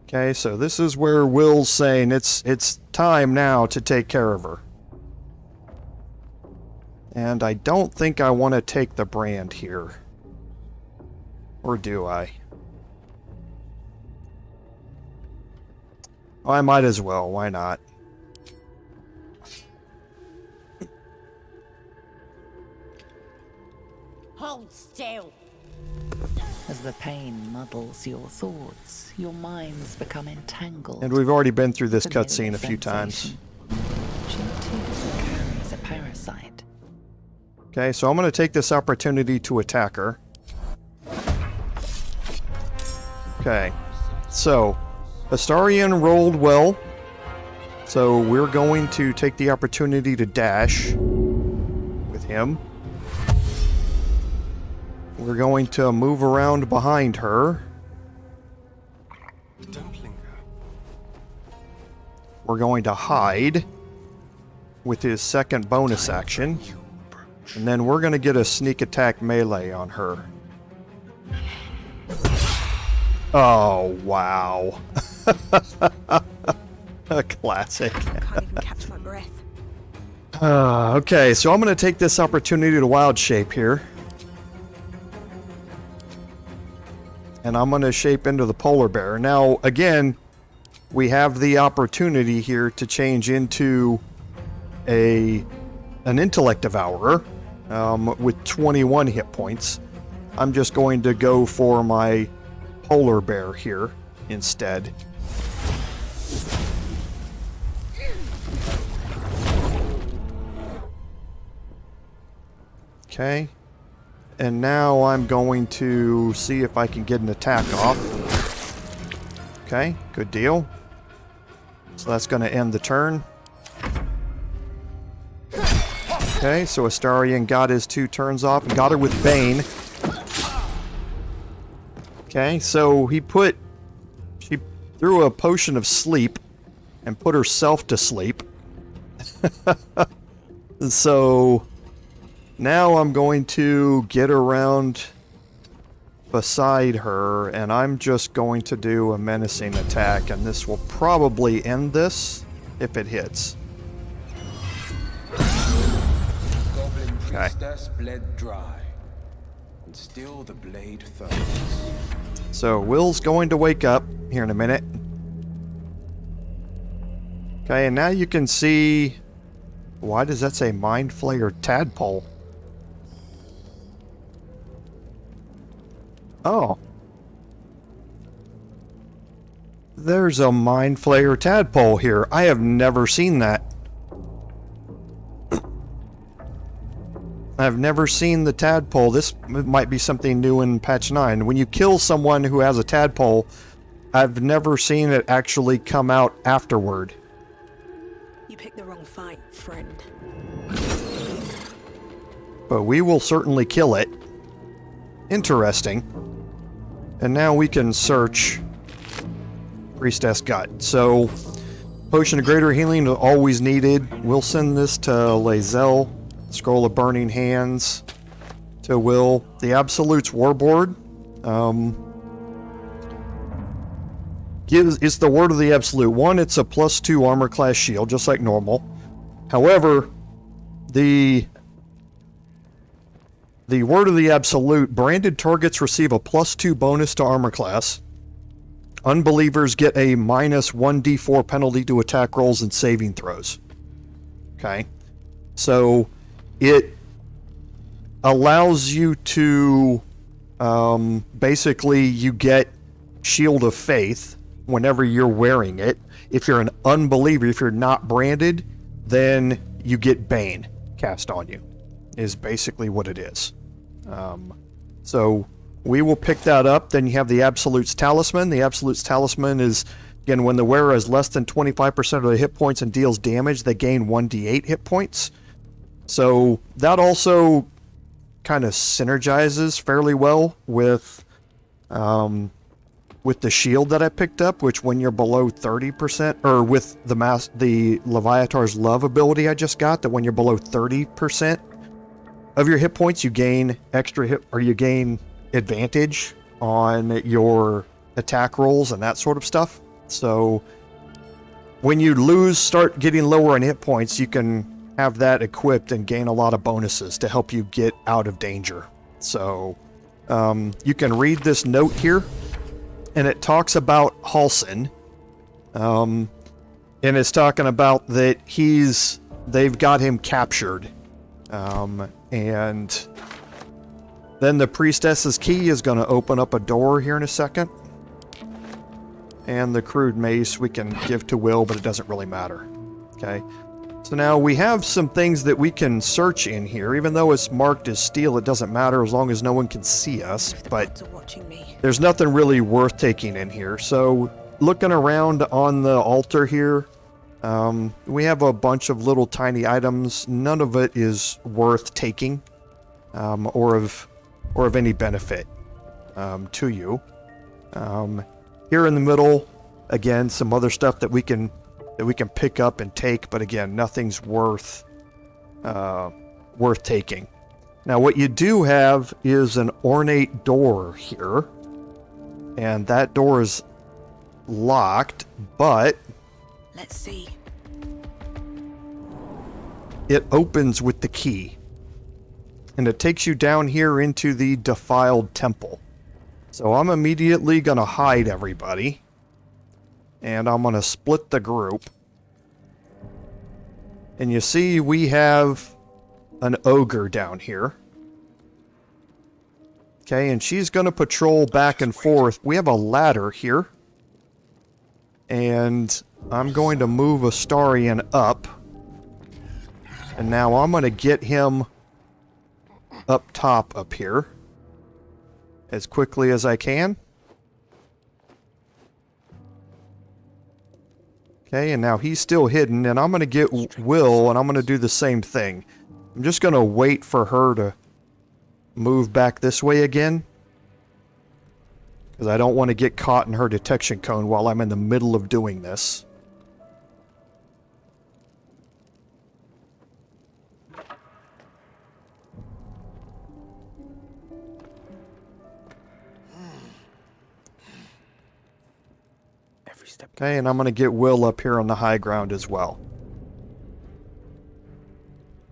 Okay, so this is where Will's saying it's time now to take care of her. And I don't think I want to take the brand here. Or do I? Oh, I might as well. Why not? Hold still. As the pain muddles your thoughts, your minds become entangled. And we've already been through this cutscene a few times. She too carries a parasite. Okay, so I'm going to take this opportunity to attack her. Okay, so Astarion rolled well, so we're going to take the opportunity to dash with him. We're going to move around behind her. Don't linger. We're going to hide with his second bonus action. And then we're going to get a sneak attack melee on her. Oh, wow. A classic. Can't even catch my breath. Okay, so I'm going to take this opportunity to wild shape here. And I'm going to shape into the polar bear. Now, again, we have the opportunity here to change into an intellect devourer with 21 hit points. I'm just going to go for my polar bear here instead. Okay. And now I'm going to see if I can get an attack off. Okay, good deal. So that's going to end the turn. Okay, so Astarion got his 2 turns off and got her with Bane. Okay, so she threw a potion of sleep and put herself to sleep. So now I'm going to get around beside her, and I'm just going to do a menacing attack, and this will probably end this if it hits. Goblin Priestess bled dry, and still the blade thirsts. So Will's going to wake up here in a minute. Okay, and now you can see... Why does that say Mind Flayer Tadpole? Oh. There's a Mind Flayer Tadpole here. I have never seen that. I've never seen the tadpole. This might be something new in patch 9. When you kill someone who has a tadpole, I've never seen it actually come out afterward. You picked the wrong fight, friend. But we will certainly kill it. Interesting. And now we can search Priestess Gut. So, Potion of Greater Healing is always needed. We'll send this to Lae'zel. Scroll of Burning Hands to Wyll. The Absolute's Warboard. It's the Word of the Absolute. One, it's a +2 armor class shield, just like normal. However, the Word of the Absolute, branded targets receive a +2 bonus to armor class. Unbelievers get a -1d4 penalty to attack rolls and saving throws. Okay? So, it allows you to, basically, you get Shield of Faith whenever you're wearing it. If you're an unbeliever, if you're not branded, then you get Bane cast on you, is basically what it is. So we will pick that up. Then you have the Absolute's Talisman. The Absolute's Talisman is, again, when the wearer has less than 25% of the hit points and deals damage, they gain 1d8 hit points. So that also kind of synergizes fairly well with the shield that I picked up, which when you're below 30%, or with the Leviathar's Love ability I just got, that when you're below 30% of your hit points, you gain extra hit, or you gain advantage on your attack rolls and that sort of stuff. So when you start getting lower in hit points, you can have that equipped and gain a lot of bonuses to help you get out of danger. So you can read this note here, and it talks about Halsin, and it's talking about that they've got him captured, and then the Priestess's Key is going to open up a door here in a second, and the crude mace we can give to Wyll, but it doesn't really matter. Okay, so now we have some things that we can search in here. Even though it's marked as steel, it doesn't matter as long as no one can see us, but there's nothing really worth taking in here. So looking around on the altar here, we have a bunch of little tiny items. None of it is worth taking, or of any benefit to you. Here in the middle, again, some other stuff that we can pick up and take, but again, nothing's worth taking. Now, what you do have is an ornate door here, and that door is locked, but let's see. It opens with the key, and it takes you down here into the defiled temple. So I'm immediately gonna hide everybody, and I'm gonna split the group. And you see we have an ogre down here. Okay, and she's gonna patrol back and forth. We have a ladder here, and I'm going to move Astarion up. And now I'm going to get him up top up here as quickly as I can. Okay, and now he's still hidden, and I'm going to get Wyll, and I'm going to do the same thing. I'm just going to wait for her to move back this way again, because I don't want to get caught in her detection cone while I'm in the middle of doing this. Okay, and I'm going to get Wyll up here on the high ground as well.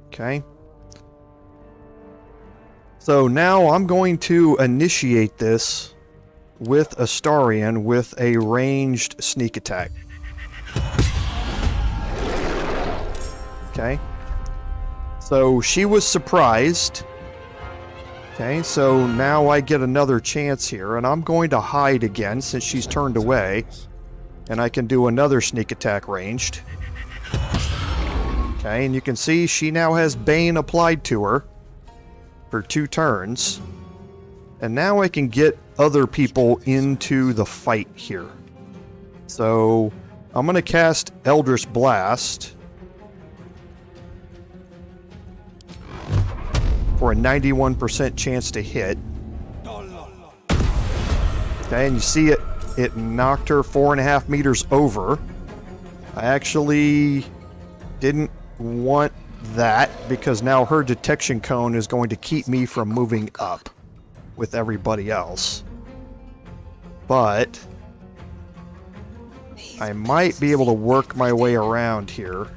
Okay. So now I'm going to initiate this with Astarion with a ranged sneak attack. Okay. So she was surprised. Okay, so now I get another chance here, and I'm going to hide again since she's turned away. And I can do another sneak attack ranged. Okay, and you can see she now has Bane applied to her. for 2 turns. And now I can get other people into the fight here. So I'm going to cast Eldritch Blast for a 91% chance to hit. Okay, and you see it knocked her 4.5 meters over. I actually didn't want that because now her detection cone is going to keep me from moving up with everybody else. But I might be able to work my way around here.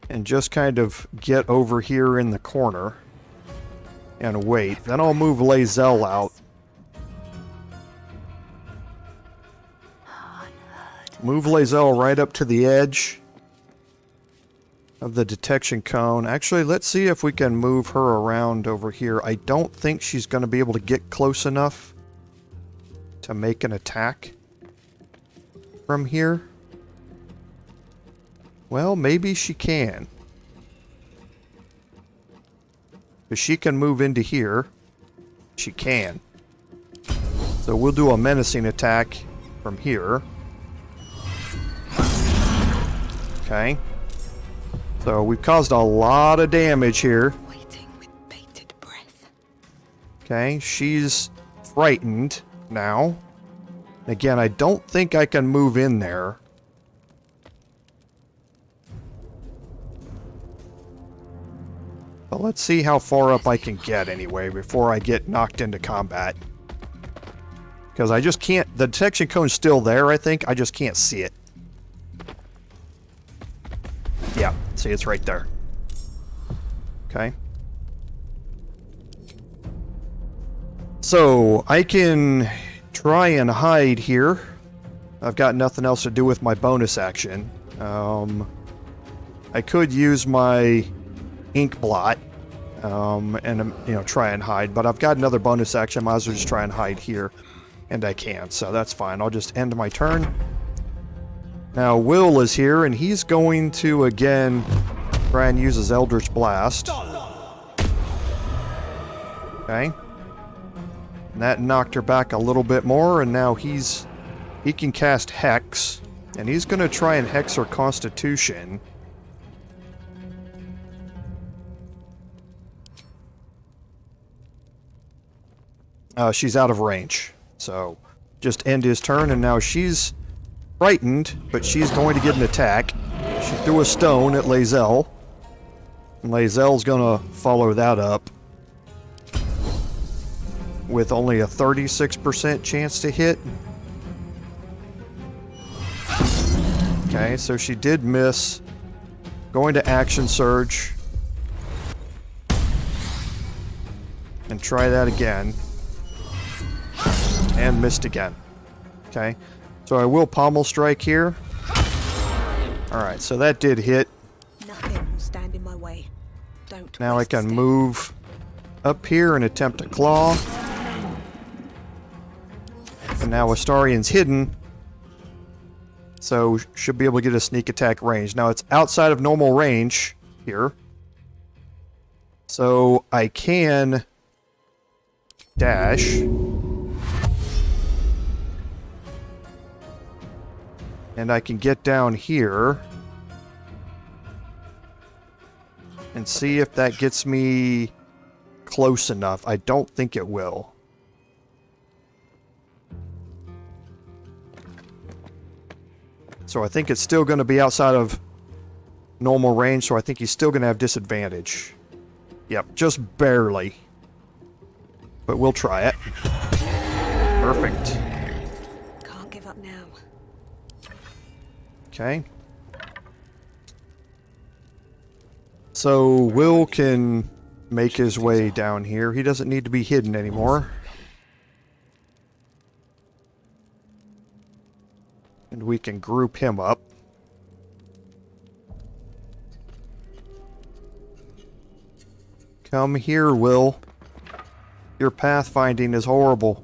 And just kind of get over here in the corner and wait. Then I'll move Lae'zel out. Move Lae'zel right up to the edge of the detection cone. Actually, let's see if we can move her around over here. I don't think she's going to be able to get close enough to make an attack from here. Well, maybe she can. If she can move into here, she can. So we'll do a menacing attack from here. Okay. So we've caused a lot of damage here. Waiting with bated breath. Okay, she's frightened now. Again, I don't think I can move in there. But let's see how far up I can get anyway before I get knocked into combat. Because I just can't... The detection cone's still there, I think. I just can't see it. Yeah, see, it's right there. Okay. So, I can try and hide here. I've got nothing else to do with my bonus action. I could use my ink blot and try and hide, but I've got another bonus action. Might as well just try and hide here, and I can, so that's fine. I'll just end my turn. Now Wyll is here, and he's going to again try and use his Eldritch Blast. Okay, and that knocked her back a little bit more, and now he can cast Hex, and he's going to try and hex her Constitution. She's out of range, so just end his turn, and now she's frightened, but she's going to get an attack. She threw a stone at Lae'zel, and Lae'zel's gonna follow that up with only a 36% chance to hit. Okay, so she did miss. Going to Action Surge and try that again. And missed again. Okay. So I will Pommel Strike here. Alright, so that did hit. Nothing will stand in my way. Don't now I can move up here and attempt a claw. And now Astarion's hidden. So should be able to get a sneak attack range. Now it's outside of normal range here. So I can dash. And I can get down here and see if that gets me close enough. I don't think it will. So I think it's still going to be outside of normal range, so I think he's still going to have disadvantage. Yep, just barely. But we'll try it. Perfect. Can't give up now. Okay. So Wyll can make his way down here. He doesn't need to be hidden anymore. And we can group him up. Come here, Wyll. Your pathfinding is horrible.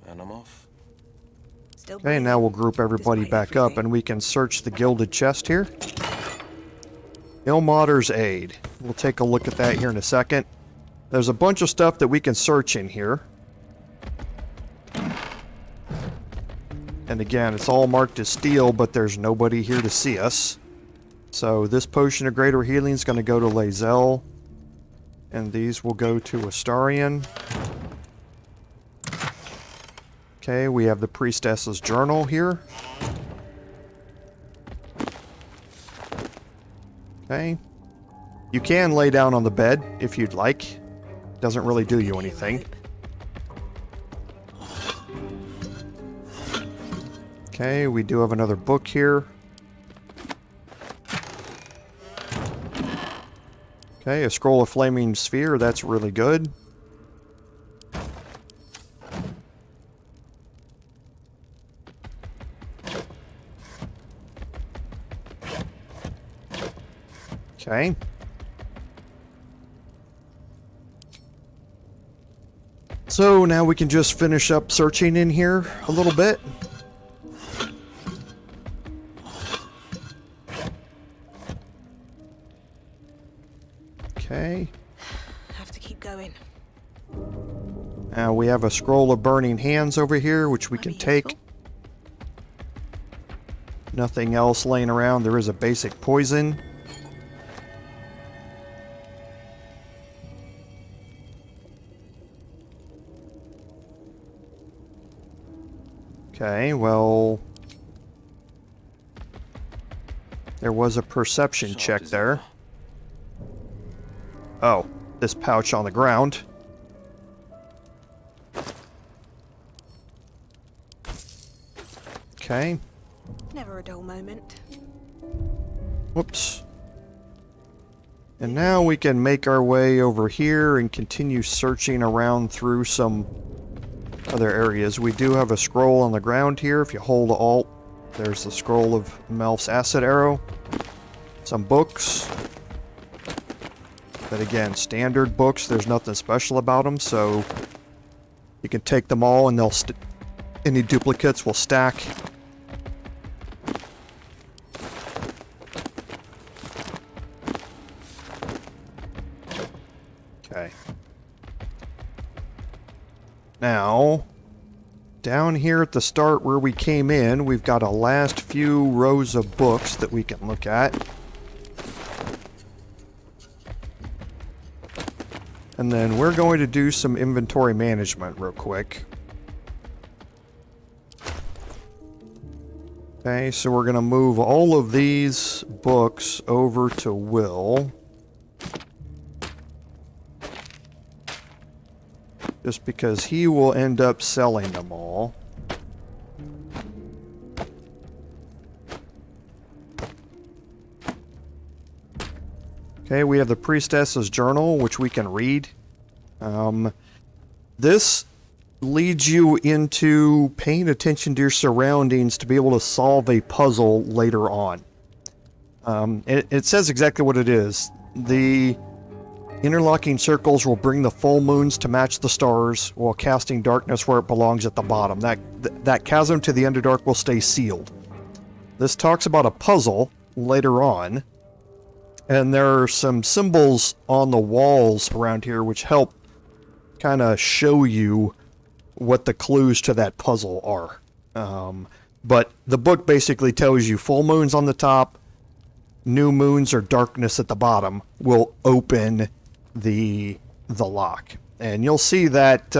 And I'm off. Okay, now we'll group everybody back up and we can search the gilded chest here. Ilmater's Aid. We'll take a look at that here in a second. There's a bunch of stuff that we can search in here. And again, it's all marked as steel, but there's nobody here to see us. So this potion of greater healing is going to go to Lae'zel. And these will go to Astarion. Okay, we have the Priestess's Journal here. Okay. You can lay down on the bed if you'd like. Doesn't really do you anything. Okay, we do have another book here. Okay, a scroll of flaming sphere, that's really good. Okay. So now we can just finish up searching in here a little bit. Okay. Have to keep going. Now we have a scroll of burning hands over here, which we can take. Nothing else laying around. There is a basic poison. Okay, well, there was a perception check there. Oh, this pouch on the ground. Okay. Never a dull moment. Whoops. And now we can make our way over here and continue searching around through some other areas. We do have a scroll on the ground here. If you hold Alt, there's the scroll of Melf's acid arrow. Some books. But again, standard books. There's nothing special about them, so you can take them all and they'll any duplicates will stack. Okay. Now, down here at the start where we came in, we've got a last few rows of books that we can look at. And then we're going to do some inventory management real quick. Okay, so we're going to move all of these books over to Wyll. Just because he will end up selling them all. Okay, we have the Priestess's Journal, which we can read. This leads you into paying attention to your surroundings to be able to solve a puzzle later on. It says exactly what it is. The interlocking circles will bring the full moons to match the stars, while casting darkness where it belongs at the bottom. That chasm to the Underdark will stay sealed. This talks about a puzzle later on, and there are some symbols on the walls around here which help kind of show you what the clues to that puzzle are. But the book basically tells you full moons on the top, new moons or darkness at the bottom will open the lock. And you'll see that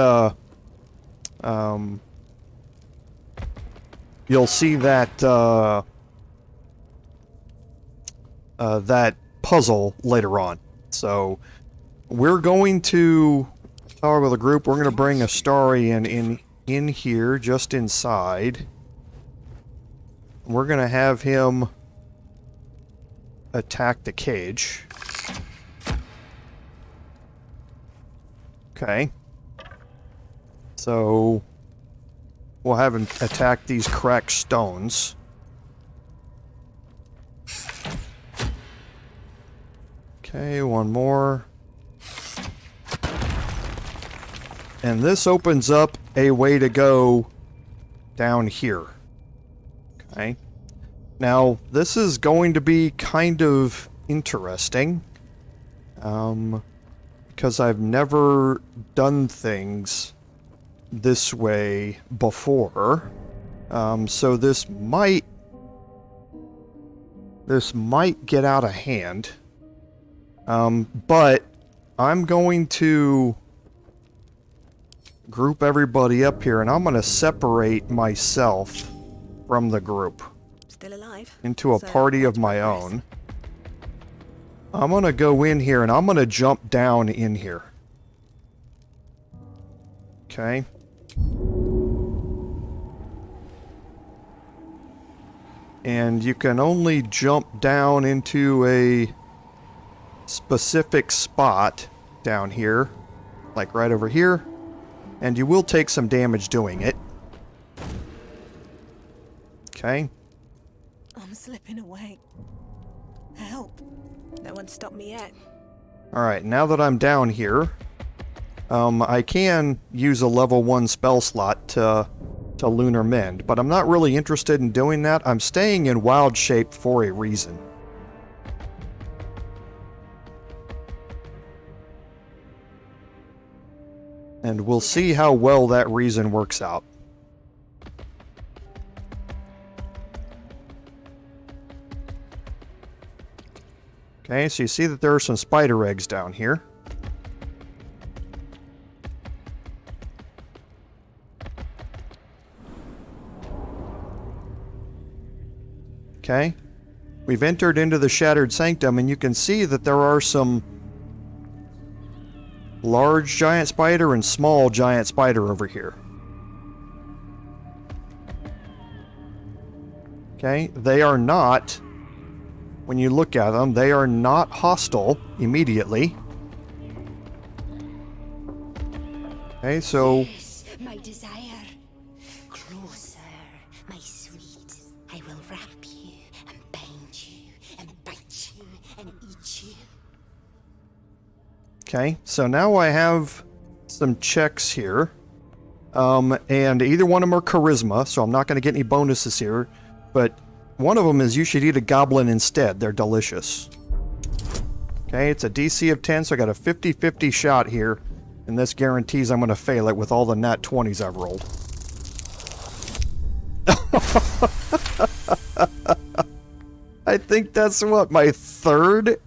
that puzzle later on. So we're going to talk with a group. We're going to bring Astarion in here, just inside. We're going to have him attack the cage. Okay. So we'll have him attack these cracked stones. Okay, one more. And this opens up a way to go down here. Okay. Now, this is going to be kind of interesting. Because I've never done things this way before. So this might get out of hand. But I'm going to group everybody up here, and I'm going to separate myself from the group. Still alive. Into a party of my own. I'm going to go in here, and I'm going to jump down in here. Okay. And you can only jump down into a specific spot down here, like right over here, and you will take some damage doing it. Okay. I'm slipping away. Help. No one stopped me yet. Alright, now that I'm down here, I can use a level 1 spell slot to Lunar Mend, but I'm not really interested in doing that. I'm staying in wild shape for a reason. And we'll see how well that reason works out. Okay, so you see that there are some spider eggs down here. Okay, we've entered into the Shattered Sanctum, and you can see that there are some large giant spider and small giant spider over here. Okay, they are not, when you look at them, they are not hostile immediately. Okay, so... Yes, my desire. Closer, my sweet. I will wrap you and bind you and bite you and eat you. Okay, so now I have some checks here. And either one of them are charisma, so I'm not going to get any bonuses here. But one of them is you should eat a goblin instead. They're delicious. Okay, it's a DC of 10, so I got a 50-50 shot here. And this guarantees I'm going to fail it with all the nat 20s I've rolled. I think that's what, my third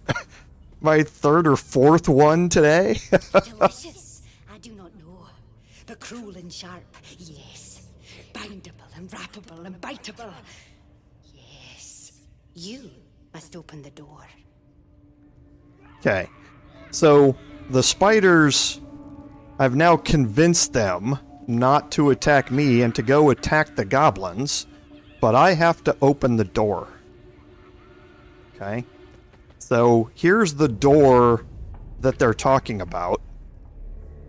or fourth one today? Delicious, I do not know. But cruel and sharp, yes. Bindable and wrappable and biteable. Yes. You must open the door. Okay, so the spiders, I've now convinced them not to attack me and to go attack the goblins, but I have to open the door. Okay, so here's the door that they're talking about.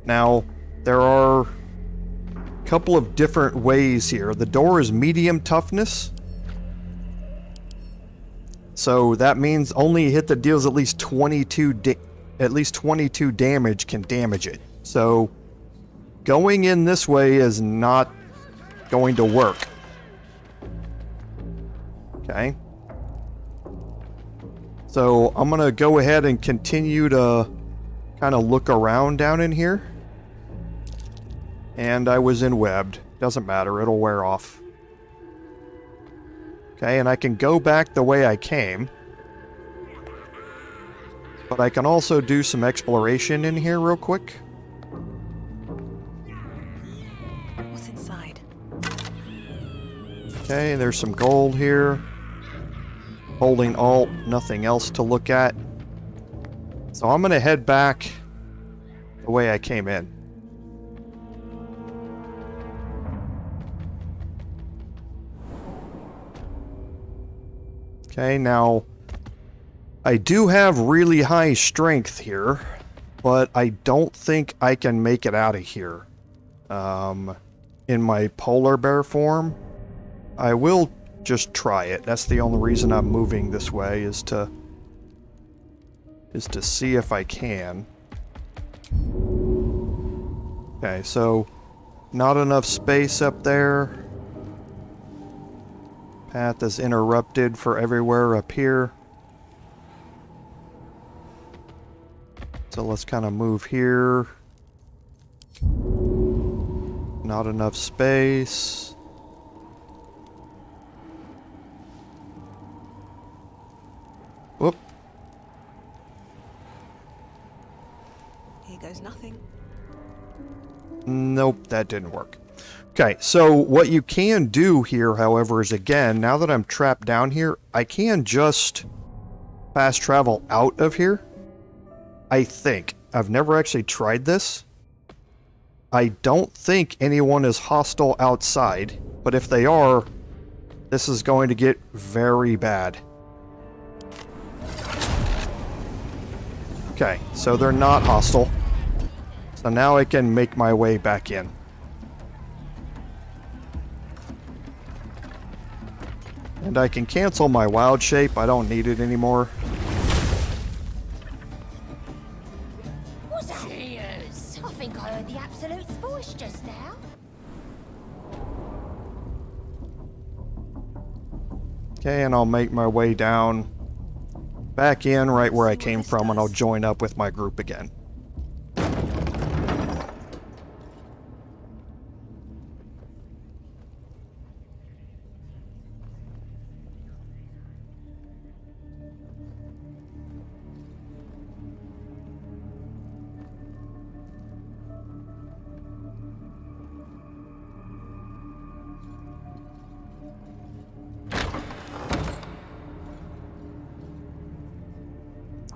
Now, there are a couple of different ways here. The door is medium toughness. So that means only a hit that deals at least 22 damage can damage it. So going in this way is not going to work. Okay. So I'm going to go ahead and continue to kind of look around down in here. And I was enwebbed. Doesn't matter, it'll wear off. Okay, and I can go back the way I came. But I can also do some exploration in here real quick. What's inside? Okay, there's some gold here. Holding Alt, nothing else to look at. So I'm going to head back the way I came in. Okay, now I do have really high strength here, but I don't think I can make it out of here in my polar bear form. I will just try it. That's the only reason I'm moving this way, is to see if I can. Okay, so not enough space up there. Path is interrupted for everywhere up here. So let's kind of move here. Not enough space. Whoop. Here goes nothing. Nope, that didn't work. Okay, so what you can do here, however, is again, now that I'm trapped down here, I can just fast travel out of here. I think. I've never actually tried this. I don't think anyone is hostile outside, but if they are, this is going to get very bad. Okay, so they're not hostile. So now I can make my way back in. And I can cancel my wild shape. I don't need it anymore. What's that? Cheers! I think I heard the Absolute's voice just now. Okay, and I'll make my way down back in right where I came from, and I'll join up with my group again.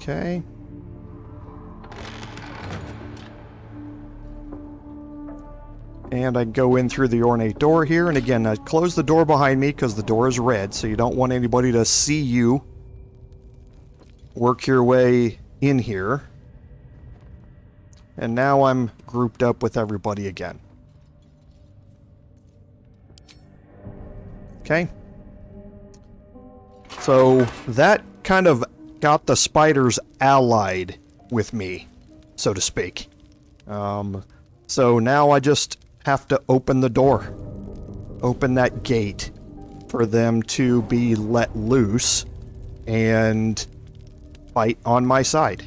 Okay. And I go in through the ornate door here, and again, I close the door behind me because the door is red, so you don't want anybody to see you work your way in here. And now I'm grouped up with everybody again. Okay. So that kind of got the spiders allied with me, so to speak. So now I just have to open the door. Open that gate for them to be let loose and fight on my side.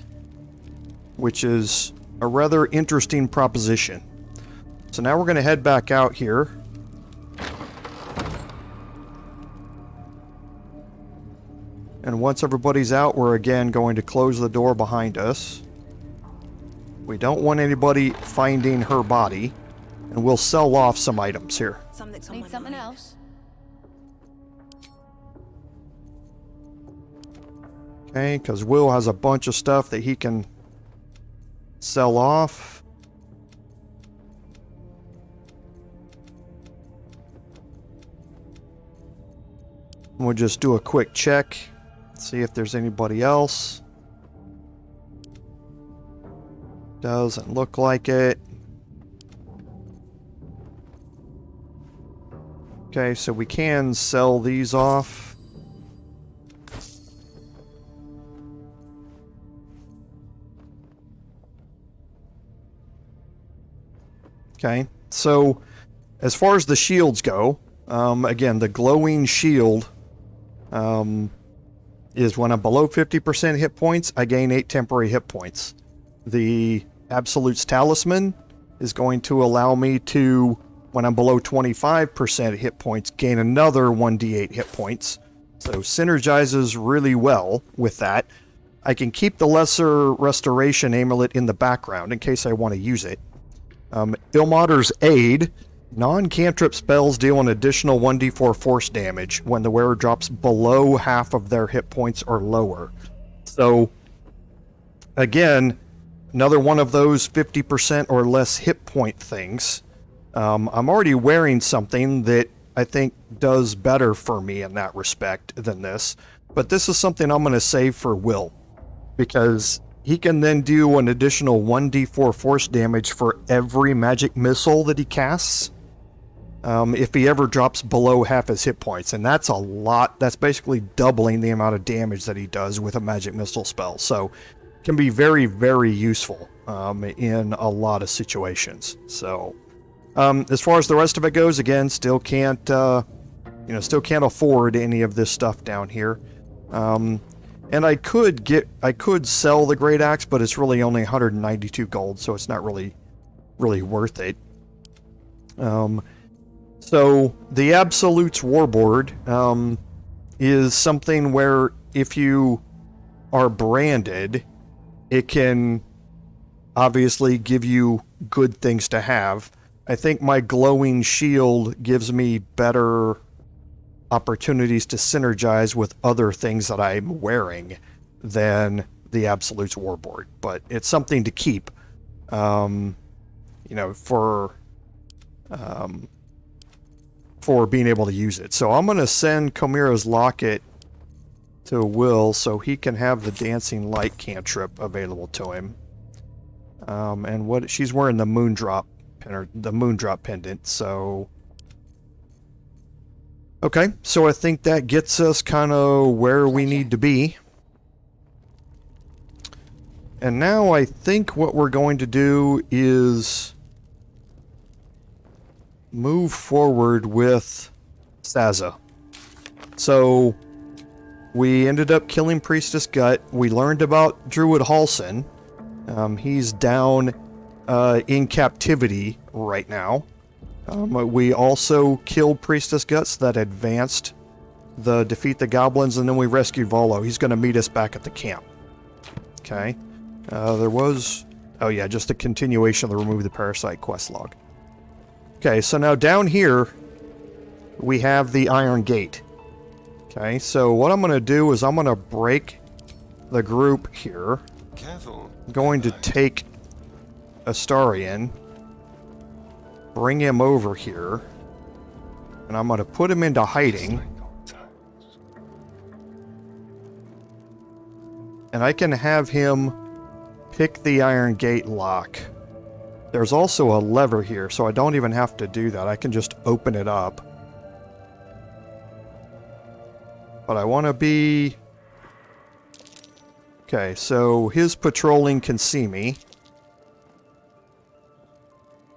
Which is a rather interesting proposition. So now we're going to head back out here. And once everybody's out, we're again going to close the door behind us. We don't want anybody finding her body. And we'll sell off some items here. Need something else? Okay, because Will has a bunch of stuff that he can sell off. We'll just do a quick check. See if there's anybody else. Doesn't look like it. Okay, so we can sell these off. Okay, so as far as the shields go, again, the glowing shield is when I'm below 50% hit points, I gain 8 temporary hit points. The Absolute's Talisman is going to allow me to, when I'm below 25% hit points, gain another 1d8 hit points. So synergizes really well with that. I can keep the Lesser Restoration Amulet in the background in case I want to use it. Ilmater's Aid. Non-cantrip spells deal an additional 1d4 force damage when the wearer drops below half of their hit points or lower. So, again, another one of those 50% or less hit point things. I'm already wearing something that I think does better for me in that respect than this. But this is something I'm going to save for Will. Because he can then do an additional 1d4 force damage for every magic missile that he casts. If he ever drops below half his hit points. And that's a lot. That's basically doubling the amount of damage that he does with a magic missile spell. So, it can be very, very useful in a lot of situations. So, as far as the rest of it goes, again, still can't you know, still can't afford any of this stuff down here. And I could sell the Great Axe, but it's really only 192 gold, so it's not really worth it. So the Absolute's Warboard is something where if you are branded, it can obviously give you good things to have. I think my glowing shield gives me better opportunities to synergize with other things that I'm wearing than the Absolute's Warboard, but it's something to keep, you know, for being able to use it. So I'm going to send Chimera's Locket to Wyll so he can have the Dancing Light cantrip available to him. And what she's wearing the Moondrop pendant, so okay, so I think that gets us kind of where we need to be. And now I think what we're going to do is move forward with Sazza. So we ended up killing Priestess Gut. We learned about Druid Halsin. He's down in captivity right now. We also killed Priestess Gut, so that advanced the defeat the goblins, and then we rescued Volo. He's going to meet us back at the camp. Okay. There was... oh yeah, just a continuation of the Remove the Parasite quest log. Okay, so now down here, we have the Iron Gate. Okay, so what I'm going to do is I'm going to break the group here. Careful. I'm going to take Astarion, bring him over here, and I'm going to put him into hiding. And I can have him pick the Iron Gate lock. There's also a lever here, so I don't even have to do that. I can just open it up. But I want to be... okay, so his patrolling can see me.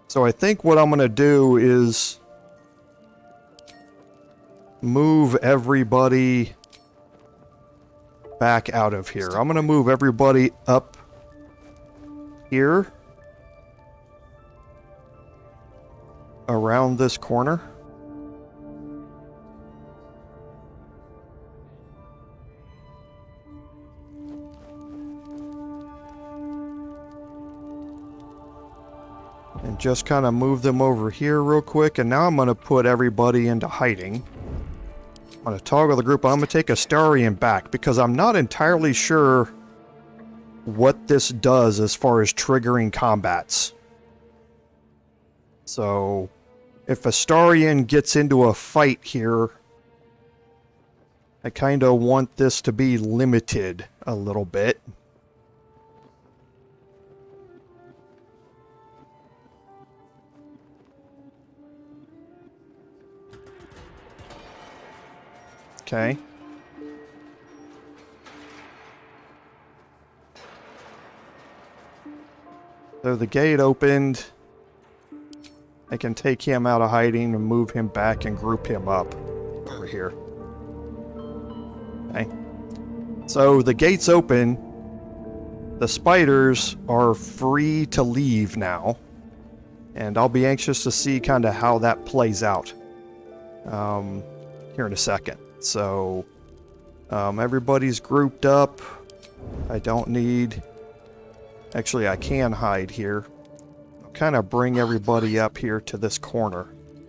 So I think what I'm going to do is move everybody back out of here. I'm going to move everybody up here around this corner. And just kind of move them over here real quick. And now I'm going to put everybody into hiding. I'm going to toggle the group. I'm going to take Astarion back because I'm not entirely sure what this does as far as triggering combats. So, if Astarion gets into a fight here, I kind of want this to be limited a little bit. Okay. So the gate opened. I can take him out of hiding and move him back and group him up over here. Okay. So the gate's open. The spiders are free to leave now. And I'll be anxious to see kind of how that plays out here in a second. So everybody's grouped up. I don't need... actually, I can hide here. I'll kind of bring everybody up here to this corner.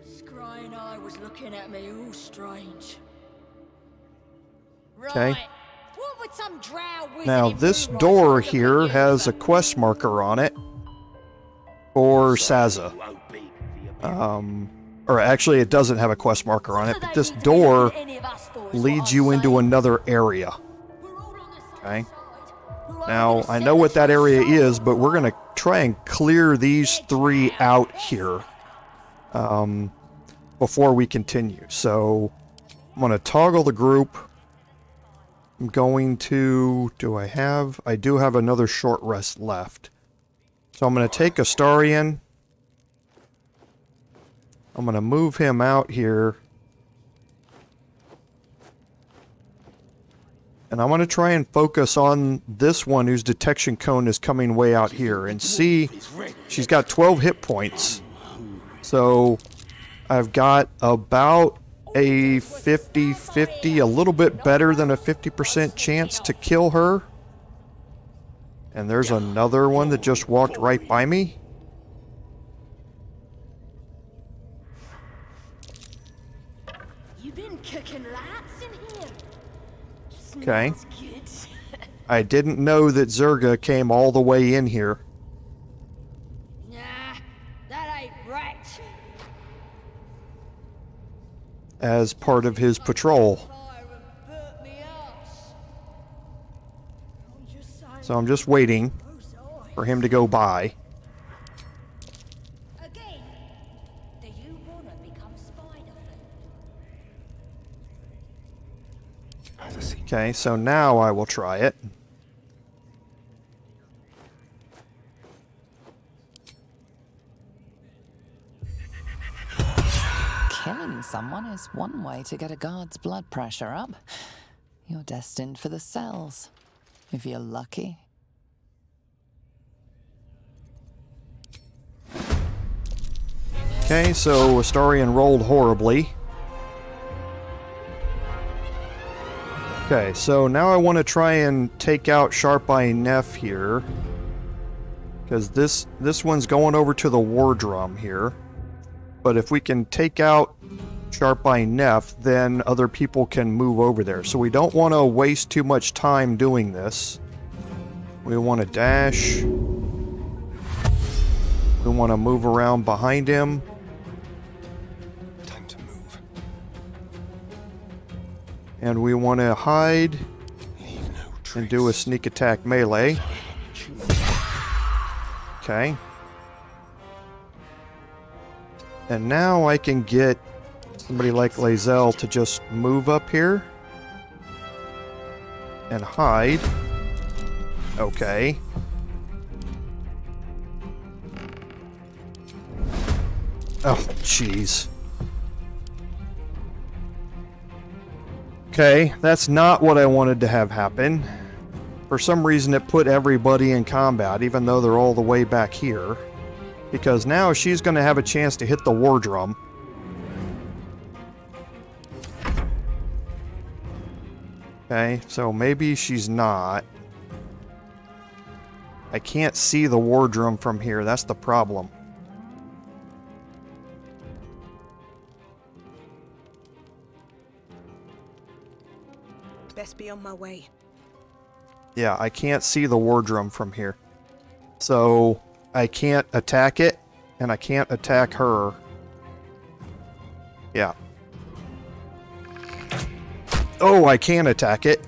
Scrying eye was looking at me all strange. Okay. What would some drow wizard Now, this door here has a quest marker on it for Sazza. Or actually, it doesn't have a quest marker on it, but this door leads you into another area. Okay. Now, I know what that area is, but we're going to try and clear these three out here before we continue. So, I'm going to toggle the group. I'm going to... I do have another short rest left. So I'm going to take Astarion. I'm going to move him out here. And I want to try and focus on this one whose detection cone is coming way out here. And see, she's got 12 hit points. So I've got about a 50-50, a little bit better than a 50% chance to kill her. And there's another one that just walked right by me. You've been cooking lights in here. Okay. Smells good. I didn't know that Zerga came all the way in here. Nah, that ain't right. As part of his patrol. So I'm just waiting for him to go by. Again, do you want to become spider? Okay, so now I will try it. Killing someone is one way to get a guard's blood pressure up. You're destined for the cells, if you're lucky. Okay, so Astarion rolled horribly. Okay, so now I want to try and take out Sharp Eye Neff here. Because this one's going over to the war drum here. But if we can take out Sharp Eye Neff, then other people can move over there. So we don't want to waste too much time doing this. We want to dash. We want to move around behind him. Time to move. And we want to hide and do a sneak attack melee. Okay. And now I can get somebody like Lae'zel to just move up here and hide. Okay. Oh, jeez. Okay, that's not what I wanted to have happen. For some reason it put everybody in combat, even though they're all the way back here. Because now she's going to have a chance to hit the war drum. Okay, so maybe she's not. I can't see the war drum from here, that's the problem. Best be on my way. Yeah, I can't see the war drum from here. So I can't attack it, and I can't attack her. Yeah. Oh, I can attack it.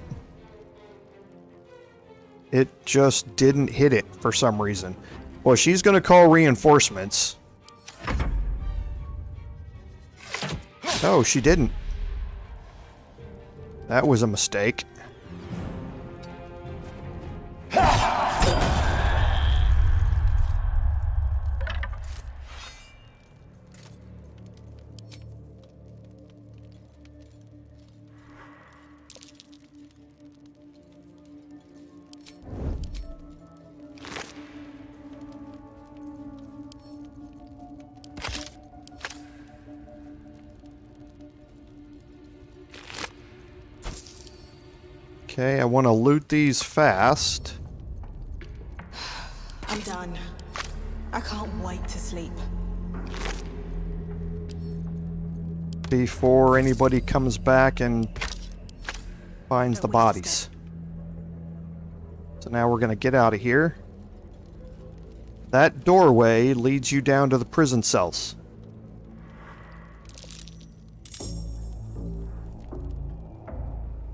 It just didn't hit it for some reason. Well, she's going to call reinforcements. Oh, she didn't. That was a mistake. Okay, I want to loot these fast. I'm done. I can't wait to sleep. Before anybody comes back and finds the bodies. So now we're going to get out of here. That doorway leads you down to the prison cells.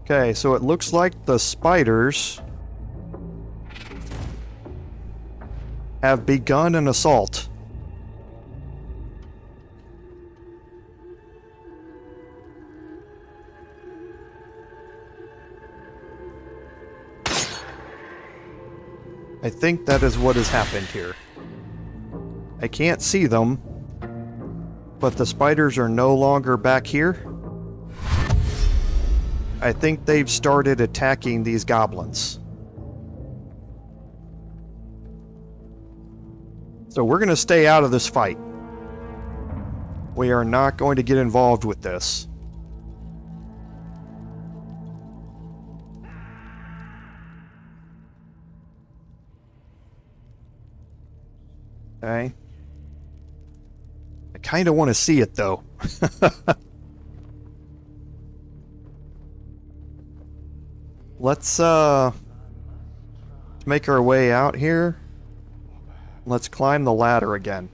Okay, so it looks like the spiders have begun an assault. I think that is what has happened here. I can't see them, but the spiders are no longer back here. I think they've started attacking these goblins. So we're going to stay out of this fight. We are not going to get involved with this. Okay. I kind of want to see it, though. Let's make our way out here. Let's climb the ladder again.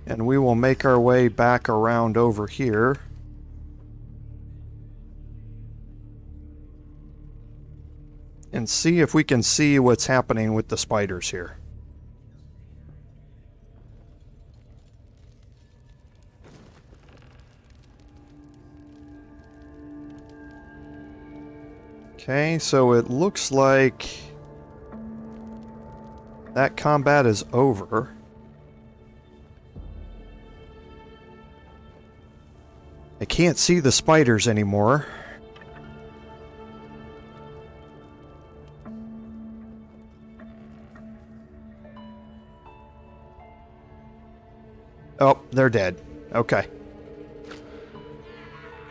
And we will make our way back around over here. And see if we can see what's happening with the spiders here. Okay, so it looks like that combat is over. I can't see the spiders anymore. Oh, they're dead. Okay.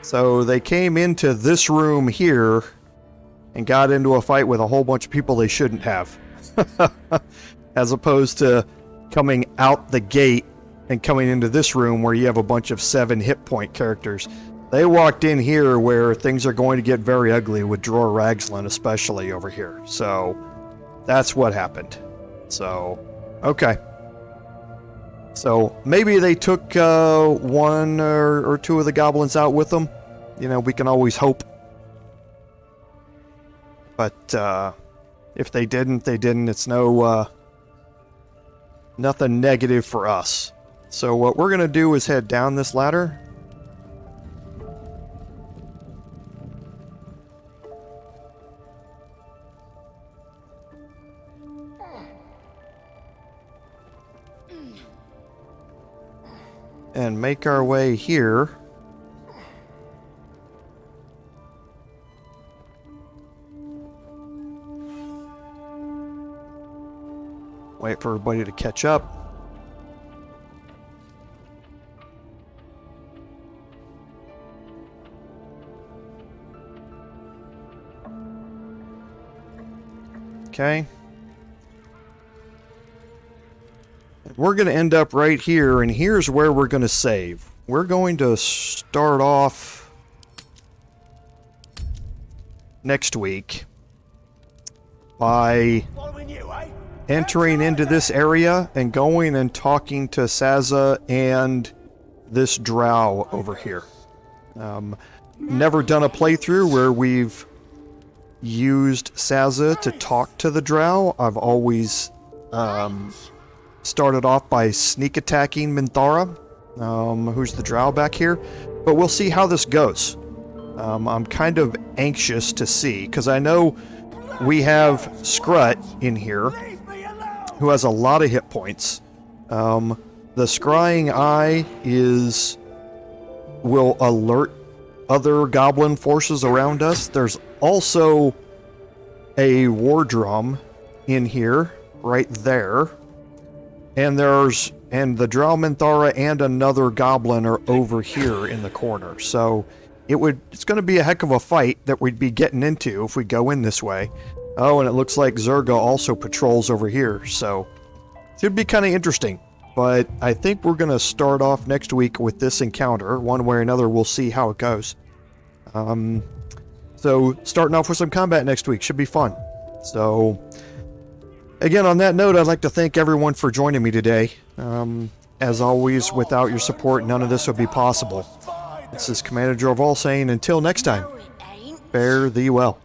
So they came into this room here and got into a fight with a whole bunch of people they shouldn't have. As opposed to coming out the gate and coming into this room where you have a bunch of 7 hit point characters. They walked in here where things are going to get very ugly with Dror Ragzlin, especially over here. So that's what happened. So, okay. So maybe they took one or two of the goblins out with them. You know, we can always hope. But if they didn't, they didn't. It's no nothing negative for us. So what we're going to do is head down this ladder. And make our way here. Wait for everybody to catch up. Okay. We're going to end up right here, and here's where we're going to save. We're going to start off next week by entering into this area and going and talking to Sazza and this drow over here. Never done a playthrough where we've used Sazza to talk to the drow. I've always started off by sneak attacking Minthara, who's the drow back here. But we'll see how this goes. I'm kind of anxious to see, because I know we have Scrut in here, who has a lot of hit points. The Scrying Eye will alert other goblin forces around us. There's also a war drum in here, right there. And the Drow Minthara and another goblin are over here in the corner. So it's going to be a heck of a fight that we'd be getting into if we go in this way. Oh, and it looks like Zerga also patrols over here, so it should be kind of interesting. But I think we're going to start off next week with this encounter. One way or another, we'll see how it goes. So starting off with some combat next week should be fun. So again, on that note, I'd like to thank everyone for joining me today. As always, without your support, none of this would be possible. This is Commander Jorval saying, until next time, fare thee well.